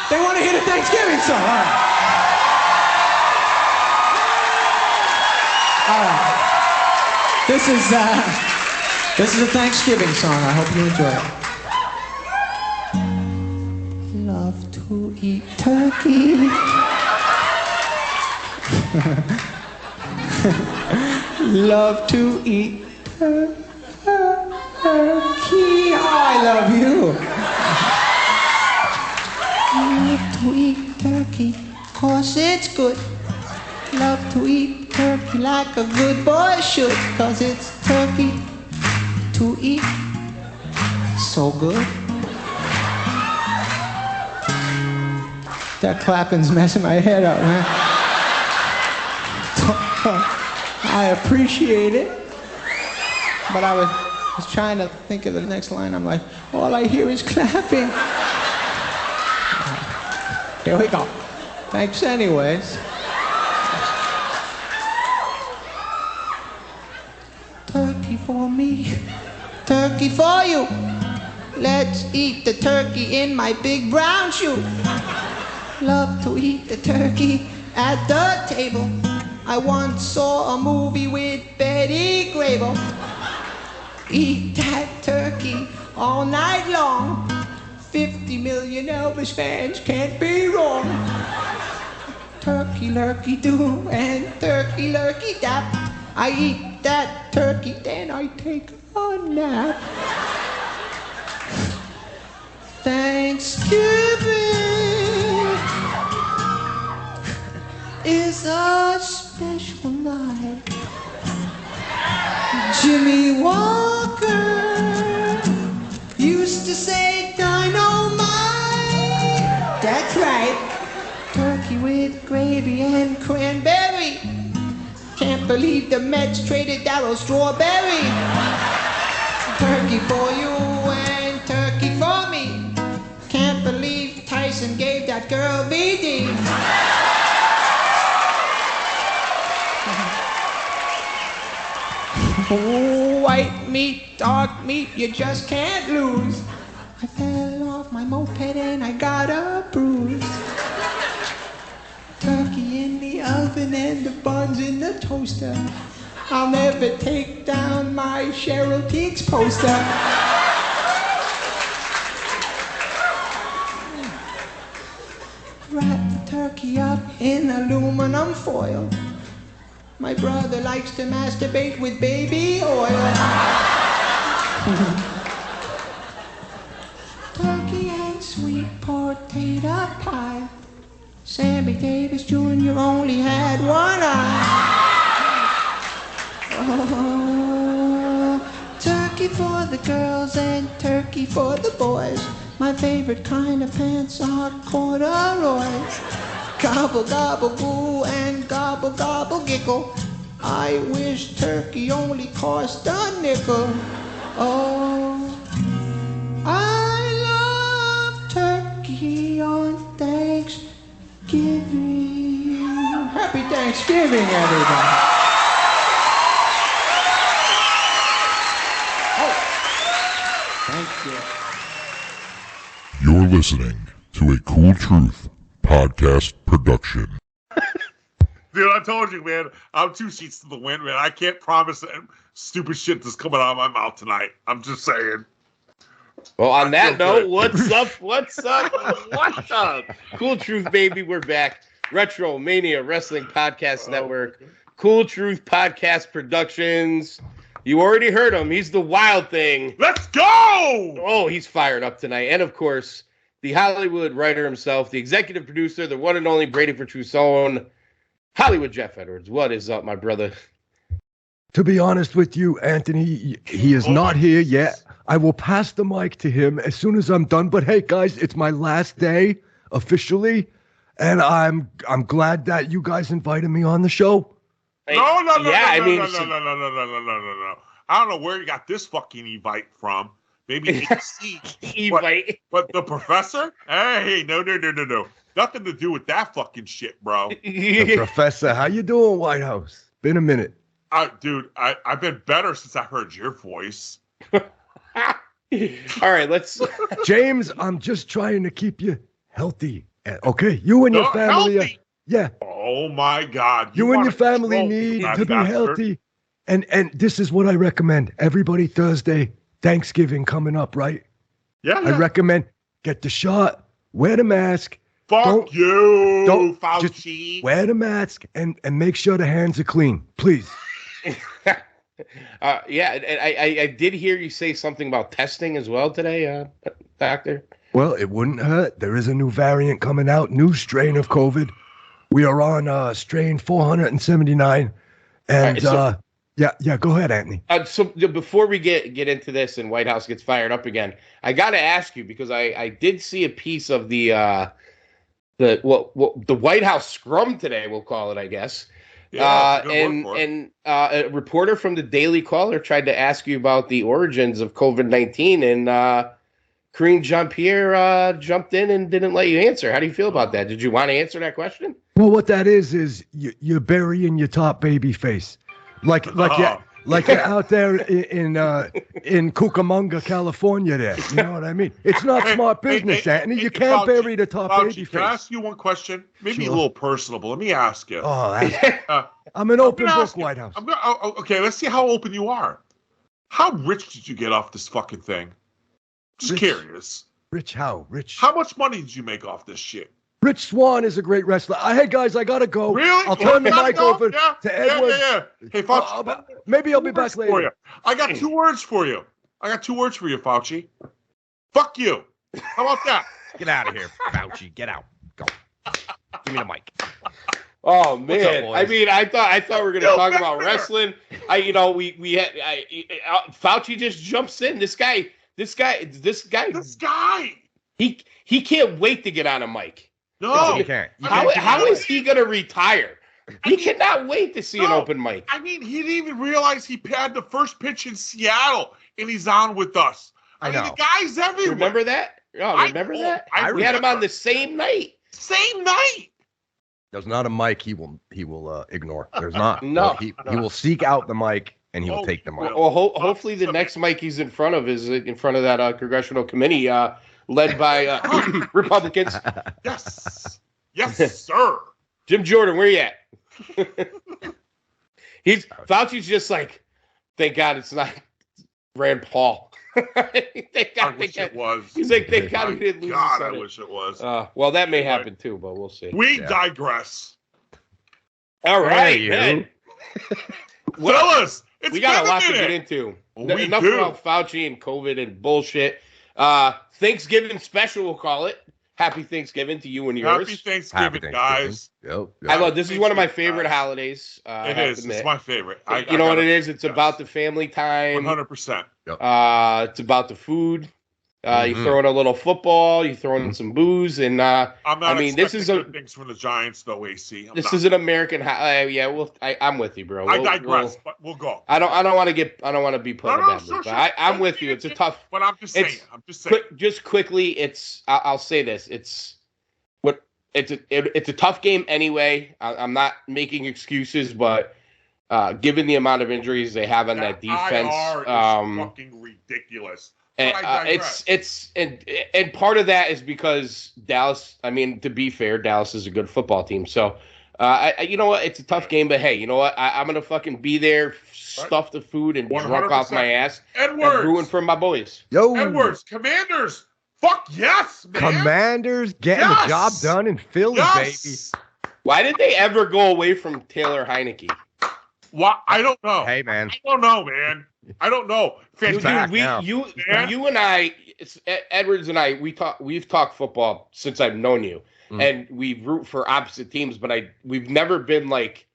They want to hear the Thanksgiving song. All right. This is a Thanksgiving song. I hope you enjoy it. Love to eat turkey. Love to eat turkey. Oh, I love you. Love to eat turkey, 'cause it's good. Love to eat turkey like a good boy should, 'cause it's turkey to eat. So good. That clapping's messing my head up, man. I appreciate it, but I was trying to think of the next line. I'm like, all I hear is clapping. Here we go. Thanks anyways. Turkey for me, turkey for you. Let's eat the turkey in my big brown shoe. Love to eat the turkey at the table. I once saw a movie with Betty Grable. Eat that turkey all night long. 50 million Elvis fans can't be wrong. Turkey lurkey do and turkey lurkey dap. I eat that turkey, then I take a nap. Thanksgiving is a special night. Jimmy Walker used to say dynamite. That's right. Turkey with gravy and cranberry. Can't believe the Mets traded Darryl Strawberry. Turkey for you and turkey for me. Can't believe Tyson gave that girl VD. White meat, dark meat, you just can't lose. I fell off my moped and I got a bruise. Turkey in the oven and the buns in the toaster. I'll never take down my Cheryl Teagues poster. Wrap the turkey up in aluminum foil. My brother likes to masturbate with baby oil. Turkey and sweet potato pie. Sammy Davis Jr. only had one eye. Oh, turkey for the girls and turkey for the boys. My favorite kind of pants are corduroys. Gobble, gobble, goo, and gobble, gobble, giggle. I wish turkey only cost a nickel. Oh, I love turkey on Thanksgiving. Happy Thanksgiving, everybody. Oh, thank you. You're listening to a Cool Truth podcast production. Dude, I told you, man, I'm 2 sheets to the wind, man. I can't promise that stupid shit that's coming out of my mouth tonight. I'm just saying. Well, on that note, what's up? What's up? What's up? Cool Truth, baby. We're back. Retro Mania Wrestling Podcast Network. Cool Truth Podcast Productions. You already heard him. He's the wild thing. Let's go! Oh, he's fired up tonight. And, of course, the Hollywood writer himself, the executive producer, the one and only Brady for Trousseau, Hollywood Jeff Edwards. What is up, my brother? To be honest with you, Anthony, he is not here yet. I will pass the mic to him as soon as I'm done. But hey, guys, it's my last day officially, and I'm glad that you guys invited me on the show. No. I don't know where you got this fucking Evite from. Maybe HC. Evite. But the professor? Hey, no. Nothing to do with that fucking shit, bro. The professor, how you doing, White House? Been a minute. Dude, I've been better since I heard your voice. All right, let's... James, I'm just trying to keep you healthy Okay, you and your No, family. healthy. Yeah, Oh my God! you and wanna your family control me, need that to be bastard. healthy. And this is what I recommend. Everybody, Thursday, Thanksgiving coming up, right? Yeah, I recommend get the shot, wear the mask. Fuck don't- Fauci. Wear the mask and make sure the hands are clean, please. Yeah, and I did hear you say something about testing as well today, Doctor. Well, it wouldn't hurt. There is a new variant coming out, new strain of COVID. We are on strain 479. And yeah, go ahead, Anthony. So before we get into this and White House gets fired up again, I got to ask you because I did see a piece of the White House scrum today, we'll call it, I guess. Yeah, good word for it. And a reporter from the Daily Caller tried to ask you about the origins of COVID-19, and Karine Jean-Pierre jumped in and didn't let you answer. How do you feel about that? Did you want to answer that question? Well, what that is you're burying your top baby face, like you're out there in Cucamonga, California. There, you know what I mean? It's not smart business, Anthony. You can't Fauci, bury the top Fauci, baby can I face. ask you one question? Maybe Sure. a little personal, but let me ask you. Oh, I'm an open book, White House. Okay, let's see how open you are. How rich did you get off this fucking thing? Just Rich. curious. Rich how? Rich. How much money did you make off this shit? Rich Swann is a great wrestler. Hey guys, I gotta go. Really? I'll turn the mic over Yeah, to Edward. Yeah. Hey, Fauci. Maybe I'll be back for later. you. I got 2 words for you. Fauci. Fuck you. How about that? Get out of here, Fauci. Get out. Go. Give me the mic. Oh man! up, I boys? mean, I thought we were gonna talk about wrestling. Fauci just jumps in. This guy. He can't wait to get on a mic. No. You can't. How is he gonna retire? He cannot wait to see an open mic. I mean, he didn't even realize he had the first pitch in Seattle, and he's on with us. I mean, know. the guy's everywhere. Remember that? Oh, remember that? We had him on the same night. Same night. There's not a mic he will ignore. There's not. No. He will seek out the mic and he will take the mic. Well, hopefully the next mic he's in front of is in front of that congressional committee led by Republicans. Yes, sir. Jim Jordan, where you at? Fauci's just like, thank God it's not Rand Paul. I wish it was. He's like, thank God we didn't lose. God, I wish it was. Well, that may happen too, but we'll see. We digress. All right, Hey, man. Fellas, We got a lot to get into. Enough about Fauci and COVID and bullshit. Thanksgiving special, we'll call it. Happy Thanksgiving to you and yours. Happy Thanksgiving, guys. Yep. I love this. Is one of my favorite holidays. It is. It's my favorite. You know what it is? It's about the family time. 100%. It's about the food. You throw in a little football. You throw in some booze, and I'm not. I mean, this is good things from the Giants, though. AC. This is an American. I'm with you, bro. I digress, but we'll go. I don't want to be put in a bad mood, but I'm with you. It's a tough. But I'm just saying. Just quickly, I'll say this. It's a tough game anyway. I'm not making excuses, but given the amount of injuries they have on that defense, IR is fucking ridiculous. and part of that is because Dallas. I mean, to be fair, Dallas is a good football team. So, you know what? It's a tough game, but hey, you know what? I'm gonna fucking be there, stuff the food, and drunk off my ass, and ruin for my boys. Yo, Edwards, Commanders. Fuck yes, man. Commanders getting the job done in Philly, baby. Why did they ever go away from Taylor Heineke? Why? I don't know. Hey, man. I don't know, man. I don't know. Dude, you and I, Edwards and I, we've talked football since I've known you, and we root for opposite teams, but we've never been like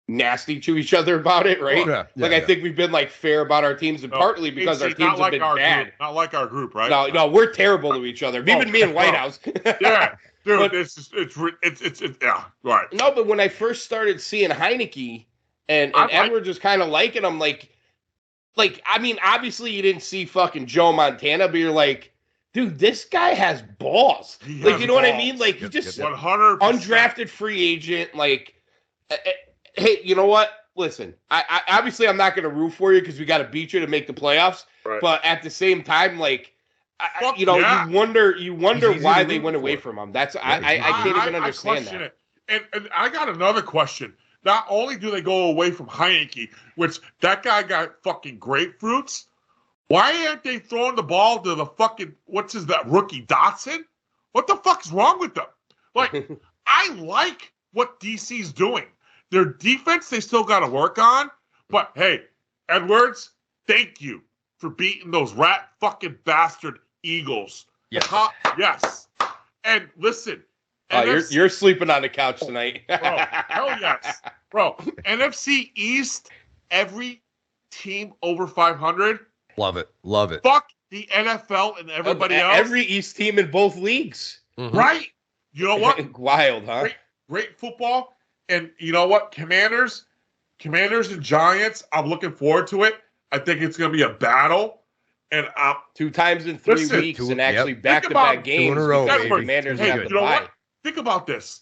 nasty to each other about it, right? I think we've been like fair about our teams, and partly because our teams have been bad. Group, not like our group, right? No, we're terrible to each other. Even me and White House. Yeah, dude, it's yeah, right. No, but when I first started seeing Heineke and Edwards was kind of liking him, like, I mean, obviously you didn't see fucking Joe Montana, but you're like, dude, this guy has balls. Like, you know what I mean? Like, he just 100% undrafted free agent. Like, hey, you know what? Listen, I obviously I'm not going to root for you because we got to beat you to make the playoffs. Right. But at the same time, like, Yeah. You wonder easy why to they root went away for. from him. That's I can't even understand question that. It. And I got another question. Not only do they go away from Heineke, which that guy got fucking grapefruits, why aren't they throwing the ball to the fucking rookie Dotson? What the fuck's wrong with them? Like, I like what DC's doing. Their defense they still got to work on, but hey, Edwards, thank you for beating those rat fucking bastard Eagles. Yes. Yes. And listen, You're sleeping on the couch tonight. bro, hell yes. Bro, NFC East, every team over 500, Love it. Love it. fuck the NFL and everybody else. Every East team in both leagues. Right. You know what? Wild, huh? Great football. And you know what? Commanders and Giants, I'm looking forward to it. I think it's going to be a battle. And 2 times in 3 weeks and actually back-to-back games. 2 in a row, because the baby. Commanders hey, have you to know bye. what? Think about this.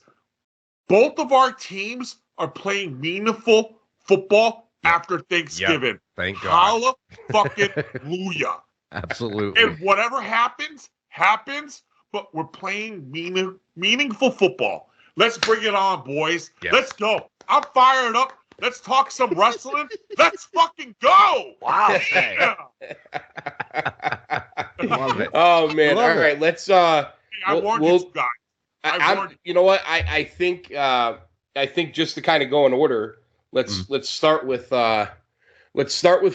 Both of our teams are playing meaningful football after Thanksgiving. Thank God. Hallelujah. Absolutely. And whatever happens, but we're playing meaningful football. Let's bring it on, boys. Yes. Let's go. I'm fired up. Let's talk some wrestling. Let's fucking go. Wow. Yeah. Love it. Oh man! Love All right, let's. I warned you guys. You know what? I think just to kind of go in order. Let's start with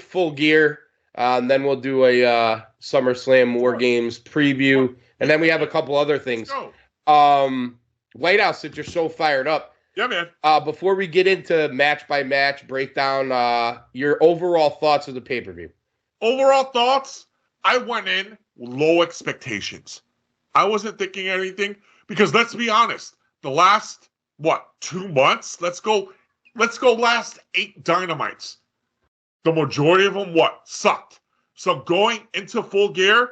Full Gear. And then we'll do a SummerSlam War Games preview, and then we have a couple other things. Let's go. White House, since you're so fired up. Yeah, man. Before we get into match by match breakdown, your overall thoughts of the pay-per-view. Overall thoughts, I went in with low expectations. I wasn't thinking anything because let's be honest, the last 2 months, let's go last 8 Dynamites. The majority of them sucked. So going into Full Gear,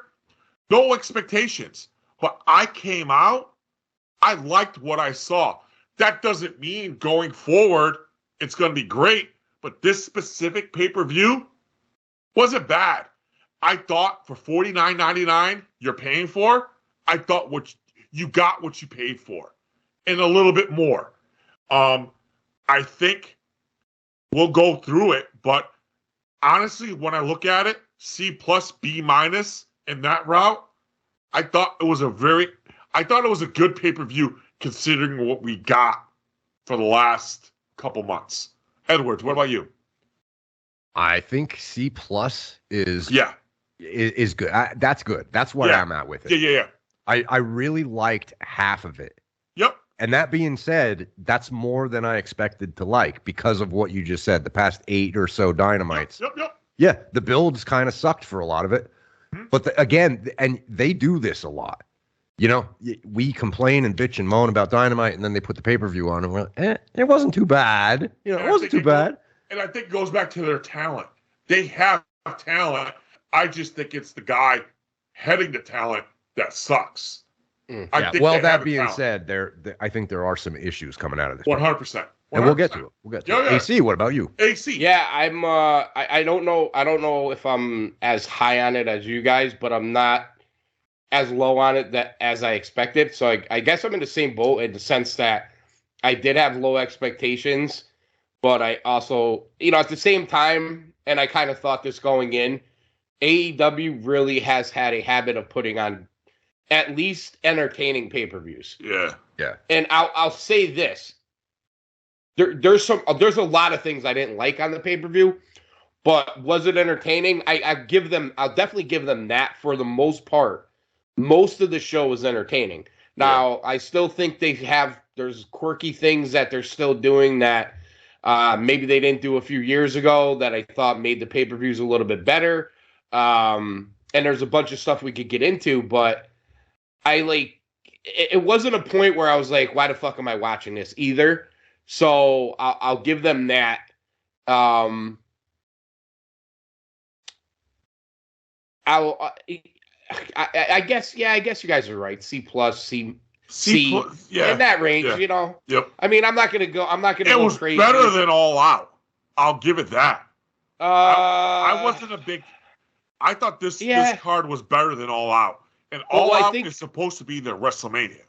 no expectations. But I came out, I liked what I saw. That doesn't mean going forward it's going to be great, but this specific pay-per-view wasn't bad. I thought for $49.99 you're paying for, I thought you got what you paid for and a little bit more. I think we'll go through it, but honestly, when I look at it, C+, B- in that route, I thought it was a good pay-per-view considering what we got for the last couple months. Edwards, what about you? I think C+ is good. That's good. That's where I'm at with it. Yeah. I really liked half of it. Yep. And that being said, that's more than I expected to like because of what you just said, the past 8 or so Dynamites. Yep. Yeah, the builds kind of sucked for a lot of it. Mm-hmm. But again, and they do this a lot. You know, we complain and bitch and moan about Dynamite, and then they put the pay-per-view on, and we're like, it wasn't too bad. You know, it wasn't too bad. And I think it goes back to their talent. They have talent. I just think it's the guy heading the talent that sucks. Yeah. Well, that being said, I think there are some issues coming out of this. 100%. And we'll get to it. Yeah. AC, what about you? AC. Yeah, I'm. I don't know. I don't know if I'm as high on it as you guys, but I'm not as low on it as I expected. So I guess I'm in the same boat in the sense that I did have low expectations, but I also, at the same time, and I kind of thought this going in, AEW really has had a habit of putting on at least entertaining pay-per-views. Yeah. And I'll say this. There's a lot of things I didn't like on the pay-per-view, but was it entertaining? I'll definitely give them that for the most part. Most of the show was entertaining. Now, I still think there's quirky things that they're still doing that maybe they didn't do a few years ago that I thought made the pay-per-views a little bit better. And there's a bunch of stuff we could get into, but it wasn't a point where I was like, why the fuck am I watching this either? So I'll give them that. I guess you guys are right. C+, C, yeah, in that range, yeah. Yep. I mean, I'm not gonna go crazy. It was better than All Out. I'll give it that. I wasn't a big. I thought this card was better than All Out, and All Out is supposed to be their WrestleMania.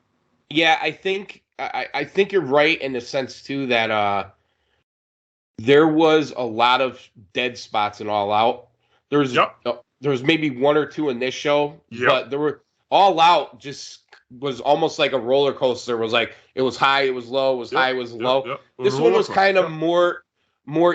Yeah, I think you're right in the sense too that there was a lot of dead spots in All Out. There was maybe one or two in this show, but there were All Out just was almost like a roller coaster. It was like it was high, it was low, it was high, it was low. This one was kind of more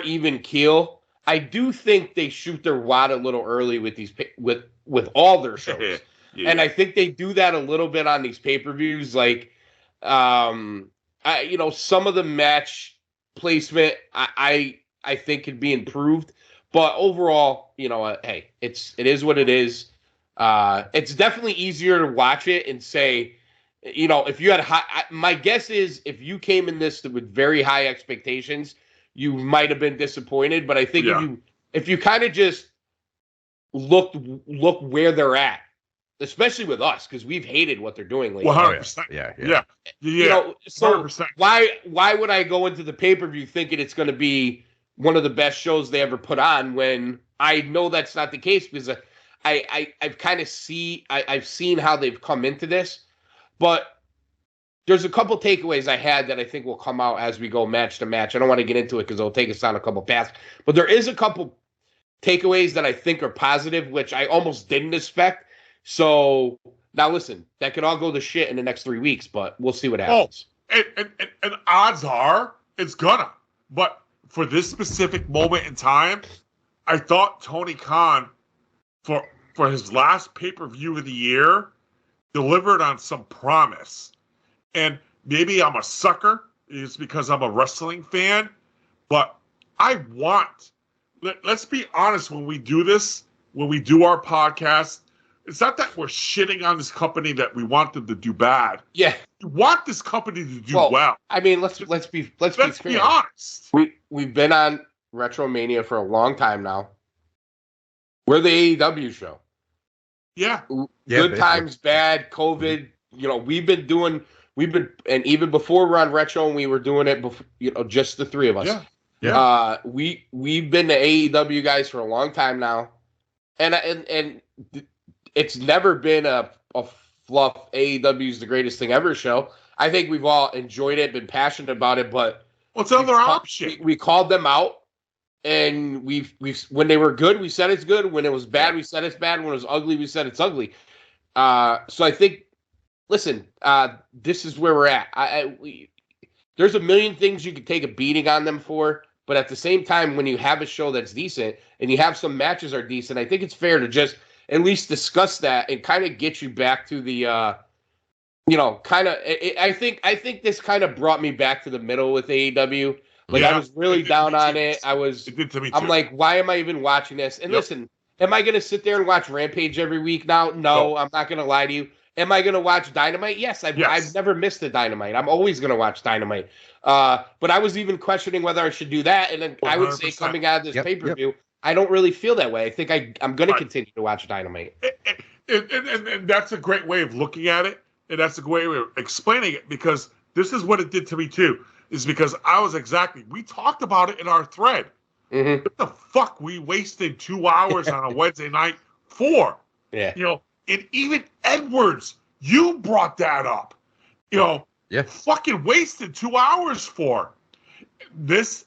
even keel. I do think they shoot their wad a little early with these with all their shows, and I think they do that a little bit on these pay-per-views. Like, some of the match placement I think could be improved, but overall, hey, it is what it is. It's definitely easier to watch it and say, if you had my guess is if you came in this with very high expectations, you might have been disappointed. But I think if you kind of just look where they're at, especially with us, because we've hated what they're doing lately. 100%. Yeah. So 100%. Why would I go into the pay-per-view thinking it's going to be one of the best shows they ever put on when I know that's not the case? Because I've kind of I've seen how they've come into this, but there's a couple takeaways I had that I think will come out as we go match to match. I don't want to get into it because it'll take us down a couple paths, but there is a couple takeaways that I think are positive, which I almost didn't expect. So now listen, that could all go to shit in the next 3 weeks, but we'll see what happens. And odds are it's gonna. But for this specific moment in time, I thought Tony Khan, for his last pay-per-view of the year, delivered on some promise. And maybe I'm a sucker. It's because I'm a wrestling fan. But let's be honest, when we do this, when we do our podcast, it's not that we're shitting on this company that we want them to do bad. Yeah. You want this company to do well. I mean, let's be honest. We've been on Retromania for a long time now. We're the AEW show. Yeah. Good times, bad, COVID. And even before we're on Retro and we were doing it before, just the three of us. Yeah. We've been the AEW guys for a long time now. And it's never been a fluff AEW's the greatest thing ever show. I think we've all enjoyed it, been passionate about it, but what's the other option? We called them out. And we've when they were good, we said it's good. When it was bad, we said it's bad. When it was ugly, we said it's ugly. So I think, listen, this is where we're at. There's a million things you could take a beating on them for, but at the same time, when you have a show that's decent and you have some matches are decent, I think it's fair to just at least discuss that and kind of get you back to the, kind of. I think this kind of brought me back to the middle with AEW. I was really down on it. It did to me too. I'm like, why am I even watching this? And listen, am I going to sit there and watch Rampage every week now? No, I'm not going to lie to you. Am I going to watch Dynamite? Yes, I've never missed a Dynamite. I'm always going to watch Dynamite. But I was even questioning whether I should do that. And then 100%. I would say coming out of this pay-per-view, I don't really feel that way. I think I'm going to continue to watch Dynamite. And that's a great way of looking at it. And that's a great way of explaining it, because this is what it did to me too. Is because we talked about it in our thread. Mm-hmm. What the fuck we wasted 2 hours on a Wednesday night for? Yeah. And even Edwards, you brought that up. Fucking wasted 2 hours for. This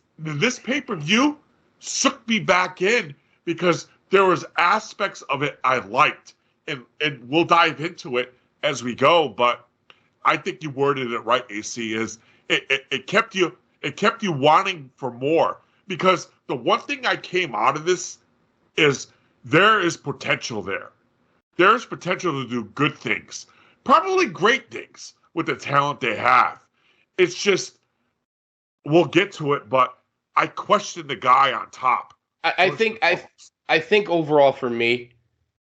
pay-per-view sucked me back in because there was aspects of it I liked. And we'll dive into it as we go, but I think you worded it right, AC, is it kept you wanting for more, because the one thing I came out of this is there is potential there. There's potential to do good things, probably great things with the talent they have. It's just, we'll get to it, but I question the guy on top. I think overall for me,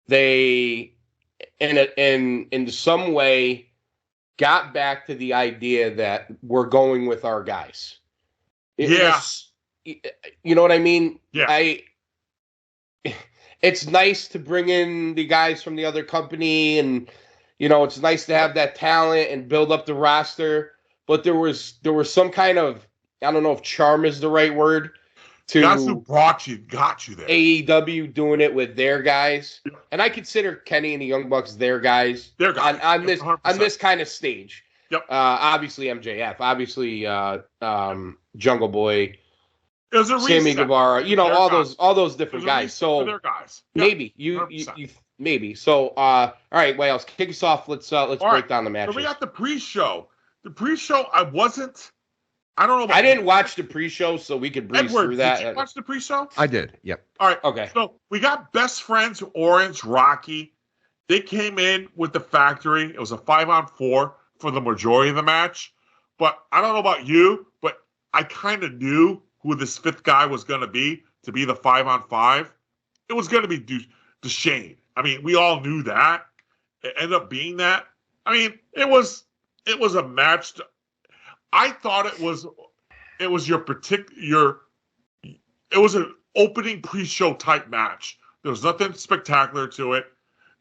they in some way got back to the idea that we're going with our guys. You know what I mean? Yeah. It's nice to bring in the guys from the other company, and it's nice to have that talent and build up the roster. But there was some kind of, I don't know if charm is the right word, That's who got you there. AEW doing it with their guys, and I consider Kenny and the Young Bucks their guys. Their guys. on 100%. this kind of stage. Yep. Obviously MJF, obviously Jungle Boy, It was a Sammy reset. Guevara, all those different guys. So their guys. maybe you maybe. So all right, Wales, kick us off. Let's break down the matches. So we got the pre-show. The pre-show, I don't know. I didn't watch the pre-show, so we could breeze through that. Did you watch the pre-show? I did. Yep. All right. Okay. So we got Best Friends, Orange, Rocky. They came in with the Factory. It was a 5-on-4 for the majority of the match. But I don't know about you, but I kind of knew who this fifth guy was going to be the 5-on-5. It was going to be Deshane. I mean, we all knew that. It ended up being that. I mean, it was a match. I thought it was an opening pre-show type match. There was nothing spectacular to it.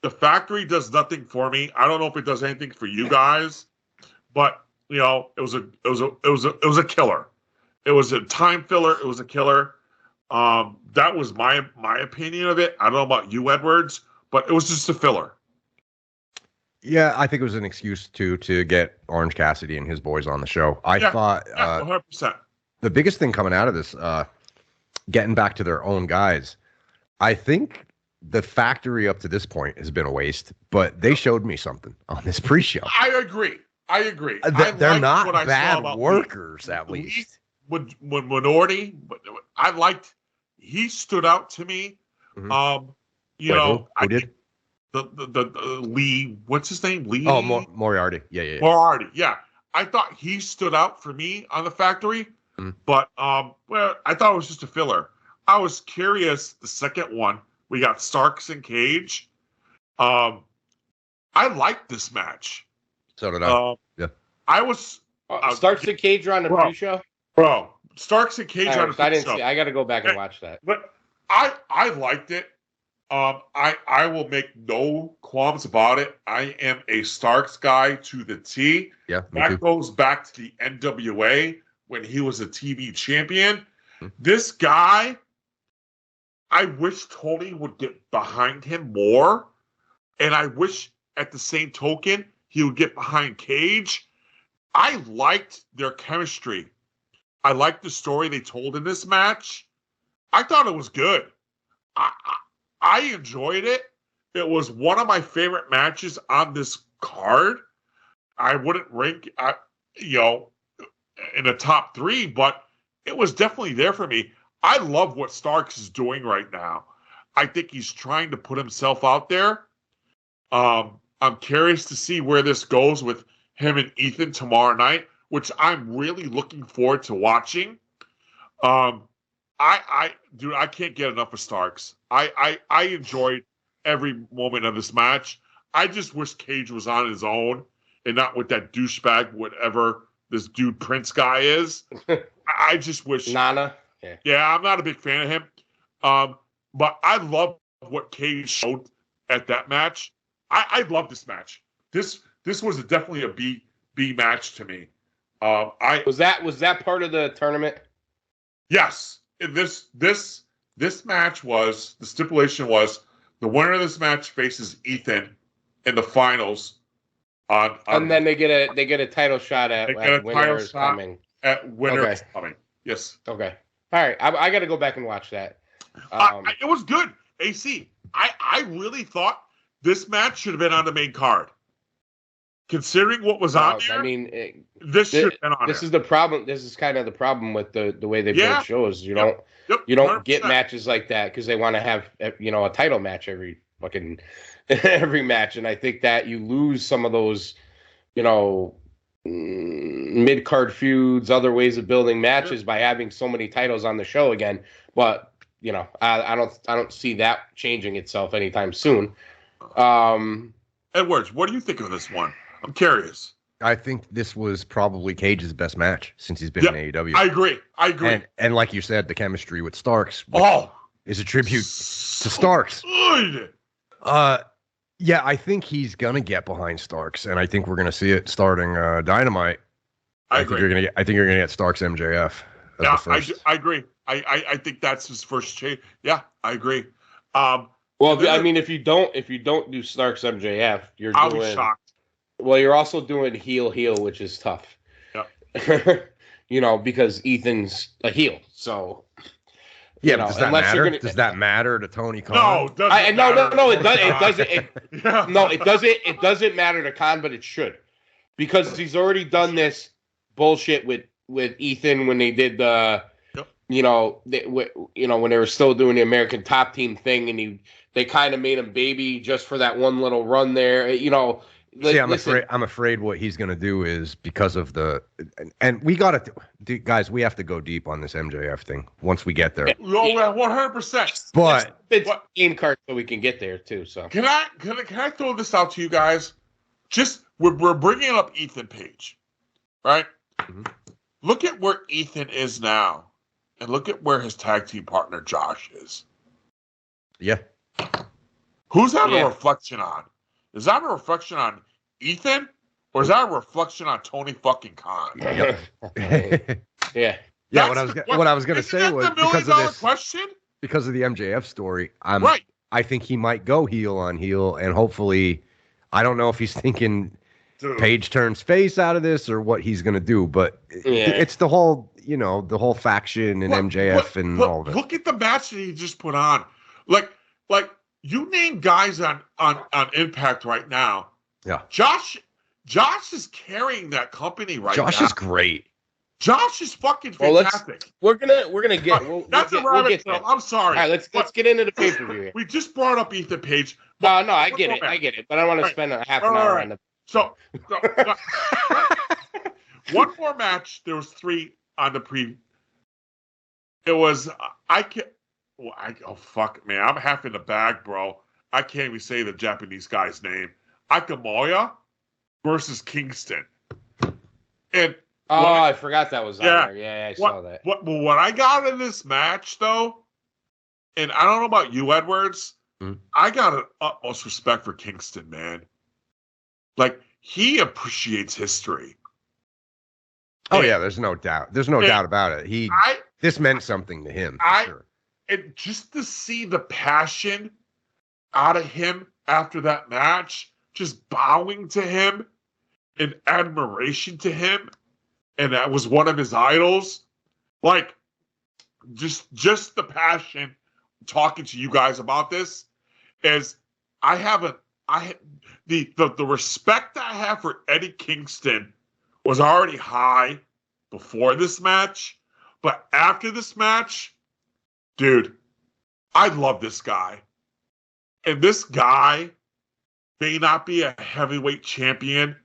The Factory does nothing for me. I don't know if it does anything for you guys, but it was a killer. It was a time filler. It was a killer. That was my opinion of it. I don't know about you, Edwards, but it was just a filler. Yeah, I think it was an excuse to get Orange Cassidy and his boys on the show. I thought 100%. The biggest thing coming out of this, getting back to their own guys, I think the Factory up to this point has been a waste, but they showed me something on this pre-show. I agree. They're not bad workers, at least. When Minority, he stood out to me. Mm-hmm. Who did? The Lee, what's his name? Lee? Oh, Moriarty. Yeah. Moriarty, yeah. I thought he stood out for me on the Factory, but I thought it was just a filler. I was curious. The second one, we got Starks and Cage. I liked this match. So did I. Yeah. I was Starks and Cage are on the pre-show. Bro, Starks and Cage on the pre-show. I didn't see. I got to go back and watch that. But I liked it. I will make no qualms about it. I am a Starks guy to the T. Yeah, that goes back to the NWA when he was a TV champion. Mm-hmm. This guy, I wish Tony would get behind him more, and I wish at the same token he would get behind Cage. I liked their chemistry. I liked the story they told in this match. I thought it was good. I enjoyed it. It was one of my favorite matches on this card. I wouldn't rank, in the top 3, but it was definitely there for me. I love what Starks is doing right now. I think he's trying to put himself out there. I'm curious to see where this goes with him and Ethan tomorrow night, which I'm really looking forward to watching. I can't get enough of Starks. I enjoyed every moment of this match. I just wish Cage was on his own and not with that douchebag, whatever this dude Prince guy is. I just wish Nana. Yeah, I'm not a big fan of him. But I love what Cage showed at that match. I love this match. This was definitely a B match to me. Was that part of the tournament? Yes. This match was, the stipulation was, the winner of this match faces Ethan in the finals. And then they get a title shot at Winner is Coming. At Winner is Coming. Yes. Okay. All right. I got to go back and watch that. It was good. AC. I really thought this match should have been on the main card. Considering what was on there, I mean, this should have been on there. This is the problem. This is kind of the problem with the way they build shows. You don't get matches like that because they want to have a title match every fucking every match, and I think that you lose some of those mid card feuds, other ways of building matches by having so many titles on the show again. But I don't see that changing itself anytime soon. Edwards, what do you think of this one? I'm curious. I think this was probably Cage's best match since he's been in AEW. I agree. And like you said, the chemistry with Starks is a tribute to Starks. Good. Yeah, I think he's gonna get behind Starks, and I think we're gonna see it starting Dynamite. I agree. I think you're gonna get Starks MJF. as the first. I agree. I think that's his first change. Yeah, I agree. Well, I mean, if you don't do Starks MJF, I'll be shocked. Well, you're also doing heel, which is tough. Yep. Because Ethan's a heel, so. Yeah, does that matter? Does that matter to Tony Khan? No, it doesn't matter. No, it doesn't. No, it doesn't. It doesn't matter to Khan, but it should, because he's already done this bullshit with Ethan when they did the, when they were still doing the American Top Team thing, and they kind of made him baby just for that one little run there, See, I'm afraid what he's going to do is because of and we got to, guys, we have to go deep on this MJF thing once we get there. No, 100%. But it's game card so we can get there too. So can I throw this out to you guys? Just we're bringing up Ethan Page, right? Mm-hmm. Look at where Ethan is now, and look at where his tag team partner Josh is. Yeah. Who's that a reflection on? Is that a reflection on Ethan, or is that a reflection on Tony fucking Khan? Yep. Yeah. Yeah. What I was gonna say was because of this question. Because of the MJF story, Right. I think he might go heel on heel, and hopefully, I don't know if he's thinking Page turns face out of this or what he's gonna do, but it's the whole, the whole faction and MJF and all of it. Look at the match that he just put on, like. You name guys on Impact right now. Yeah. Josh is carrying that company right now. Josh is great. Josh is fucking fantastic. We're gonna get. That's a rabbit trail. I'm sorry. All right, let's get into the pay-per-view. We just brought up Ethan Page. No, I get it, but I want to spend a half an hour on it. So one more match. There was 3 on the pre. It was oh fuck, man! I'm half in the bag, bro. I can't even say the Japanese guy's name. Akamoya versus Kingston. And I forgot that was on there. Yeah, I saw that. What I got in this match, though, and I don't know about you, Edwards, I got an utmost respect for Kingston, man. Like, he appreciates history. Oh, yeah, there's no doubt. There's no doubt about it. This meant something to him, for sure. And just to see the passion out of him after that match, just bowing to him and admiration to him, and that was one of his idols. Like, just the passion talking to you guys about this is the respect I have for Eddie Kingston was already high before this match, but after this match, dude, I love this guy. And this guy may not be a heavyweight champion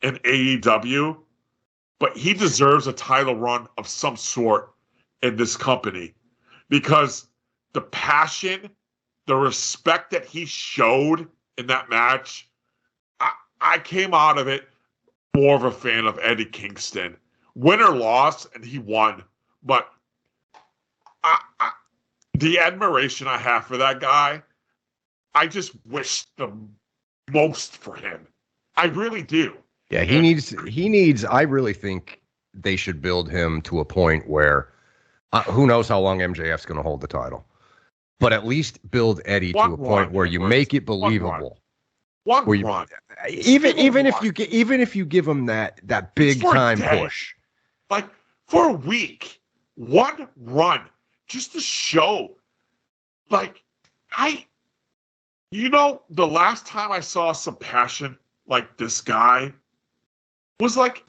in AEW, but he deserves a title run of some sort in this company because the passion, the respect that he showed in that match, I came out of it more of a fan of Eddie Kingston. Win or loss, and he won. But the admiration I have for that guy, I just wish the most for him. I really do. Yeah, he needs, I really think they should build him to a point where, who knows how long MJF's going to hold the title, but at least build Eddie to a point where you make it believable. One run. Even if you give him that big time push. Like, for a week, one run, just to show, like, the last time I saw some passion like this guy was like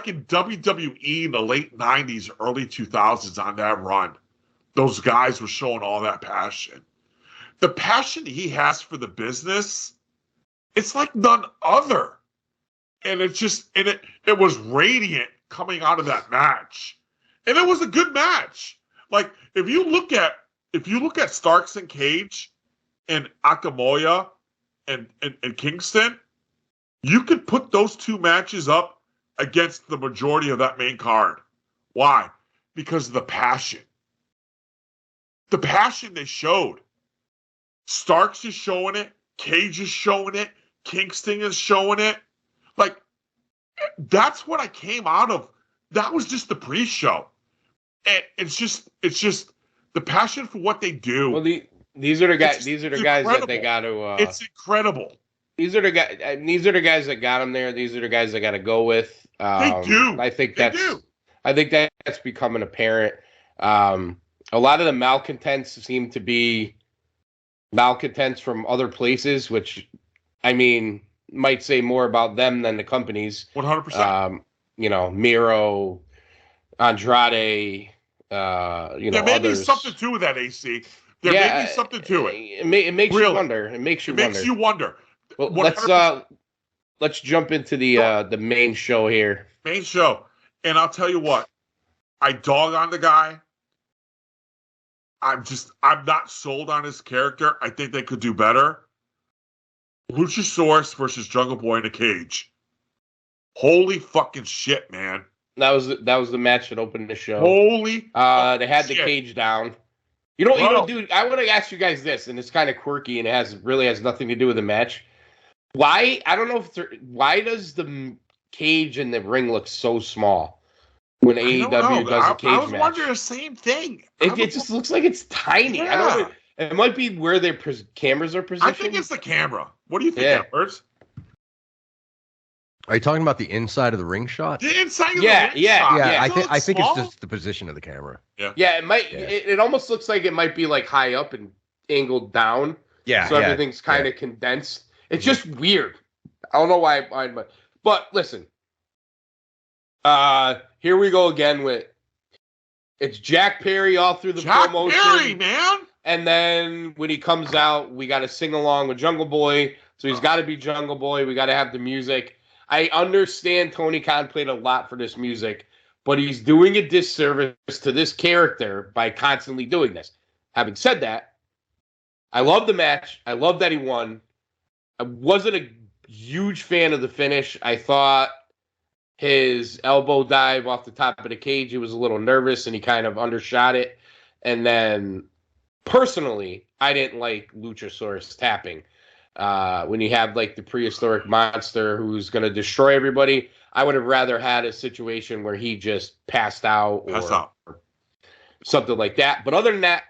in WWE in the late 90s, early 2000s on that run. Those guys were showing all that passion. The passion he has for the business, it's like none other. And it was radiant coming out of that match. And it was a good match. Like, if you look at Starks and Cage and Akamoya and Kingston, you could put those 2 matches up against the majority of that main card. Why? Because of the passion. The passion they showed. Starks is showing it. Cage is showing it. Kingston is showing it. Like, that's what I came out of. That was just the pre-show. And it's just the passion for what they do. Well, these are the guys. It's These are the guys that they incredible. got to. It's incredible. These are the guys. These are the guys that got them there. These are the guys that got to go with. They do. I think They that's. do. I think that's becoming apparent. A lot of the malcontents seem to be malcontents from other places, which, I mean, might say more about them than the companies. 100%. You know, Miro, Andrade. You know, there may others. be something to that, AC. There may be something to it. It makes Really. you wonder. It makes you wonder. Well, 100%. let's jump into the main show here. Main show. And I'll tell you what, I dog on the guy. I'm not sold on his character. I think they could do better. Luchasaurus versus Jungle Boy in a cage. Holy fucking shit, man. That was the match that opened the show. Holy they had the shit. cage down. You know, dude, I want to ask you guys this, and it's kind of quirky, and it really has nothing to do with the match. Why? I don't know why does the cage in the ring look so small when AEW does a cage match? I was wondering the same thing. It just looks like it's tiny. Yeah. I don't know. It might be where their cameras are positioned. I think it's the camera. What do you think, Edwards? Are you talking about the inside of the ring shot? The inside of the Yeah, ring yeah, shot. yeah. I think it's just the position of the camera. Yeah, it might. Yeah. It almost looks like it might be like high up and angled down. Yeah, So everything's kind of condensed. It's just weird. I don't know why. But listen. Here we go again with. It's Jack Perry all through the promotion. Jack Perry, man. And then when he comes out, we got to sing along with Jungle Boy. So he's got to be Jungle Boy. We got to have the music. I understand Tony Khan played a lot for this music, but he's doing a disservice to this character by constantly doing this. Having said that, I love the match. I love that he won. I wasn't a huge fan of the finish. I thought his elbow dive off the top of the cage, he was a little nervous and he kind of undershot it. And then personally, I didn't like Luchasaurus tapping. When you have like the prehistoric monster who's going to destroy everybody, I would have rather had a situation where he just passed out or something like that. But other than that,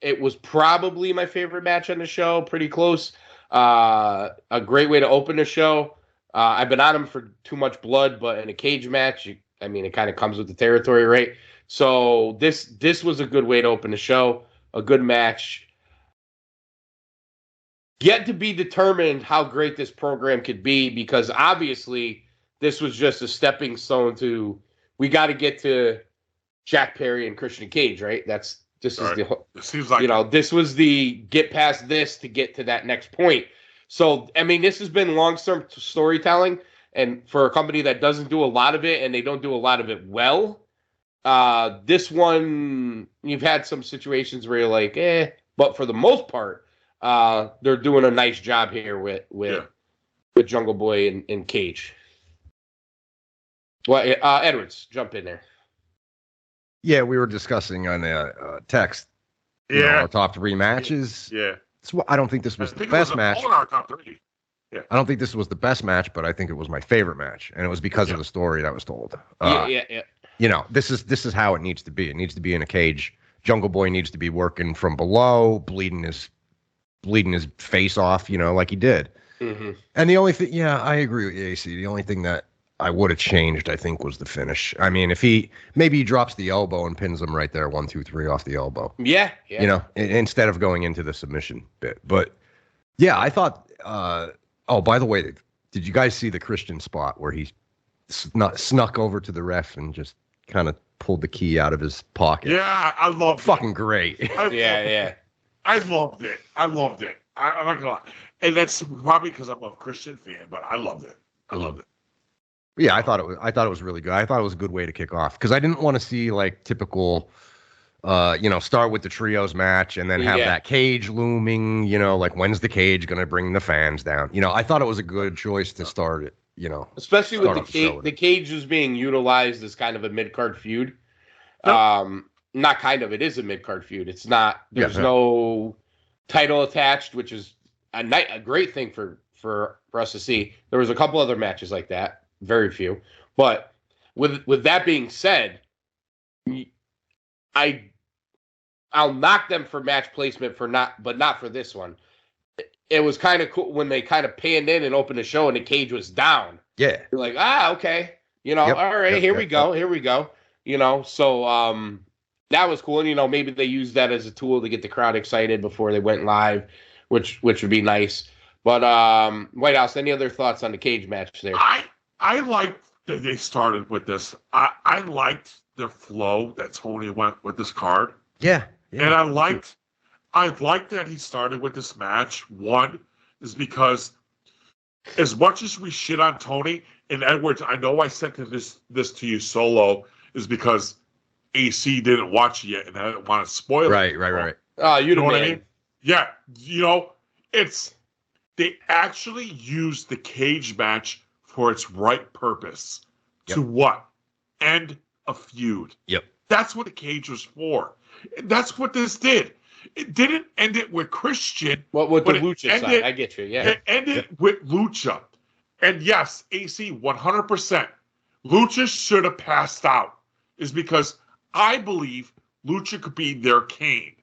it was probably my favorite match on the show. Pretty close. A great way to open the show. I've been on him for Too Much Blood, but in a cage match, it kind of comes with the territory, right? So this was a good way to open the show. A good match. Yet to be determined how great this program could be, because obviously this was just a stepping stone to, we got to get to Jack Perry and Christian Cage, right? It seems like, this was the get past this to get to that next point. So, this has been long-term storytelling, and for a company that doesn't do a lot of it, and they don't do a lot of it well, this one, you've had some situations where you're like, but for the most part, they're doing a nice job here with Jungle Boy and Cage. Well, Edwards, jump in there. Yeah, we were discussing on text. Our top 3 matches. Yeah. I don't think this was the best match. All in our top 3. Yeah. I don't think this was the best match, but I think it was my favorite match, and it was because of the story that was told. Yeah. This is how it needs to be. It needs to be in a cage. Jungle Boy needs to be working from below, bleeding his face off, like he did. Mm-hmm. And the only thing, I agree with you, AC. The only thing that I would have changed, I think, was the finish. If he drops the elbow and pins him right there, 1, 2, 3 off the elbow. Yeah. Instead of going into the submission bit. But yeah, I thought. By the way, did you guys see the Christian spot where he snuck over to the ref and just kind of pulled the key out of his pocket? Yeah, I loved it. Fucking great. Yeah. I loved it. I'm not gonna lie, and that's probably because I'm a Christian fan, but I loved it. Yeah, I thought it was really good. I thought it was a good way to kick off because I didn't want to see like typical, start with the trios match and then have that cage looming. Like when's the cage gonna bring the fans down? I thought it was a good choice to start it. Especially with the cage is being utilized as kind of a mid-card feud. Not kind of, it is a mid-card feud. It's not. There's no title attached, which is a great thing for us to see. There was a couple other matches like that. Very few. But with that being said, I'll knock them for match placement but not for this one. It was kind of cool when they kind of panned in and opened the show and the cage was down. Yeah. You're like, okay. All right, here we go. So that was cool. And, maybe they used that as a tool to get the crowd excited before they went live, which would be nice. But White House, any other thoughts on the cage match there? I liked that they started with this. I liked the flow that Tony went with this card. Yeah. And I liked that he started with this match. One is because as much as we shit on Tony and Edwards, I know I sent this to you solo, is because AC didn't watch it yet and I didn't want to spoil it. Right. Oh, you know what I mean? Yeah. They actually used the cage match for its right purpose. Yep. To what? End a feud. Yep. That's what the cage was for. That's what this did. It didn't end it with Christian. Well, with the Lucha side, I get you. Yeah. It ended with Lucha. And yes, AC 100%. Lucha should have passed out. Is because I believe Lucha could be their Kane.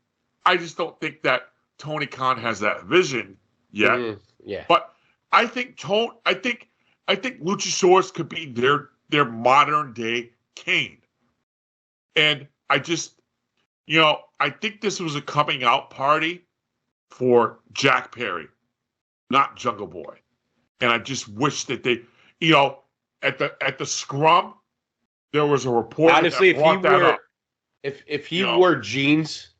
I just don't think that Tony Khan has that vision yet. Yeah. But I think Luchasaurus could be their modern day Kane. And I just, I think this was a coming out party for Jack Perry, not Jungle Boy. And I just wish that they, at the scrum, there was a report. Honestly, if he wore jeans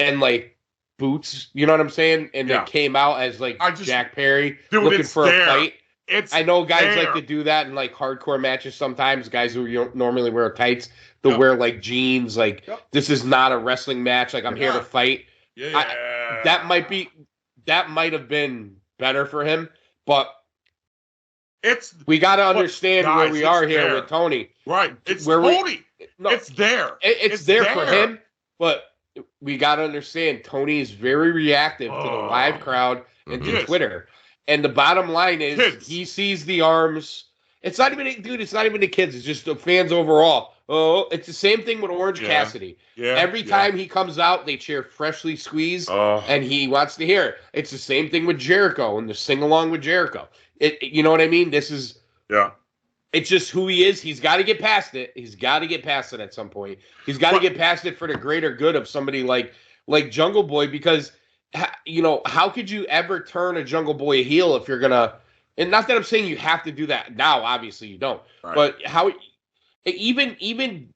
and like boots, you know what I'm saying, and it came out as like Jack Perry looking for a fight. I know guys like to do that in like hardcore matches sometimes. Guys who normally wear tights, they'll wear like jeans. Like this is not a wrestling match. Like I'm here to fight. Yeah. That might have been better for him, but we got to understand where we are here with Tony. Right. It's Tony. It's there. It's there for him, but we got to understand Tony is very reactive to the live crowd and to Twitter. And the bottom line is he sees the arms. It's not even the kids. It's just the fans overall. Oh, it's the same thing with Orange Cassidy. Yeah. Every time he comes out, they cheer freshly squeezed, and he wants to hear it. It's the same thing with Jericho and the sing along with Jericho. You know what I mean? This is it's just who he is. He's got to get past it. He's got to get past it at some point. He's got to get past it for the greater good of somebody like Jungle Boy, because how could you ever turn a Jungle Boy heel if you're gonna? And not that I'm saying you have to do that now. Obviously, you don't. Right. But how even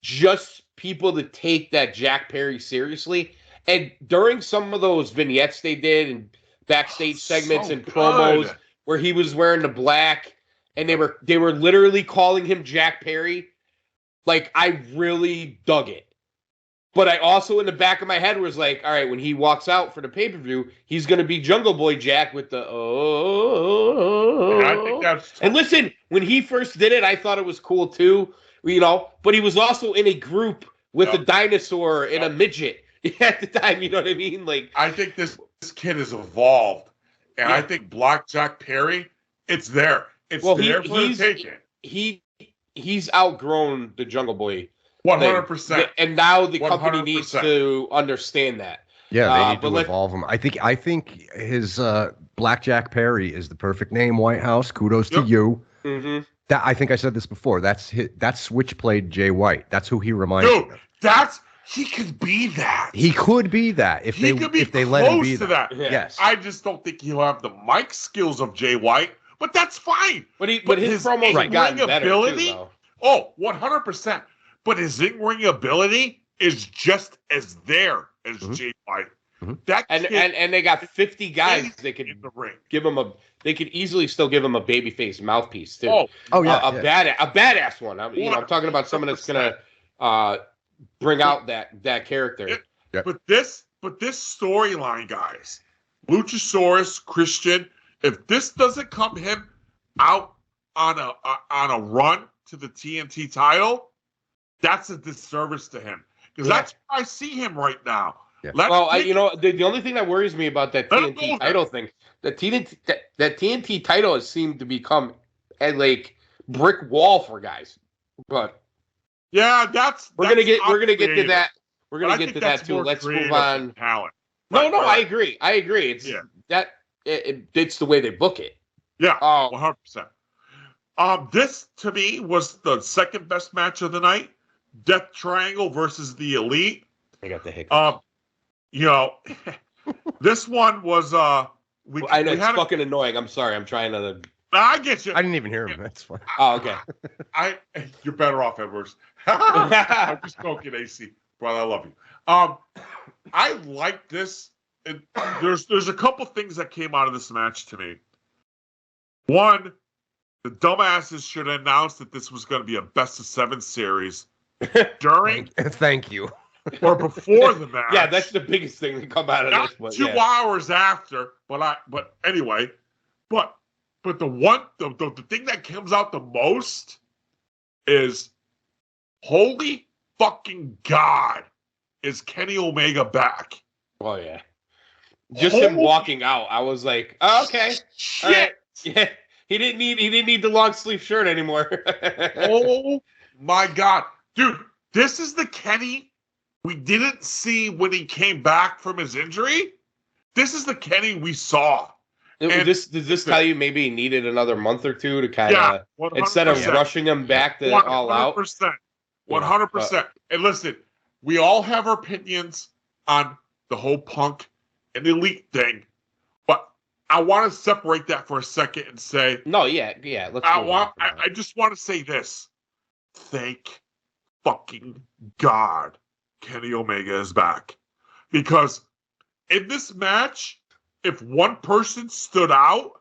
just people to take that Jack Perry seriously, and during some of those vignettes they did and backstage segments and promos where he was wearing the black and they were literally calling him Jack Perry, like I really dug it. But I also, in the back of my head, was like, all right, when he walks out for the pay-per-view, he's going to be Jungle Boy Jack with the And I think that's... And listen, when he first did it, I thought it was cool too, but he was also in a group with a dinosaur and a midget at the time, you know what I mean? Like, I think this kid has evolved. And I think Black Jack Perry, it's there. It's there for the taking. He's outgrown the Jungle Boy 100%. And now the company 100%. Needs to understand that. Yeah, they need to evolve him. I think his Blackjack Perry is the perfect name. White House, kudos to you. Mm-hmm. That I think I said this before. That's Switchblade Jay White. That's who he reminds me of. He could be that. He could be that if they let him be that. Yeah. Yes. I just don't think he'll have the mic skills of Jay White, but that's fine. But his promos have gotten better ability, too, though. 100%. But his in-ring ability is just as there as Jay White. Mm-hmm. And they got 50 guys they could give him they could easily still give him a babyface mouthpiece too. Oh yeah, a badass one. I'm talking about someone that's gonna bring out that character. But this storyline, guys, Luchasaurus, Christian, if this doesn't come him out on a run to the TNT title, that's a disservice to him, because that's where I see him right now. Yeah. The only thing that worries me about that TNT title thing, that TNT title has seemed to become a like brick wall for guys. But Yeah, we're gonna get to creative. that. We're gonna But I get think to that's that too. more Let's move creative on. than talent. No, Right. I agree. It's it's the way they book it. Yeah, Oh, 100%. This to me was the second best match of the night. Death Triangle versus the Elite. I got the hiccups. You know, this one was I know it's fucking annoying. I'm sorry. I'm trying to. I get you. I didn't even hear him. That's fine. Oh, okay. You're better off, Edwards. I'm just joking, AC. Brother, I love you. I like this. There's a couple things that came out of this match to me. One, the dumbasses should have announced that this was going to be a best of 7 series during Thank you. or before the match. Yeah, that's the biggest thing to come out of Not this one. 2 hours after, but anyway, but the thing that comes out the most is holy fucking God, is Kenny Omega back? Oh yeah. Just him walking out, I was like, oh, okay. Shit. Right. Yeah. He didn't need the long sleeve shirt anymore. Oh my God. Dude, this is the Kenny we didn't see when he came back from his injury. This is the Kenny we saw. Does this tell you maybe he needed another month or two to kind of, instead of rushing him back to all out? 100%. And listen, we all have our opinions on the whole Punk and Elite thing, but I want to separate that for a second and say, no, yeah. I just want to say this: thank fucking God, Kenny Omega is back, because in this match, if one person stood out,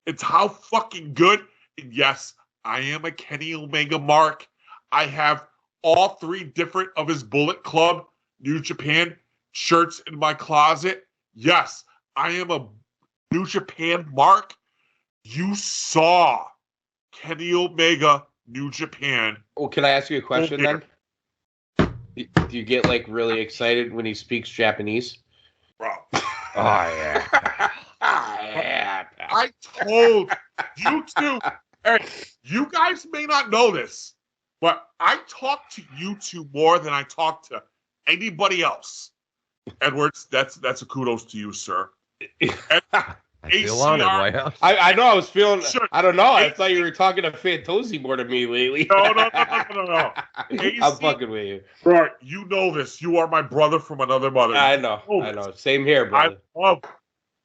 it's how fucking good. And yes, I am a Kenny Omega mark. I have all 3 different of his Bullet Club New Japan shirts in my closet. Yes, I am a New Japan mark. You saw Kenny Omega New Japan. Well, can I ask you a question then? Do you get like really excited when he speaks Japanese? Bro. Oh yeah. I told you two. Hey, you guys may not know this, but I talk to you two more than I talk to anybody else. Edwards, that's a kudos to you, sir. I feel honored, White House. I know. I was feeling. Sure. I don't know. I thought you were talking to Fantosi more to me lately. No. AC, I'm fucking with you. Bro, you know this. You are my brother from another mother. I know. Same here, brother.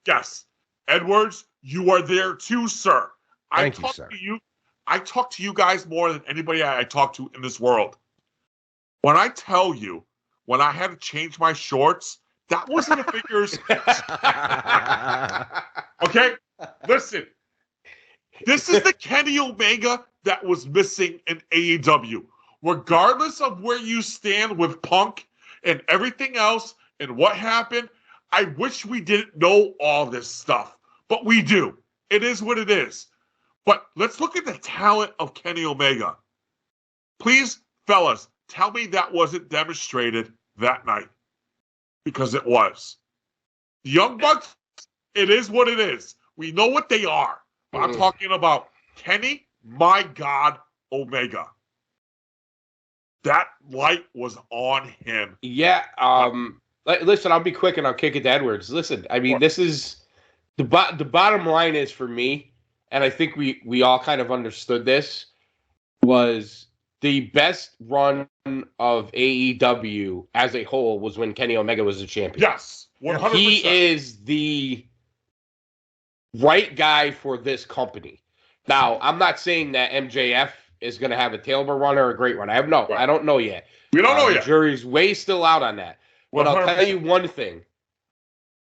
Yes. Edwards, you are there too, sir. Thank you, sir. I talk to you guys more than anybody I talk to in this world. When I tell you, when I had to change my shorts, that wasn't a figures. Okay? Listen. This is the Kenny Omega that was missing in AEW. Regardless of where you stand with Punk and everything else and what happened, I wish we didn't know all this stuff. But we do. It is what it is. But let's look at the talent of Kenny Omega. Please, fellas, tell me that wasn't demonstrated that night. Because it was. The Young Bucks, it is what it is. We know what they are. But I'm talking about Kenny, my God, Omega. That light was on him. Yeah. Listen, I'll be quick and I'll kick it to Edwards. Listen, I mean, this is the bottom line is for me, and I think we all kind of understood this, was the best run of AEW as a whole was when Kenny Omega was the champion. Yes, 100%. He is the right guy for this company. Now, I'm not saying that MJF is going to have a tailbone run or a great run. I don't know yet. We don't know yet. The jury's way still out on that. But 100%. I'll tell you one thing.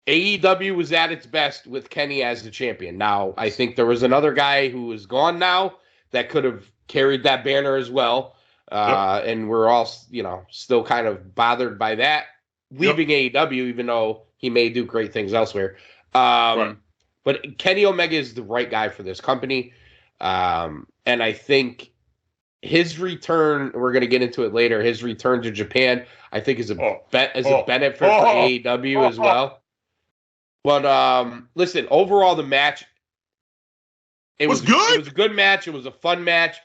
AEW was at its best with Kenny as the champion. Now, I think there was another guy who is gone now that could have carried that banner as well. And we're all, still kind of bothered by that. Leaving AEW, even though he may do great things elsewhere. Right. But Kenny Omega is the right guy for this company. And I think his return, we're going to get into it later, his return to Japan, I think is a benefit for AEW as well. But listen, overall the match, it was good. It was a good match. It was a fun match.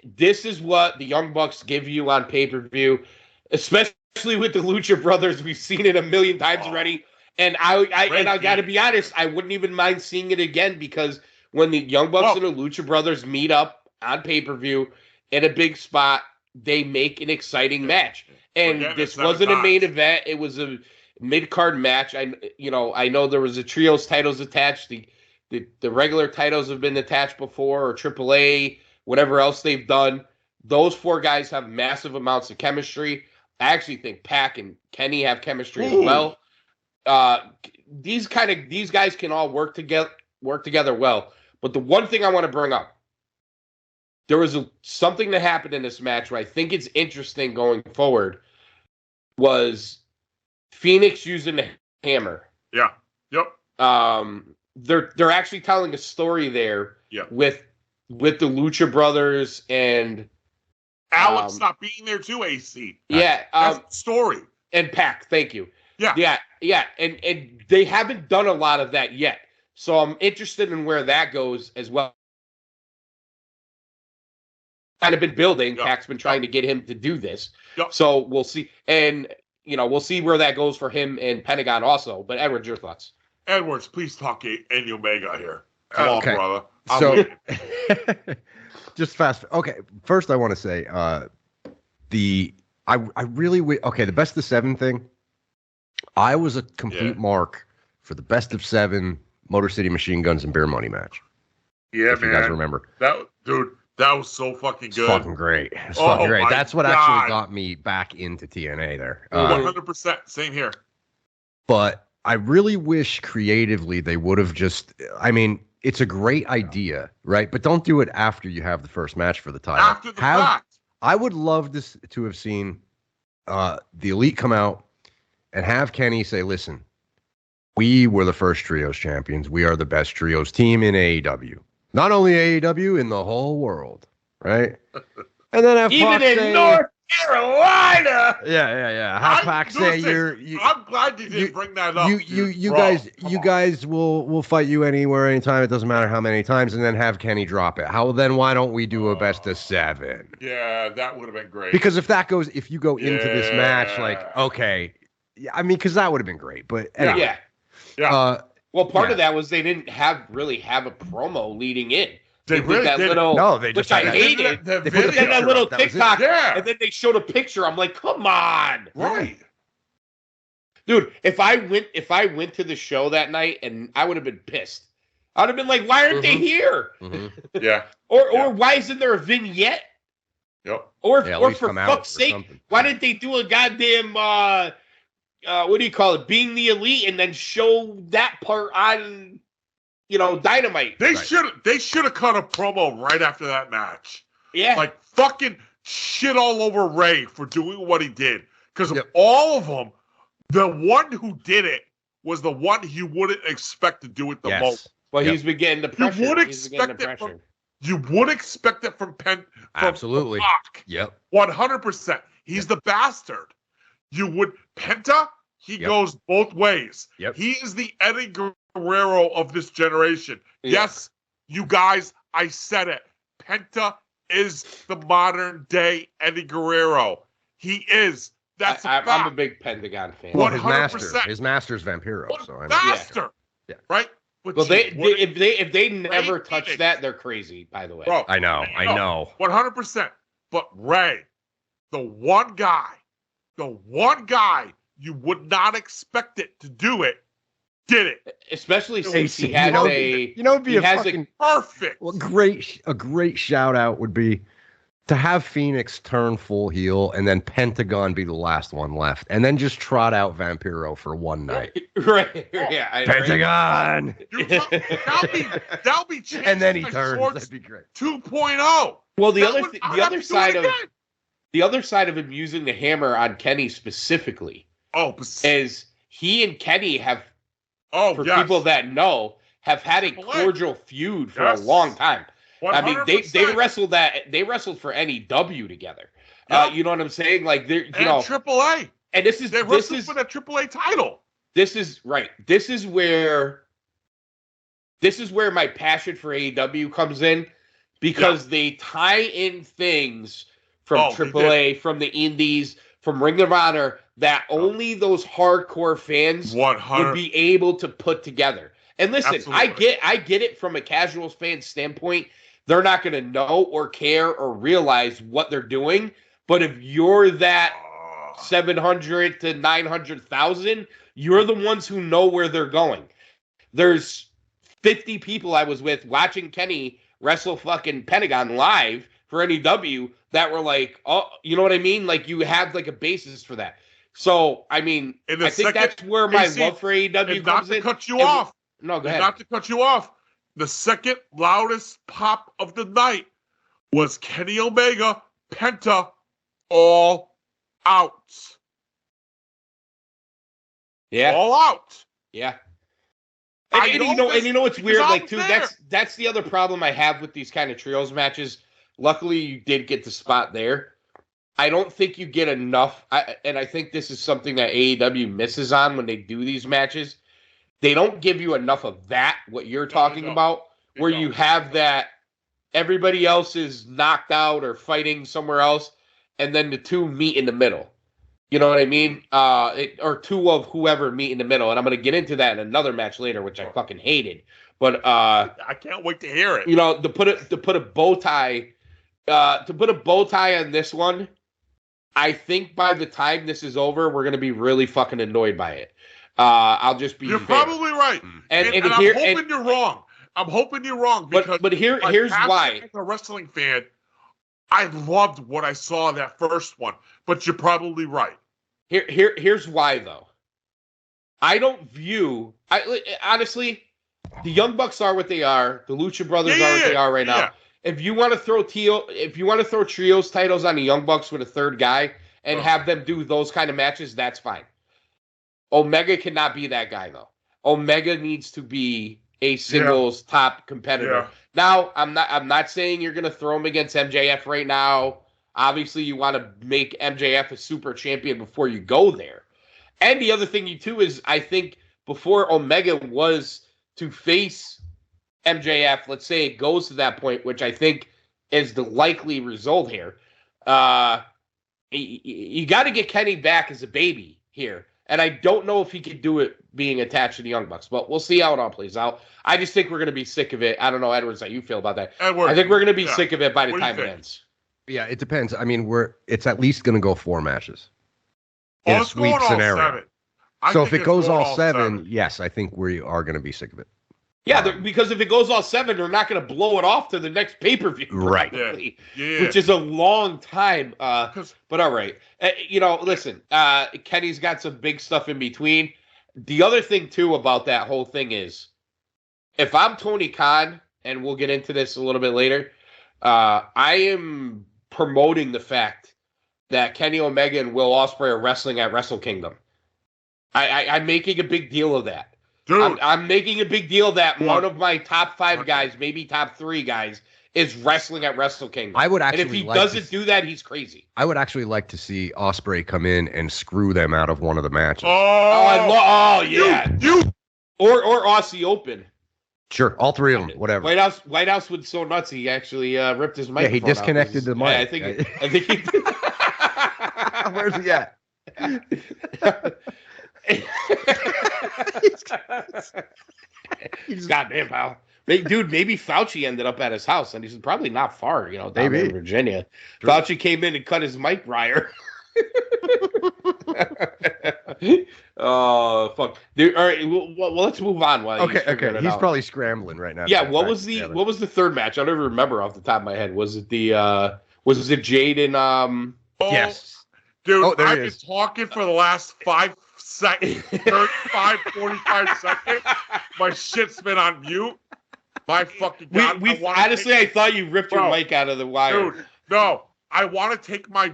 this is what the Young Bucks give you on pay-per-view, especially with the Lucha Brothers. We've seen it a million times already. And I got to be honest, I wouldn't even mind seeing it again, because when the Young Bucks and the Lucha Brothers meet up on pay-per-view in a big spot, they make an exciting match. And this wasn't a main event; it was a mid-card match. I know there was a trios titles attached. The regular titles have been attached before, or AAA, whatever else they've done. Those 4 guys have massive amounts of chemistry. I actually think Pac and Kenny have chemistry as well. These guys can all work together well. But the one thing I want to bring up, there was something that happened in this match where I think it's interesting going forward, was Phoenix using the hammer. Yeah. Yep. They're actually telling a story there with the Lucha Brothers and Alex not being there too, AC. Yeah. That's the story. And Pac, thank you. Yeah. Yeah. And they haven't done a lot of that yet. So I'm interested in where that goes as well. Kind of been building. Yep. Pac's been trying to get him to do this. Yep. So we'll see. And, we'll see where that goes for him and Pentagon also. But Edwards, your thoughts? Edwards, please talk Kenny Omega here. Come on, brother. So, just fast. Okay, first I want to say I really the best of 7 thing. I was a complete mark for the best of 7 Motor City Machine Guns and Beer Money match. Yeah, if you guys remember that was so fucking good. It's fucking great. It's fucking great. That's what actually got me back into TNA there. 100%. Same here. But I really wish creatively they would have just. I mean, it's a great idea, right? But don't do it after you have the first match for the title. After the fact. I would love to have seen the Elite come out and have Kenny say, "Listen, we were the first trios champions. We are the best trios team in AEW. Not only AEW, in the whole world, right?" And then have even Pac in say, North Carolina. Yeah. Have Pac say I'm glad you didn't bring that up. You guys will fight you anywhere, anytime. It doesn't matter how many times, and then have Kenny drop it. Why don't we do a best of 7? Yeah, that would have been great. Because if you go into this match, like, okay, I mean, because that would have been great. But anyway. Yeah. Well, part of that was they didn't really have a promo leading in. They really that didn't. little, they just which I hated. They put that little TikTok, and then they showed a picture. I'm like, come on, right, dude. If I went to the show that night, and I would have been pissed. I'd have been like, why aren't they here? Mm-hmm. Yeah. Or why isn't there a vignette? Yep. Or for fuck's sake, why didn't they do a goddamn what do you call it? Being the Elite, and then show that part on, Dynamite. They should have cut a promo right after that match. Yeah. Like fucking shit all over Ray for doing what he did. Because of all of them, the one who did it was the one you wouldn't expect to do it the most. Well, he's been getting the pressure. You would expect it from Absolutely. From Pac. Yep. 100%. He's the bastard. Penta, he goes both ways. Yep. He is the Eddie Guerrero of this generation. Yeah. Yes, you guys, I said it. Penta is the modern day Eddie Guerrero. He is. That's a fact. I'm a big Pentagon fan. Well, 100%. his master's Vampiro. So I mean, master. Yeah. Right? But well, if they never touch that, they're crazy, by the way. Bro, I know. 100%. But Ray, the one guy you would not expect it to do it, did it. Especially since he has perfect. Well, a great shout out would be to have Phoenix turn full heel and then Pentagon be the last one left, and then just trot out Vampiro for one night. Right? Yeah. Pentagon. That'll be and then he turns. That'd be great. 2.0. Well, the other side of him using the hammer on Kenny specifically is he and Kenny have, people that know, have had a cordial feud for a long time. 100%. I mean, they wrestled for NEW together. Yep. You know what I'm saying? Like they're AAA. And they wrestled for the AAA title. This is right. This is where my passion for AEW comes in. because they tie in things from AAA, from the Indies, from Ring of Honor that only those hardcore fans 100 would be able to put together. And listen, Absolutely. I get it from a casual fan standpoint. They're not going to know or care or realize what they're doing. But if you're that 700 to 900,000, you're the ones who know where they're going. There's 50 people I was with watching Kenny wrestle fucking Pentagon live for NEW that were like, oh, you know what I mean? Like, you have like a basis for that. So, I mean, I think that's where my love for AEW comes in. Not to cut you off. No, go ahead. Not to cut you off. The second loudest pop of the night was Kenny Omega, Penta, all out. Yeah. All out. Yeah. And you know what's weird, like, too, that's the other problem I have with these kind of trios matches. Luckily, you did get the spot there. I don't think you get enough, and I think this is something that AEW misses on when they do these matches. They don't give you enough of that, what you're talking about, where you have that everybody else is knocked out or fighting somewhere else, and then the two meet in the middle. You know what I mean? Or two of whoever meet in the middle. And I'm going to get into that in another match later, which I fucking hated. But I can't wait to hear it. You know, to put a bow tie on this one, I think by the time this is over, we're going to be really fucking annoyed by it. I'll just be. You're probably right. And I'm hoping you're wrong. I'm hoping you're wrong. Because but here's why. As a wrestling fan, I loved what I saw in that first one. But you're probably right. Here's why, though. I don't view... honestly, the Young Bucks are what they are. The Lucha Brothers are what they are right now. If you want to throw trios titles on the Young Bucks with a third guy and have them do those kind of matches, that's fine. Omega cannot be that guy, though. Omega needs to be a singles top competitor. Yeah. Now, I'm not saying you're going to throw him against MJF right now. Obviously, you want to make MJF a super champion before you go there. And the other thing, too, is I think before Omega was to face MJF, let's say it goes to that point, which I think is the likely result here, you got to get Kenny back as a baby here. And I don't know if he could do it being attached to the Young Bucks, but we'll see how it all plays out. I just think we're going to be sick of it. I don't know, Edwards, how you feel about that. Edwards, I think we're going to be sick of it by the time it ends. Yeah, it depends. I mean, it's at least going to go 4 matches in a it's sweep going all scenario. 7. So if it goes all 7, yes, I think we are going to be sick of it. Yeah, because if it goes all 7, they're not going to blow it off to the next pay-per-view. Right. Which is a long time. But all right. Listen, Kenny's got some big stuff in between. The other thing, too, about that whole thing is, if I'm Tony Khan, and we'll get into this a little bit later, I am promoting the fact that Kenny Omega and Will Ospreay are wrestling at Wrestle Kingdom. I'm making a big deal of that. Dude. I'm making a big deal that one of my top 5 guys, maybe top 3 guys, is wrestling at Wrestle Kingdom. I would actually, and if he doesn't do that, he's crazy. I would actually like to see Ospreay come in and screw them out of one of the matches. Or Aussie Open. Sure, all 3 of them, whatever. White House was so nuts he actually ripped his microphone. Yeah, he disconnected the mic. Yeah, I think he did. Where's he at? Goddamn, pal. Dude, maybe Fauci ended up at his house, and he's probably not far, down in Virginia. True. Fauci came in and cut his mic wire. Oh, fuck. Dude, all right, well, let's move on. Okay. He's probably scrambling right now. Yeah, what was the third match? I don't even remember off the top of my head. Was it Jade and Yes. Dude, I've been talking for the last 5 seconds, 35, 45 seconds. My shit's been on mute. My fucking God. Honestly, I thought you ripped your mic out of the wire. Dude, no. I want to take my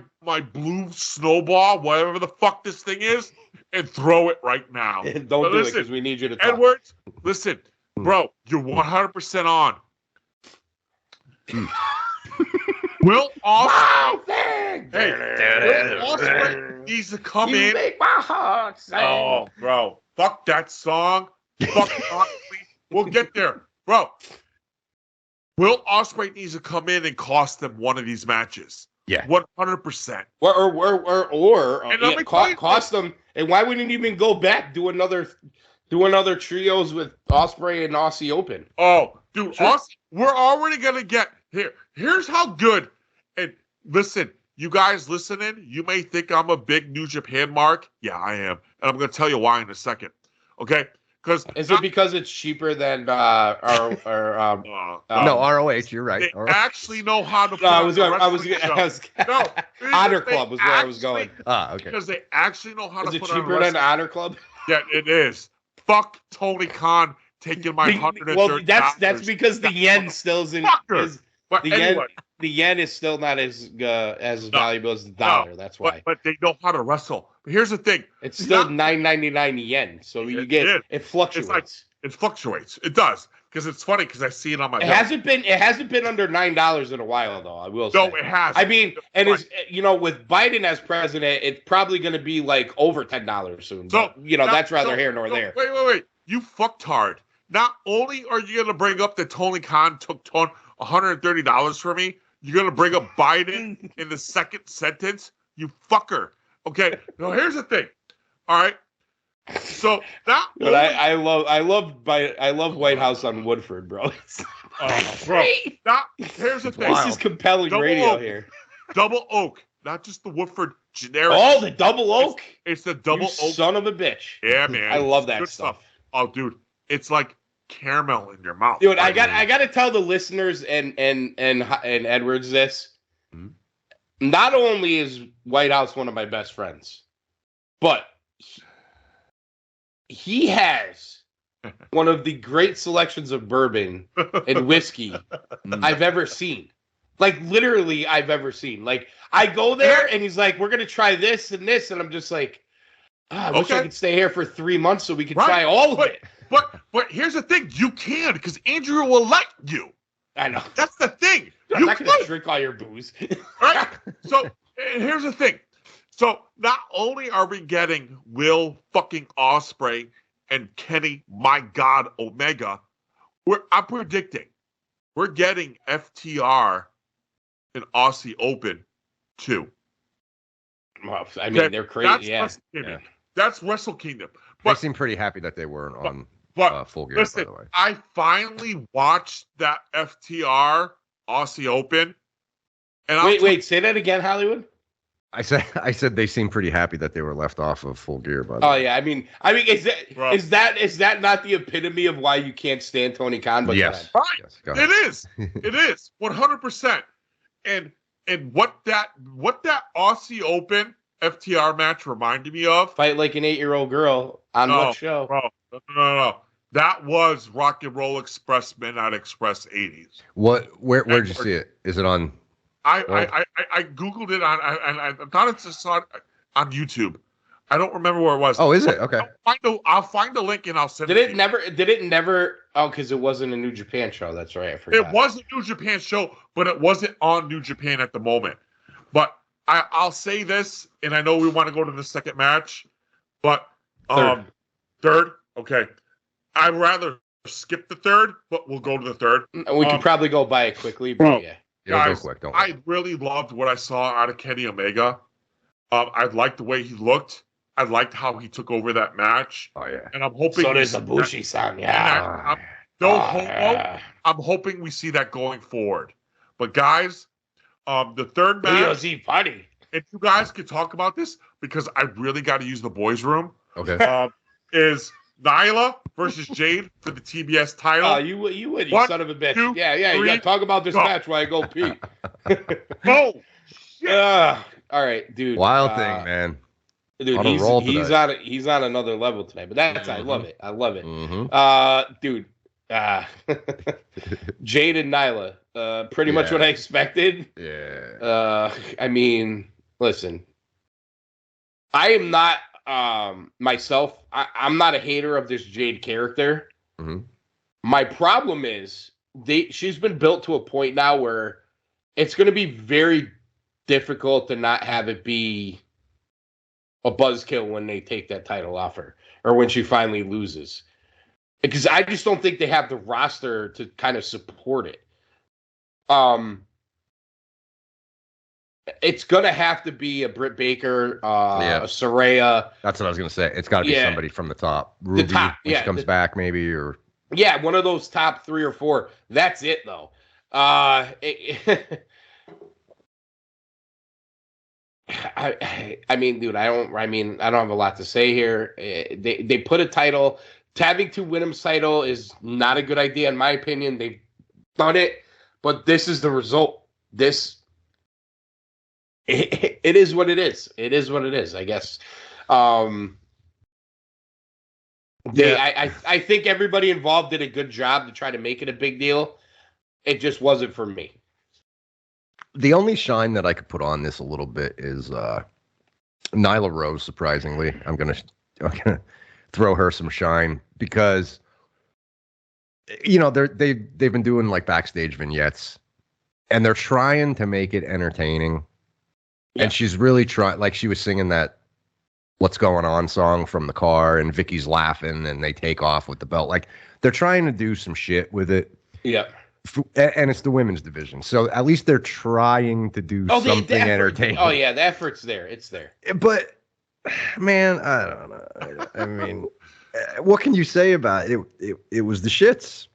blue snowball, whatever the fuck this thing is, and throw it right now. Don't do it because we need you to talk. Edwards, listen, bro, you're 100% on. Will Ospreay needs to come in. Make my heart sing. Oh, bro, fuck that song. Fuck Ospreay. We'll get there, bro. Will Ospreay needs to come in and cost them one of these matches. Yeah. 100%. Or And let me tell you cost them. And why wouldn't you even go back do another trios with Ospreay and Aussie Open? Oh, dude, Sure. we're already gonna get here. Here's how good. And listen, you guys listening, you may think I'm a big New Japan mark. Yeah, I am, and I'm gonna tell you why in a second. Okay, because Is it because it's cheaper than no, ROH, you're right. they ROH. actually know how to. Put No, I on was a going. no, Honor they Club was where I was going. actually- Okay. Because they actually know how Is to it put on a cheaper than wrestling. Honor Club? Yeah, it is. Fuck Tony Khan taking my $130. Well, that's because the yen still isn't. Fucker. But The anyway, yen is still not as valuable as the dollar. That's why but they know how to wrestle. But here's the thing: it's still not- $9.99 yen. So you It get is. it fluctuates. it fluctuates. It does because it's funny because I see it on my. It hasn't been under $9 in a while though. I will say. No, it has. I mean, and it's with Biden as president, it's probably going to be like over $10 soon. So but, that's rather here nor there. Wait! You fucked hard. Not only are you gonna bring up that Tony Khan took $130 from me, you're gonna bring up Biden in the second sentence. You fucker. Okay. Now here's the thing. All right. So not But only, I love White House on Woodford, bro. bro. Here's the thing. This is compelling Double radio oak. here. Double oak, not just the Woodford generic. Oh, the double oak. It's the double You oak. son of a bitch. Yeah, man. I love that Good stuff. Oh, dude, it's like caramel in your mouth. Dude, I got to tell the listeners and Edwards this. Mhm. Not only is White House one of my best friends, but he has one of the great selections of bourbon and whiskey I've ever seen. Like literally I've ever seen. Like I go there and he's like, we're going to try this and this. And I'm just like, I wish I could stay here for 3 months so we could try all of it. But here's the thing. You can because Andrew will let you. I know. That's the thing. I'm not going to drink all your booze. Right? So here's the thing. So not only are we getting Will fucking Ospreay and Kenny, my God, Omega, I'm predicting we're getting FTR and Aussie Open too. Well, I mean, they're crazy. That's That's Wrestle Kingdom. They But, seem pretty happy that they weren't on but Full Gear, listen, by the way. I finally watched that FTR Aussie Open. And Wait, say that again, Hollywood? I said they seem pretty happy that they were left off of Full Gear, by the Oh way. yeah, I mean, Bro. is that not the epitome of why you can't stand Tony Khan? But Yes. Right. Yes, go ahead. It is. It is 100%. And what that Aussie Open FTR match reminded me of, fight like an 8-year-old girl on what show? bro, no. That was Rock and Roll Express Midnight Express 80s. Where did you see it? Is it on? I googled it on I thought it's just on YouTube. I don't remember where it was. Oh, is it? Okay. I'll find the link and I'll send Did it. it never? Oh, because it wasn't a New Japan show. That's right. I forgot. It was a New Japan show, but it wasn't on New Japan at the moment. But I'll say this, and I know we want to go to the second match, but third. Okay, I'd rather skip the third, but we'll go to the third. We could probably go by it quickly, but yeah. It'll go Guys, quick. Don't worry. I really loved what I saw out of Kenny Omega. I liked the way he looked. I liked how he took over that match, Oh yeah. and I'm hoping. So there's a Bushi-san, yeah. No homo. I'm hoping we see that going forward. But guys, the third match, party. if you guys could talk about this, because I really got to use the boys' room, Okay. is Nyla versus Jade for the TBS title. Oh, you would, you One, son of a bitch. two, Yeah, you three, got to talk about this go. match while I go pee. No, All right, dude. Wild thing, man. Dude, On a roll tonight. he's on another level tonight. But that's I love it. I love it. Mm-hmm. Dude. Jade and Nyla. Pretty much what I expected. Yeah. I mean, listen. I am not myself. I'm not a hater of this Jade character. Mhm. My problem is she's been built to a point now where it's going to be very difficult to not have it be a buzzkill when they take that title off her or when she finally loses. Because I just don't think they have the roster to kind of support it. It's gonna have to be a Britt Baker, a Saraya. That's what I was gonna say. It's got to be somebody from the top. Ruby, the top, when she comes back, maybe, or one of those top 3 or 4. That's it, though. I mean, dude, I don't have a lot to say here. They put a title. Having 2 women's title is not a good idea, in my opinion. They've done it, but this is the result. It is what it is. It is what it is, I guess. I think everybody involved did a good job to try to make it a big deal. It just wasn't for me. The only shine that I could put on this a little bit is Nyla Rose. Surprisingly, I'm gonna throw her some shine because they've been doing like backstage vignettes, and they're trying to make it entertaining. Yeah. And she's really trying. Like, she was singing that "What's Going On" song from the car, and Vicky's laughing, and they take off with the belt. Like, they're trying to do some shit with it. Yeah. And it's the women's division, so at least they're trying to do something entertaining. Oh yeah, the effort's there. It's there. But man, I don't know. I mean, what can you say about it? It was the shits.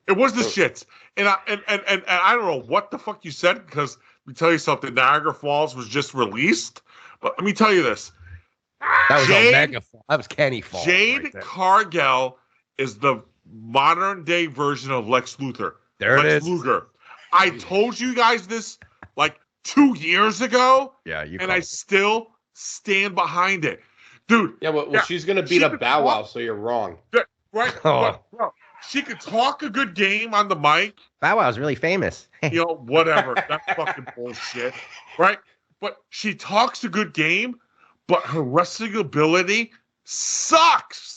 It was the shits, and I don't know what the fuck you said, because let me tell you something. Niagara Falls was just released, but let me tell you this. That was Omega Falls. That was Kenny Falls. Jade Cargill is the modern day version of Lex Luthor. There Lex it is. Luger. I told you guys this like 2 years ago. Yeah, and I still stand behind it, dude. Yeah, well, she's gonna beat up Bow Wow, so you're wrong. Right? Oh. Well, she could talk a good game on the mic. Bow Wow's really famous. Whatever. That's fucking bullshit, right? But she talks a good game, but her wrestling ability sucks.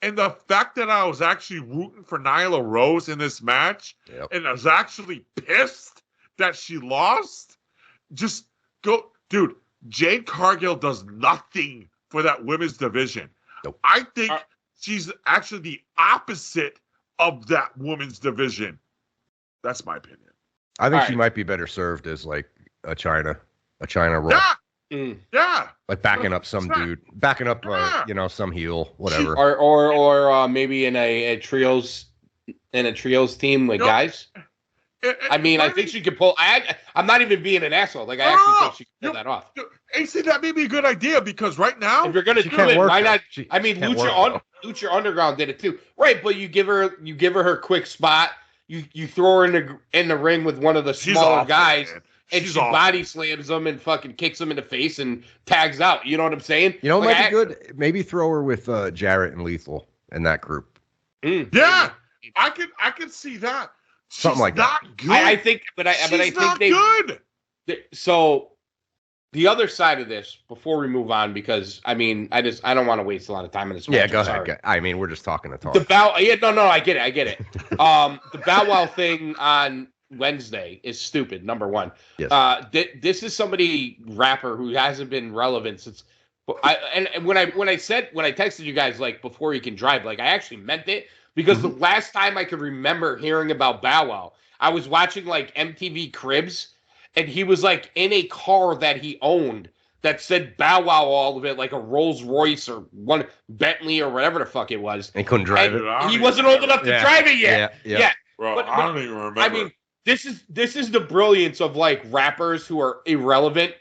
And the fact that I was actually rooting for Nyla Rose in this match, and I was actually pissed that she lost, just go, dude. Jade Cargill does nothing for that women's division. Nope. I think she's actually the opposite of that women's division. That's my opinion. I think she might be better served as like a China role. Yeah. Yeah. Like backing up some dude, some heel, whatever. Or maybe in a trios team with guys. I mean, I think she could pull. I'm not even being an asshole. Like, I actually think she could pull that off. AC, that may be a good idea, because right now, if you're gonna do it, why not? Lucha Underground did it too, right? But you give her her quick spot. You throw her in the ring with one of the smaller guys. Man. And she body slams them and fucking kicks them in the face and tags out. You know what I'm saying? It might be good. Maybe throw her with Jarrett and Lethal in that group. Yeah, I could see that. Something like that. Good. I think, but I think they good. So the other side of this, before we move on, because I mean, I don't want to waste a lot of time on this. Yeah, go ahead. I mean, we're just talking to talk. No, I get it. The Bow Wow thing on Wednesday is stupid. Number one. Yes. This is somebody rapper who hasn't been relevant since. When I texted you guys like before you can drive, like I actually meant it, because the last time I could remember hearing about Bow Wow, I was watching like MTV Cribs, and he was like in a car that he owned that said Bow Wow all of it, like a Rolls Royce or one Bentley or whatever the fuck it was. And couldn't drive it. He wasn't old enough to drive it yet. Yeah. Bro, but I don't even remember. I mean, this is the brilliance of like rappers who are irrelevant.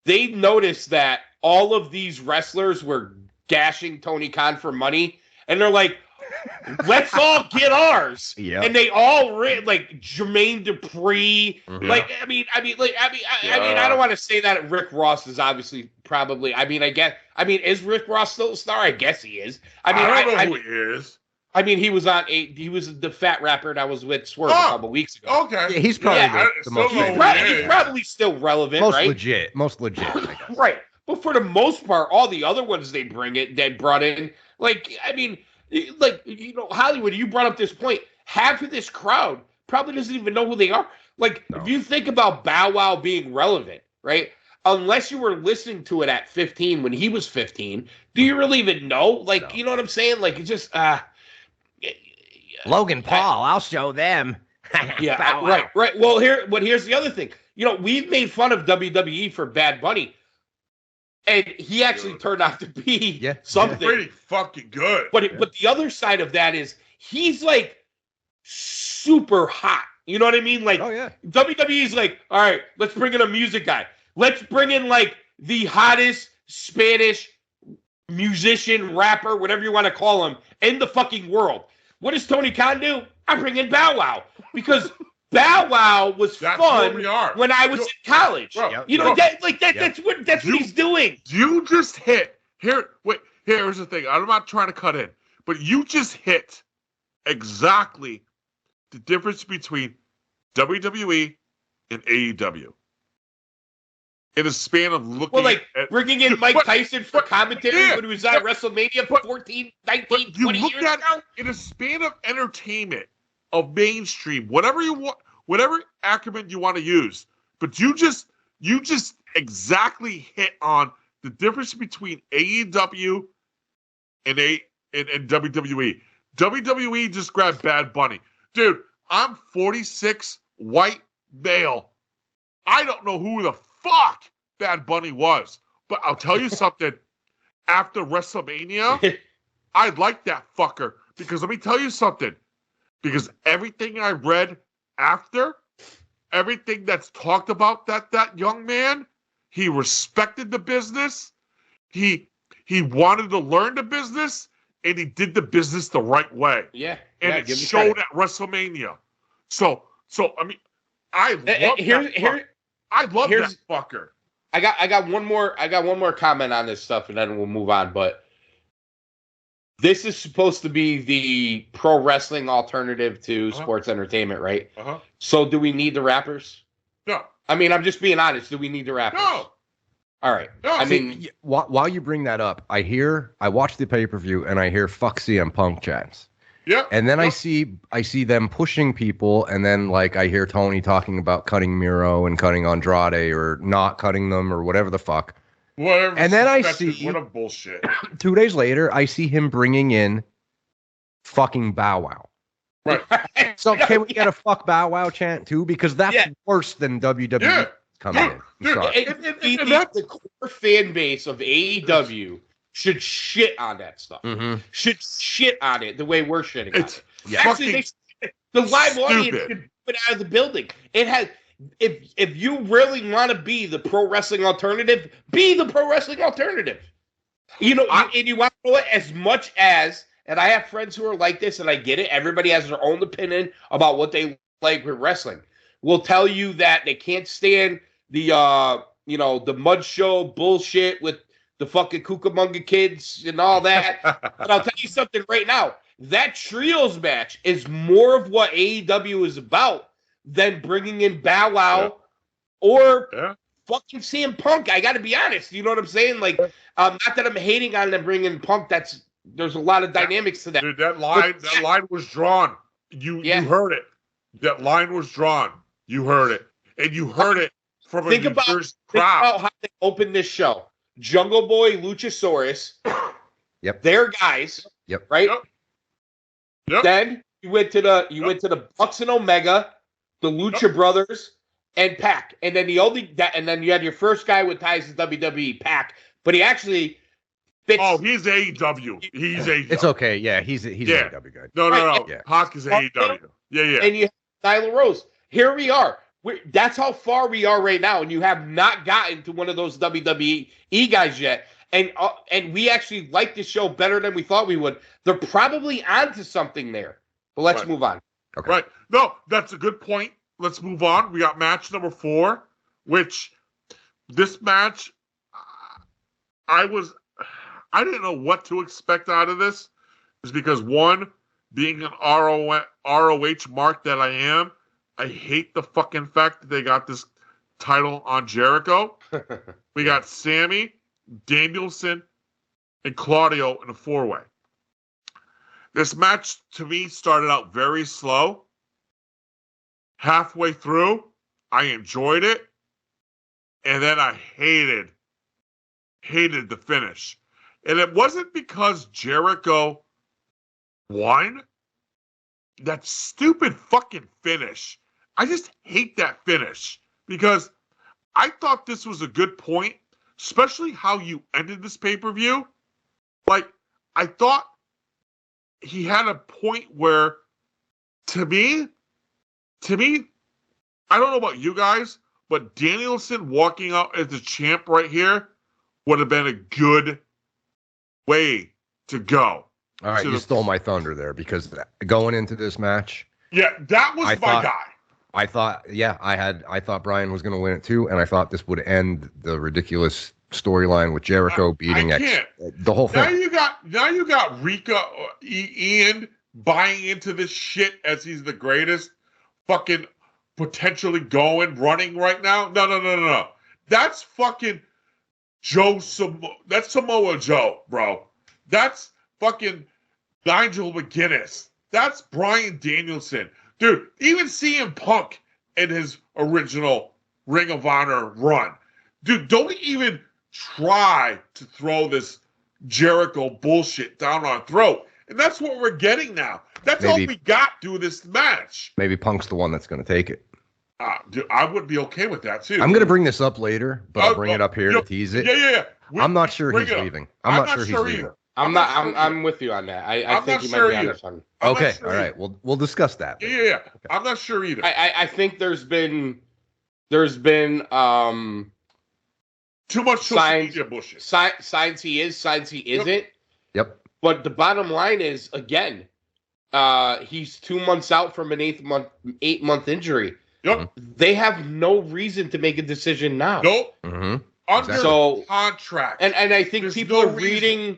They noticed that all of these wrestlers were gashing Tony Khan for money, and they're like, let's all get ours. Yeah. And they all like Jermaine Dupri. Like, I mean, I don't want to say that Rick Ross is obviously probably. Is Rick Ross still a star? I guess he is. I don't know who he is. I mean, he was the fat rapper that was with Swerve a couple weeks ago. Okay. Yeah, he's probably the most. He's probably still relevant, most right? Most legit. I guess. Right. But for the most part, all the other ones they brought in, like, I mean, like, Hollywood, you brought up this point. Half of this crowd probably doesn't even know who they are. Like, if you think about Bow Wow being relevant, right? Unless you were listening to it at 15 when he was 15, do you really even know? Like, you know what I'm saying? Like, it's just, Logan Paul, I'll show them. Yeah, right. Well, here's the other thing. We've made fun of WWE for Bad Bunny, and he actually turned out to be something pretty fucking good. But the other side of that is he's like super hot. You know what I mean? Like, WWE's like, all right, let's bring in a music guy. Let's bring in like the hottest Spanish musician, rapper, whatever you want to call him, in the fucking world. What does Tony Khan do? I bring in Bow Wow because Bow Wow was fun when I was in college. Bro, that's what he's doing. You just hit here's the thing. I'm not trying to cut in, but you just hit exactly the difference between WWE and AEW. In a span of looking at bringing in Mike Tyson for commentary when he was at WrestleMania 14, 19, 20 years ago. In a span of entertainment, of mainstream, whatever you want, whatever acronym you want to use, but you just exactly hit on the difference between AEW and WWE. WWE just grabbed Bad Bunny. Dude, I'm 46, white male. I don't know who the fuck Bad Bunny was. But I'll tell you something. After WrestleMania, I like that fucker. Because let me tell you something. Because everything I read after, everything that's talked about that young man, he respected the business. He wanted to learn the business, and he did the business the right way. Yeah. And it showed at WrestleMania. So I mean, I love that fucker. I got one more comment on this stuff, and then we'll move on. But this is supposed to be the pro wrestling alternative to sports entertainment, right? So do we need the rappers? No. I mean, I'm just being honest. Do we need the rappers? No. All right. No. I mean, while you bring that up, I watch the pay-per-view and I hear "fuck CM Punk" chants. Yeah. And then I see them pushing people, and then like I hear Tony talking about cutting Miro and cutting Andrade or not cutting them or whatever the fuck. Whatever. And then I see what a bullshit. 2 days later, I see him bringing in fucking Bow Wow. Right. So can we get a fuck Bow Wow chant too? Because that's worse than WWE coming in. I'm sorry. The core fan base of AEW should shit on that stuff. Should shit on it the way we're shitting on it. Actually, the live audience should put it out of the building. It has. If you really want to be the pro wrestling alternative, be the pro wrestling alternative. And you want to know it as much as. And I have friends who are like this, and I get it. Everybody has their own opinion about what they like with wrestling. Will tell you that they can't stand the the mud show bullshit with the fucking Cucamonga kids and all that. But I'll tell you something right now. That trios match is more of what AEW is about than bringing in Bow Wow or fucking CM Punk. I got to be honest. You know what I'm saying? Like, not that I'm hating on them bringing Punk. There's a lot of dynamics to that. Dude, that line was drawn. You heard it. That line was drawn. You heard it. And you heard it from a New Jersey crowd. Think about how they opened this show. Jungle Boy, Luchasaurus. Yep. They're guys. Yep. Right? Yep. Then you went to the Bucks and Omega, the Lucha Brothers, and Pac. And then and then you had your first guy with ties to WWE, Pac. But he actually fits. Oh, he's AEW. He's AEW. It's okay. Yeah, he's AEW guy. No. Pac is AEW. Yeah. And you have Nyla Rose. Here we are. That's how far we are right now, and you have not gotten to one of those WWE guys yet. And we actually like this show better than we thought we would. They're probably onto something there. But let's move on. Okay. Right. No, that's a good point. Let's move on. We got match number 4, which this match, I didn't know what to expect out of this. Is because one, being an ROH mark that I am, I hate the fucking fact that they got this title on Jericho. We got Sammy, Danielson, and Claudio in a 4-way. This match, to me, started out very slow. Halfway through, I enjoyed it. And then I hated the finish. And it wasn't because Jericho won. that stupid fucking finish. I just hate that finish because I thought this was a good point, especially how you ended this pay-per-view. Like, I thought he had a point where, to me, I don't know about you guys, but Danielson walking out as the champ right here would have been a good way to go. All right, you stole my thunder there because going into this match, yeah, that was my guy. I thought Brian was going to win it too, and I thought this would end the ridiculous storyline with Jericho beating the whole thing. Now you got Rika Ian buying into this shit as he's the greatest fucking potentially running right now. No. That's fucking that's Samoa Joe, bro. That's fucking Nigel McGuinness. That's Bryan Danielson. Dude, even CM Punk in his original Ring of Honor run. Dude, don't even try to throw this Jericho bullshit down our throat. And that's what we're getting now. That's all we got through this match. Maybe Punk's the one that's going to take it. Dude, I would be okay with that, too. I'm going to bring this up later, but I'll bring it up here to tease it. Yeah. I'm not sure he's leaving. I'm not sure he's leaving. I'm with you on that. I think he might be on this one. Okay, all right. We'll discuss that. Yeah. Okay. I'm not sure either. I think there's been too much social media bullshit. Signs he is, signs he isn't. Yep. But the bottom line is, again, he's 2 months out from an 8-month injury. Yep. They have no reason to make a decision now. Nope. Mm-hmm. Under contract. And I think people are reading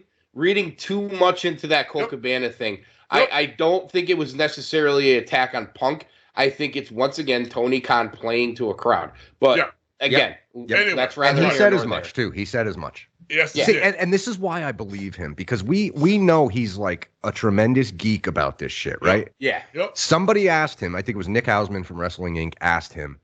too much into that Colt Cabana thing. Yep. I don't think it was necessarily an attack on Punk. I think it's, once again, Tony Khan playing to a crowd. But again, that's rather. And he said as much too. He said as much. Yes. See, and this is why I believe him, because we know he's like a tremendous geek about this shit, right? Yeah. Yep. Somebody asked him, I think it was Nick Hausman from Wrestling Inc. asked him.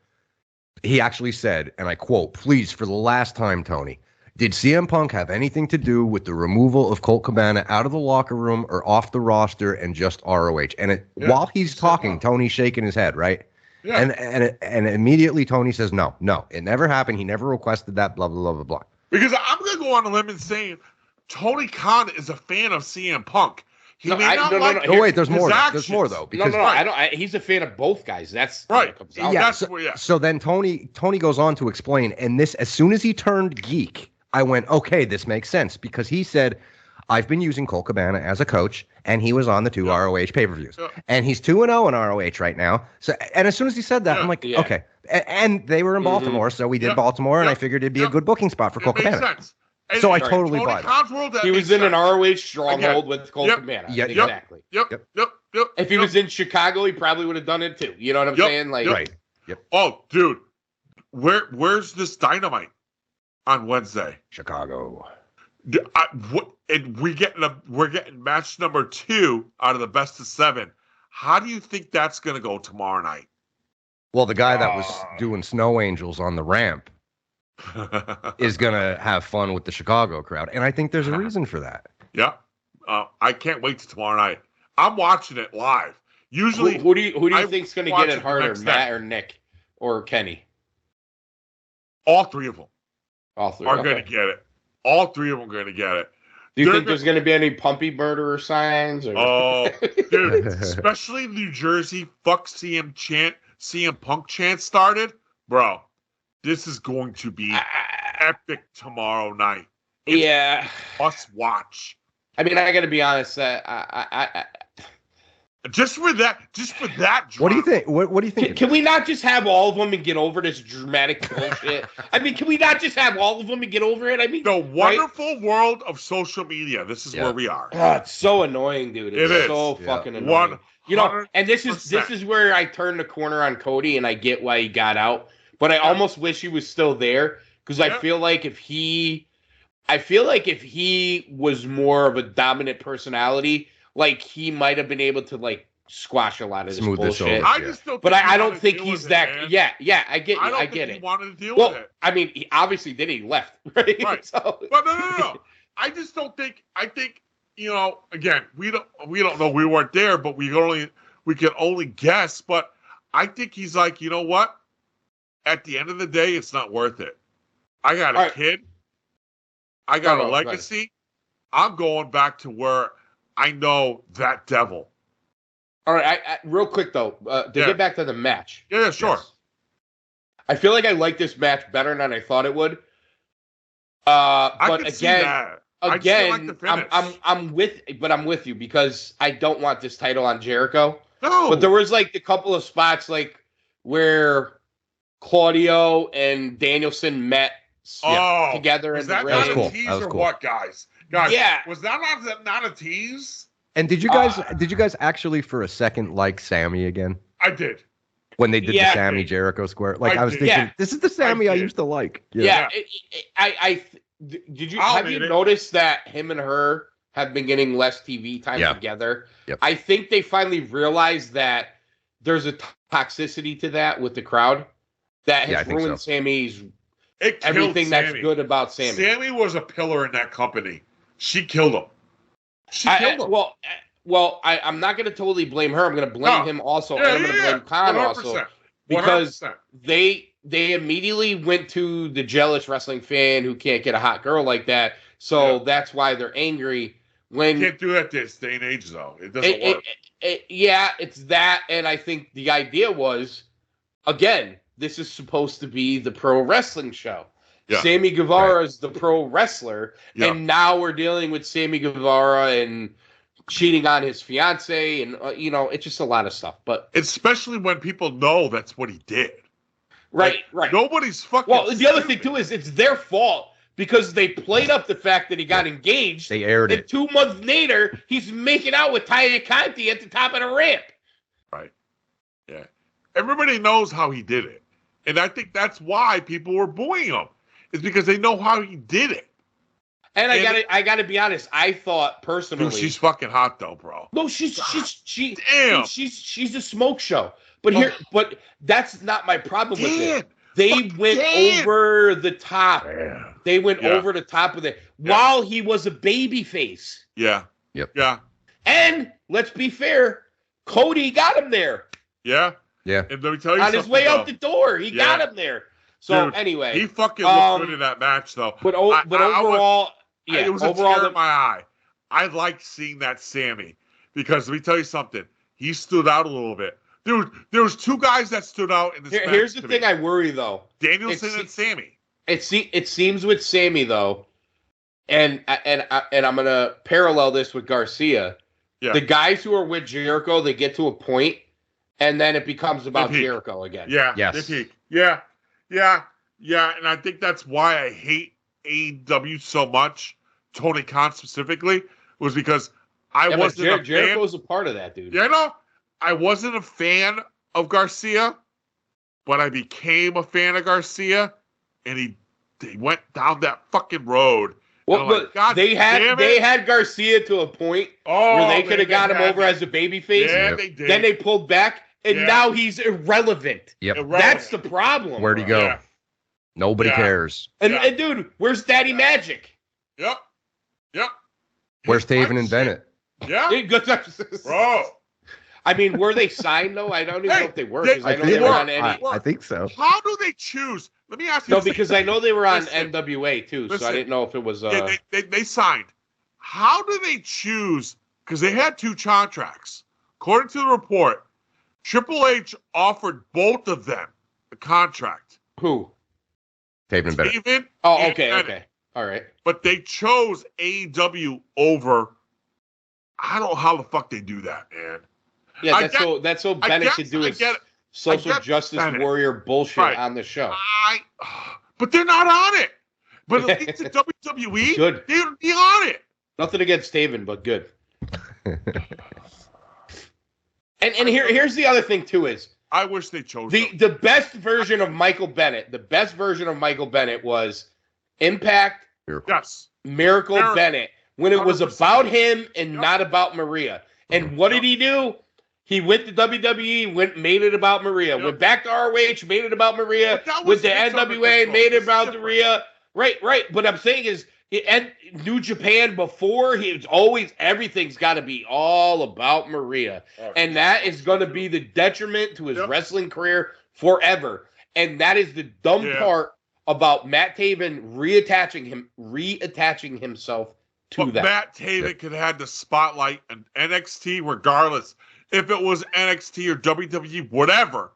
He actually said, and I quote, "Please, for the last time, Tony, did CM Punk have anything to do with the removal of Colt Cabana out of the locker room or off the roster and just ROH?" And while he's talking, Tony's shaking his head, right? Yeah. And immediately Tony says, no, it never happened. He never requested that, blah, blah, blah, blah, blah. Because I'm going to go on a limb and saying Tony Khan is a fan of CM Punk. No, wait, there's more. There's more, though. Because, he's a fan of both guys. That's right. Comes out. Yeah. So then Tony goes on to explain, and this, as soon as he turned geek, I went, okay, this makes sense, because he said, I've been using Colt Cabana as a coach, and he was on the 2 ROH pay-per-views. And he's 2-0 in ROH right now. So, and as soon as he said that, I'm like, okay. And they were in Baltimore, so we did Baltimore, and I figured it'd be a good booking spot for Colt Cabana. Sense. And so I totally buy that. He was in an ROH stronghold with Colt Cabana. Yeah, exactly. Yep. If he was in Chicago, he probably would have done it too. You know what I'm saying? Like, right. Yep. Oh, dude, where's this Dynamite on Wednesday? Chicago. We're getting match number 2 out of the best of 7. How do you think that's going to go tomorrow night? Well, the guy that was doing Snow Angels on the ramp is going to have fun with the Chicago crowd, and I think there's a reason for that. Yeah, I can't wait till tomorrow night. I'm watching it live. Usually, who do you think's going to get it harder, Matt or Nick or Kenny? All three of them. All three are going to get it. All 3 of them are going to get it. Do you think there's going to be any pumpy murderer signs? Or? Oh, dude, especially New Jersey, fuck CM Punk chant started. Bro, this is going to be epic tomorrow night. It's must watch. I mean, I got to be honest. Just for that drama. What do you think? What do you think? Can we not just have all of them and get over this dramatic bullshit? I mean, can we not just have all of them and get over it? I mean, the wonderful world of social media. This is where we are. Oh, it's so annoying, dude. It's so fucking annoying. 100%. You know, and this is where I turn the corner on Cody, and I get why he got out, but I almost wish he was still there, because I feel like if he was more of a dominant personality, like, he might have been able to, like, squash a lot of this bullshit. I just don't. But I don't think he's that. Yeah, I get it. I get it. He wanted to deal with it. I mean, he obviously did. He left, right? Right. So. But no. I just don't think. I think, again, we don't know. We weren't there, but we we can only guess. But I think he's like, you know what? At the end of the day, it's not worth it. I got a kid. I got a legacy. I'm going back to where I know that devil. All right, real quick though, to get back to the match. Yeah, sure. Yes. I feel like I like this match better than I thought it would. But again, I'm with you because I don't want this title on Jericho. No. But there was like a couple of spots like where Claudio and Danielson met together in the ring. Was that not a tease or what, guys? Yeah. Was that not a tease? And did you guys actually for a second like Sammy again? I did. When they did the Sammy Jericho square, like I was thinking, this is the Sammy I used to like. Yeah. Did you have you noticed that him and her have been getting less TV time together? Yep. I think they finally realized that there's a toxicity to that with the crowd that has ruined Sammy's everything that's good about Sammy. Sammy was a pillar in that company. She killed him. Well, I'm not going to totally blame her. I'm going to blame him also, and I'm going to blame Khan 100%. also because they immediately went to the jealous wrestling fan who can't get a hot girl like that. So that's why they're angry. When you can't do that this day and age, though. It doesn't work. It's that, and I think the idea was, again, this is supposed to be the pro wrestling show. Yeah. Sammy Guevara is the pro wrestler, and now we're dealing with Sammy Guevara and cheating on his fiance, and it's just a lot of stuff. But especially when people know that's what he did. Right. Nobody's fucking. Well, the other thing too is it's their fault because they played up the fact that he got engaged. They aired it. 2 months later, he's making out with Taya Conti at the top of the ramp. Right. Yeah. Everybody knows how he did it, and I think that's why people were booing him. It's because they know how he did it. And I gotta be honest. I thought personally, dude, she's fucking hot though, bro. No, she's a smoke show. But that's not my problem with it. They went over the top. Damn. They went over the top of it while he was a baby face. Yeah. Yep. Yeah. And let's be fair, Cody got him there. Yeah. Yeah. And let me tell you on his way out the door, he got him there. So dude, anyway, he fucking looked good in that match, though. But overall, it was a tear in my eye. I liked seeing that Sammy because let me tell you something. He stood out a little bit, dude. There was 2 guys that stood out in this match. Here's the thing: I worry though. Danielson and Sammy. It seems with Sammy though, and I'm gonna parallel this with Garcia. Yeah. The guys who are with Jericho, they get to a point, and then it becomes about Jericho again. Yeah. Yes. They peak. Yeah. And I think that's why I hate AEW so much, Tony Khan specifically, was because I wasn't a fan. Jericho's a part of that, dude. Yeah, no, I wasn't a fan of Garcia, but I became a fan of Garcia, and they went down that fucking road. Well, but they had Garcia to a point where they could have got him over as a babyface. Yeah, they did. Then they pulled back. And now he's irrelevant. Yep. That's the problem. Where'd he go? Yeah. Nobody cares. And dude, where's Daddy Magic? Yep. Where's Taven and Bennett? Yeah. Bro. I mean, were they signed, though? I don't even know if they were. I know they were on any. I think so. How do they choose? Let me ask you. No, because I know they were on NWA, too, so I didn't know if it was... They signed. How do they choose? Because they had 2 contracts. According to the report, Triple H offered both of them a contract. Who? Taven and Bennett. Oh, okay. All right. But they chose AEW over. I don't know how the fuck they do that, man. Yeah, that's so Bennett could do his social justice warrior bullshit on the show. But they're not on it. But at least the WWE, good. They'd be on it. Nothing against Taven, but good. And here's the other thing too is I wish they chose the best version of Michael Bennett. The best version of Michael Bennett was Impact. Miracle Bennett when it was 100%. About him and not about Maria. And what did he do? He went to WWE, made it about Maria. Went back to ROH, made it about Maria. With the NWA, made it about Maria. Right. But I'm saying is And New Japan before, he was always, everything's got to be all about Maria. And that is going to be the detriment to his wrestling career forever. And that is the dumb part about Matt Taven reattaching himself to that. Matt Taven could have had the spotlight in NXT regardless if it was NXT or WWE, whatever.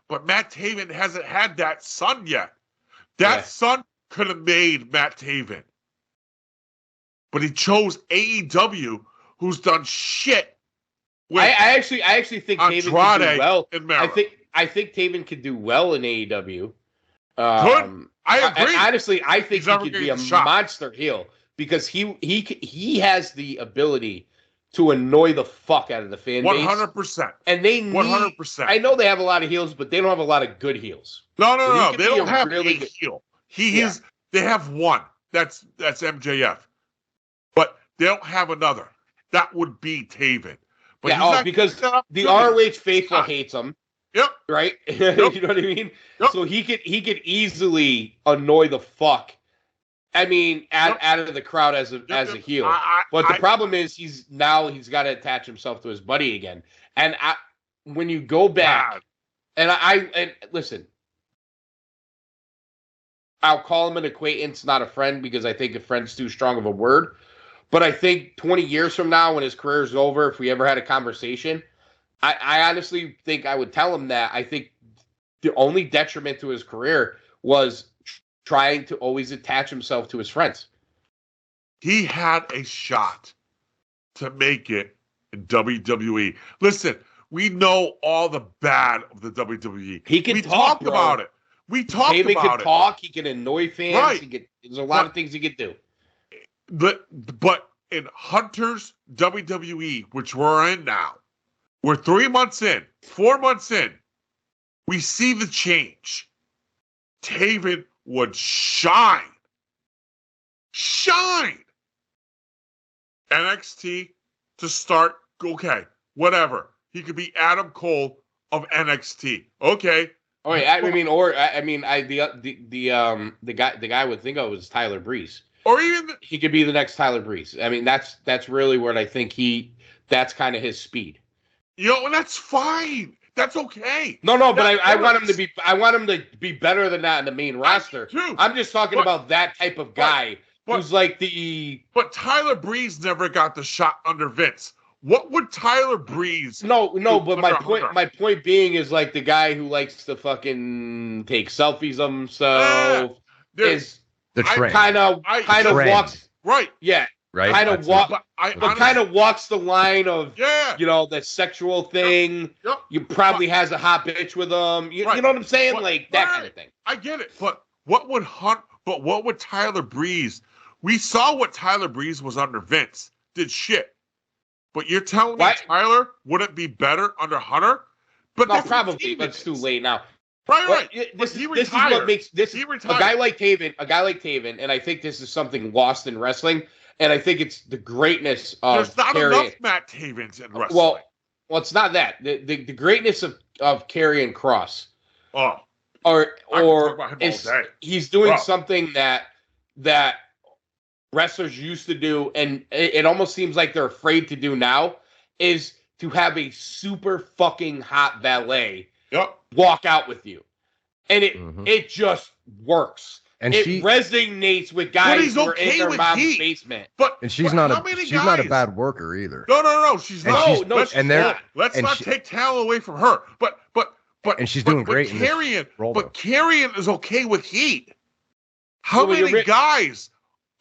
But Matt Taven hasn't had that son yet. That son could have made Matt Taven. But he chose AEW, who's done shit. I actually think Taven can do well. I think Taven could do well in AEW. Good. I agree. Honestly, I think he could be a monster heel because he has the ability to annoy the fuck out of the fan base. 100%. And they need 100%. I know they have a lot of heels, but they don't have a lot of good heels. No. They don't have really a heel. They have one. That's MJF. But they don't have another. That would be Taven. But because the ROH faithful hates him. Yep. Right? You know what I mean? Yep. So he could easily annoy the fuck. I mean, out of the crowd as a heel. But the problem is he's got to attach himself to his buddy again. And when you go back, and listen, I'll call him an acquaintance, not a friend, because I think a friend's too strong of a word. But I think 20 years from now, when his career is over, if we ever had a conversation, I honestly think I would tell him that I think the only detriment to his career was trying to always attach himself to his friends. He had a shot to make it in WWE. Listen, we know all the bad of the WWE. He can talk about it. We talked about it. Taven can talk. He can annoy fans. Right. There's a lot of things he could do. But in Hunter's WWE, which we're in now, we're 4 months in, we see the change. Taven would shine. NXT to start, okay, whatever. He could be Adam Cole of NXT. Okay. Oh, yeah, the guy I would think of was Tyler Breeze. Or even he could be the next Tyler Breeze. I mean, that's really what I think that's kind of his speed. And that's fine. That's okay. No, but I want him to be better than that in the main roster. I'm just talking about that type of guy who's like the. But Tyler Breeze never got the shot under Vince. What would Tyler Breeze? No. But my point being is like the guy who likes to fucking take selfies of himself is the trend. Kind of walks right. Yeah. Right. Kind of walks the line of the sexual thing. Yep. You probably has a hot bitch with him. You know what I'm saying? That kind of thing. I get it. But what would Tyler Breeze? We saw what Tyler Breeze was under Vince. Did shit. But you're telling me Tyler wouldn't be better under Hunter? But no, probably. But it's too late now. Right. This is what makes a guy like Taven, and I think this is something lost in wrestling. And I think it's the greatness of There's not enough Matt Tavens in wrestling. Well, it's not that. The greatness of Karrion Kross. Oh. Or he's doing something that wrestlers used to do, and it almost seems like they're afraid to do now, is to have a super fucking hot valet walk out with you. And it just works. And it resonates with guys who are in their mom's basement. And she's not a bad worker either. No, she's not. Let's not take talent away from her. But and she's doing great. But Karrion is okay with heat. How many guys